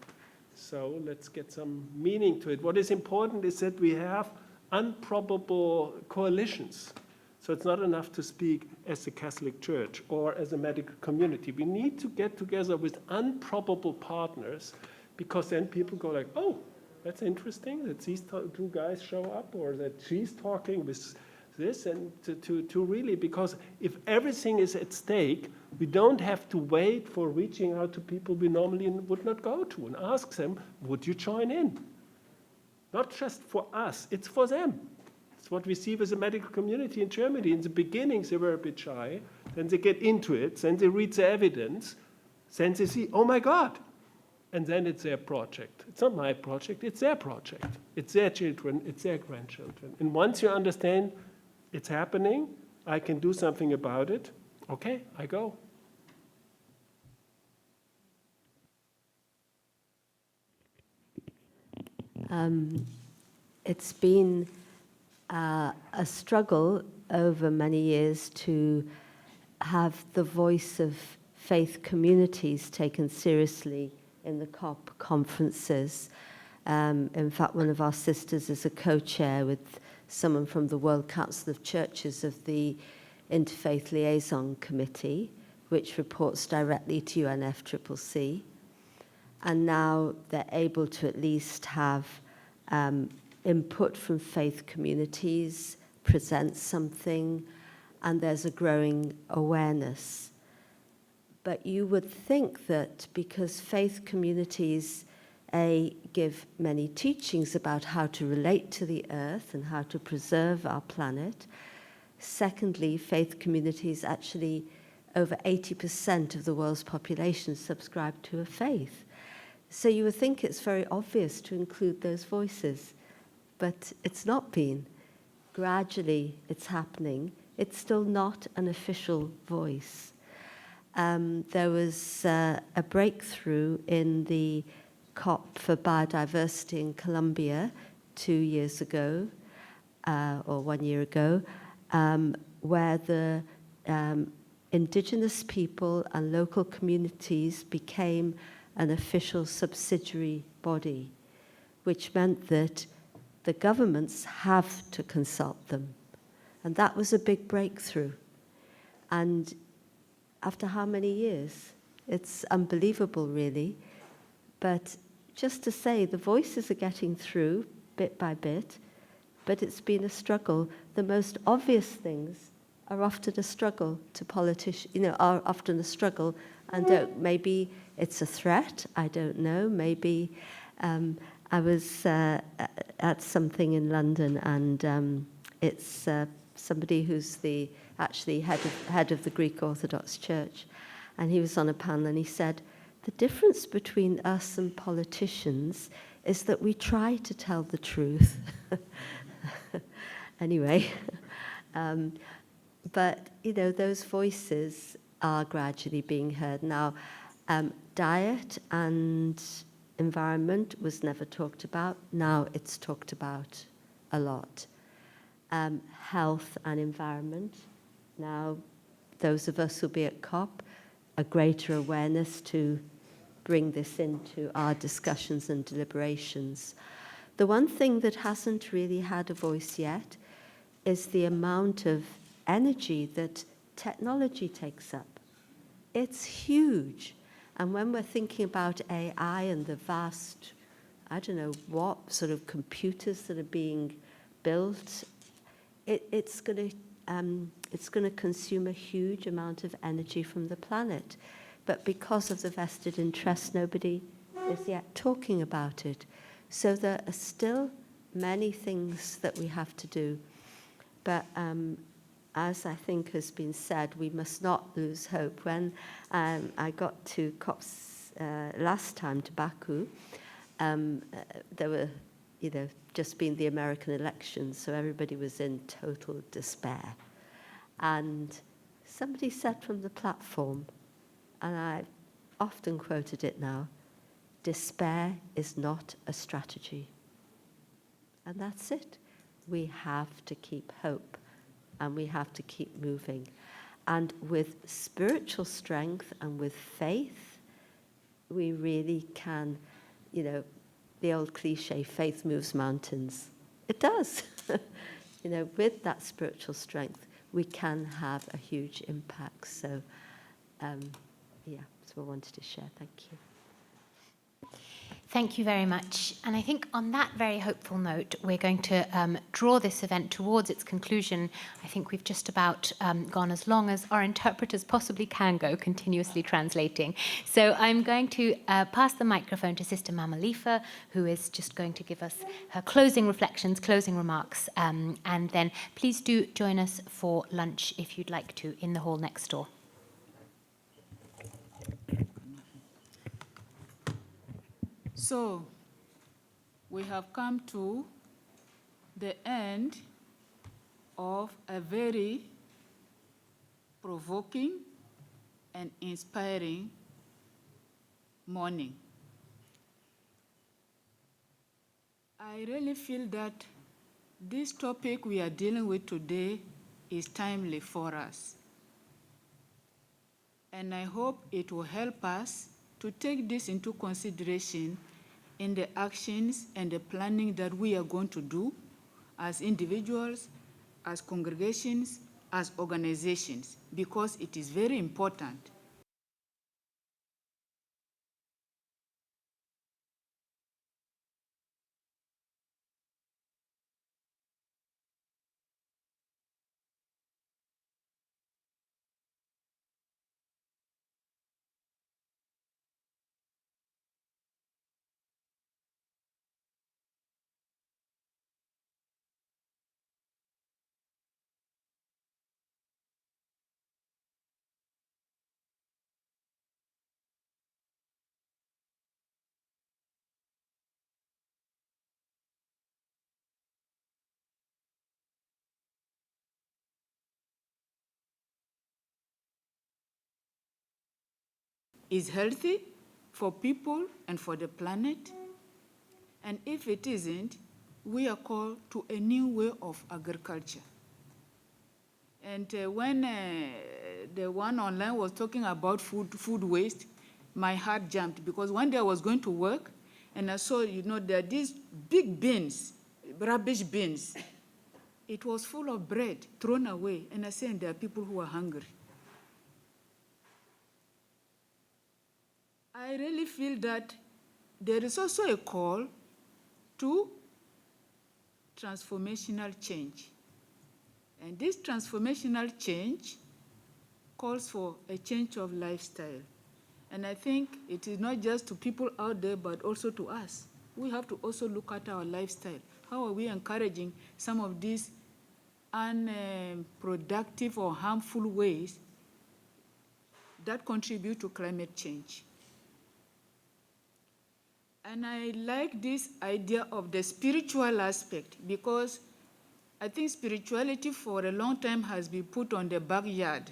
So let's get some meaning to it. What is important is that we have improbable coalitions. So it's not enough to speak as the Catholic Church or as a medical community. We need to get together with improbable partners, because then people go like, oh, that's interesting that these 2 guys show up, or that she's talking with this, and to really, because if everything is at stake, we don't have to wait for reaching out to people we normally would not go to and ask them, would you join in? Not just for us, it's for them. It's what we see with the medical community in Germany. In the beginning, they were a bit shy. Then they get into it. Then they read the evidence. Then they see, oh my God. And then it's their project. It's not my project. It's their project. It's their children. It's their grandchildren. And once you understand it's happening, I can do something about it, okay, I go. It's been a struggle over many years to have the voice of faith communities taken seriously in the COP conferences. In fact, one of our sisters is a co-chair with someone from the World Council of Churches of the Interfaith Liaison Committee, which reports directly to UNFCCC. And now they're able to at least have input from faith communities, present something, and there's a growing awareness. But you would think that because faith communities, give many teachings about how to relate to the earth and how to preserve our planet. Secondly, faith communities actually, over 80% of the world's population subscribe to a faith. So you would think it's very obvious to include those voices, but it's not been. Gradually, it's happening. It's still not an official voice. There was a breakthrough in the COP for Biodiversity in Colombia 2 years ago, or 1 year ago, where the indigenous people and local communities became an official subsidiary body, which meant that the governments have to consult them. And that was a big breakthrough. And after how many years? It's unbelievable, really. But just to say, the voices are getting through bit by bit, but it's been a struggle. The most obvious things are often a struggle to politicians, are often a struggle, and maybe it's a threat, I don't know. Maybe I was at something in London, and it's somebody who's actually head of the Greek Orthodox Church, and he was on a panel, and he said, the difference between us and politicians is that we try to tell the truth. Anyway, but, those voices are gradually being heard. Now, diet and environment was never talked about. Now it's talked about a lot. Health and environment. Now, those of us who'll be at COP, a greater awareness to bring this into our discussions and deliberations. The one thing that hasn't really had a voice yet is the amount of energy that technology takes up. It's huge. And when we're thinking about AI and the vast, I don't know what sort of computers that are being built, it's going to consume a huge amount of energy from the planet. But because of the vested interest, nobody is yet talking about it. So there are still many things that we have to do. But as I think has been said, we must not lose hope. When I got to COPs last time, to Baku, there were, just been the American elections, so everybody was in total despair. And somebody said from the platform, and I often quoted it now, despair is not a strategy. And that's it. We have to keep hope, and we have to keep moving. And with spiritual strength and with faith, we really can, the old cliche, faith moves mountains. It does. With that spiritual strength, we can have a huge impact. So, that's what I wanted to share. Thank you. Thank you very much. And I think on that very hopeful note, we're going to draw this event towards its conclusion. I think we've just about gone as long as our interpreters possibly can go, continuously translating. So I'm going to pass the microphone to Sister Mamalifa, who is just going to give us her closing reflections, closing remarks. And then please do join us for lunch if you'd like to in the hall next door. So, we have come to the end of a very provoking and inspiring morning. I really feel that this topic we are dealing with today is timely for us. And I hope it will help us to take this into consideration in the actions and the planning that we are going to do as individuals, as congregations, as organizations, because it is very important. Is healthy for people and for the planet. And if it isn't, we are called to a new way of agriculture. And when the one online was talking about food waste, my heart jumped, because one day I was going to work and I saw, there are these big bins, rubbish bins. It was full of bread thrown away. And I said, there are people who are hungry. I really feel that there is also a call to transformational change. And this transformational change calls for a change of lifestyle. And I think it is not just to people out there, but also to us. We have to also look at our lifestyle. How are we encouraging some of these unproductive or harmful ways that contribute to climate change? And I like this idea of the spiritual aspect, because I think spirituality for a long time has been put on the backyard.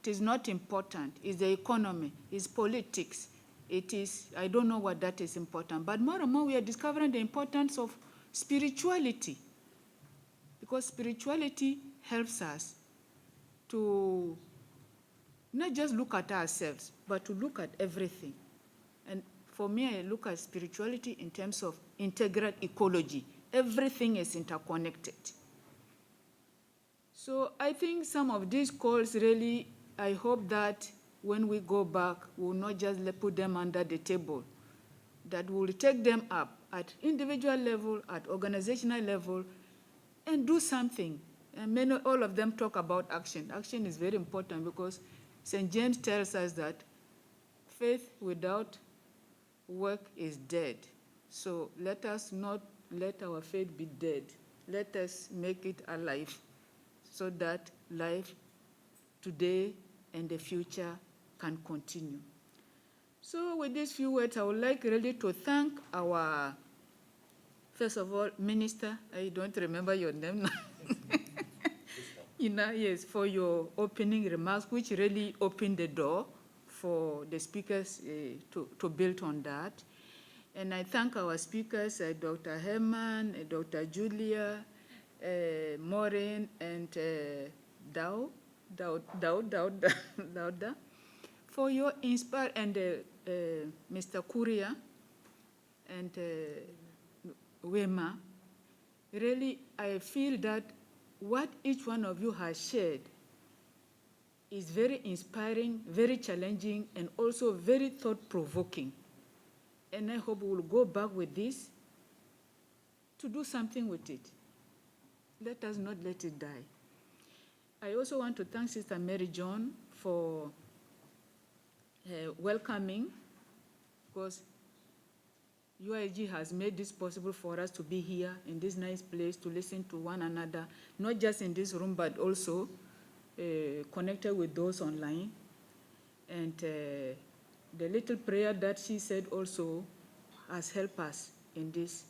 It is not important. It's the economy, it's politics. It is, I don't know what that is important. But more and more we are discovering the importance of spirituality, because spirituality helps us to not just look at ourselves, but to look at everything. And for me, I look at spirituality in terms of integral ecology. Everything is interconnected. So I think some of these calls really, I hope that when we go back, we will not just put them under the table, that we will take them up at individual level, at organizational level, and do something. And all of them talk about action. Action is very important, because St. James tells us that faith without work is dead. So let us not let our faith be dead. Let us make it alive, so that life today and the future can continue. So with these few words, I would like really to thank our, first of all, Minister, I don't remember your name now. Yes, for your opening remarks, which really opened the door for the speakers to build on that. And I thank our speakers, Dr. Herman, Dr. Julia, Maureen, and Dauda, for your inspire, and Mr. Kuria and Wema. Really, I feel that what each one of you has shared is very inspiring, very challenging, and also very thought-provoking. And I hope we will go back with this to do something with it. Let us not let it die. I also want to thank Sister Mary John for welcoming, because UIG has made this possible for us to be here in this nice place to listen to one another, not just in this room, but also connected with those online. And the little prayer that she said also has helped us in this,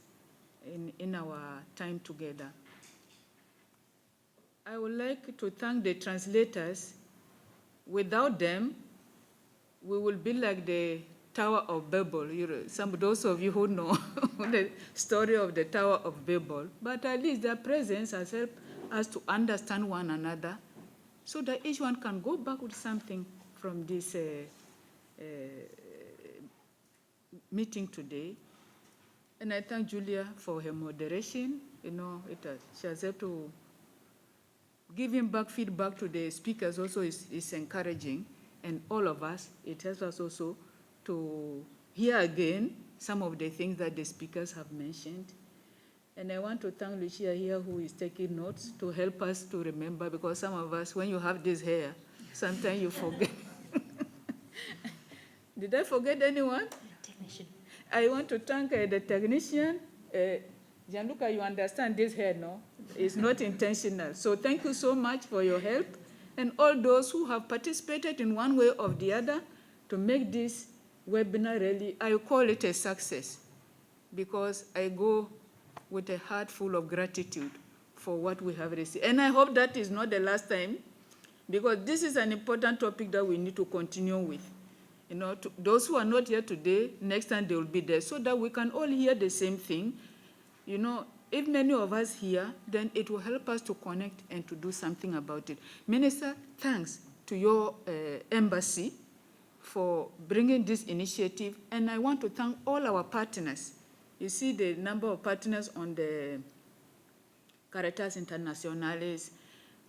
in our time together. I would like to thank the translators. Without them, we will be like the Tower of Babel. Those of you who know the story of the Tower of Babel. But at least their presence has helped us to understand one another, so that each one can go back with something from this meeting today. And I thank Julia for her moderation. She has helped to giving back feedback to the speakers also is encouraging, and all of us, it helps us also to hear again some of the things that the speakers have mentioned. And I want to thank Lucia here, who is taking notes to help us to remember, because some of us, when you have this hair, sometimes you forget. Did I forget anyone? Technician. I want to thank the technician. Gianluca, you understand this hair, no? It's not intentional. So thank you so much for your help. And all those who have participated in one way or the other to make this webinar really, I call it a success, because I go with a heart full of gratitude for what we have received. And I hope that is not the last time, because this is an important topic that we need to continue with. You know, those who are not here today, next time they will be there, so that we can all hear the same thing. You know, if many of us hear, then it will help us to connect and to do something about it. Minister, thanks to your embassy for bringing this initiative, and I want to thank all our partners. You see the number of partners on the Caritas Internationales,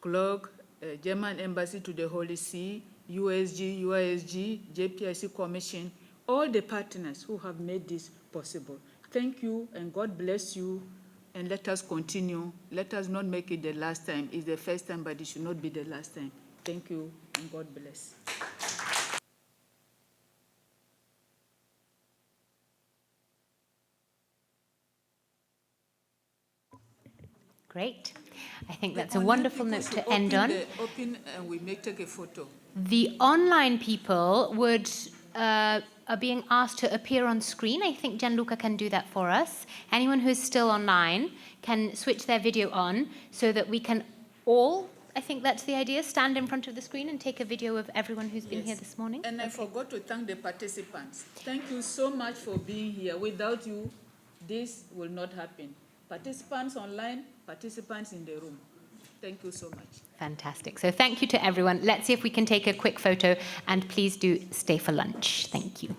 CLOG, German Embassy to the Holy See, USG, UISG, JPIC Commission, all the partners who have made this possible. Thank you, and God bless you, and let us continue. Let us not make it the last time. It's the first time, but it should not be the last time. Thank you, and God bless. Great. I think that's a wonderful note to end on. Open and we may take a photo. The online people are being asked to appear on screen. I think Gianluca can do that for us. Anyone who is still online can switch their video on so that we can all, I think that's the idea, stand in front of the screen and take a video of everyone who's been here this morning. And I forgot to thank the participants. Thank you so much for being here. Without you, this will not happen. Participants online, participants in the room. Thank you so much. Fantastic. So thank you to everyone. Let's see if we can take a quick photo, and please do stay for lunch. Thank you.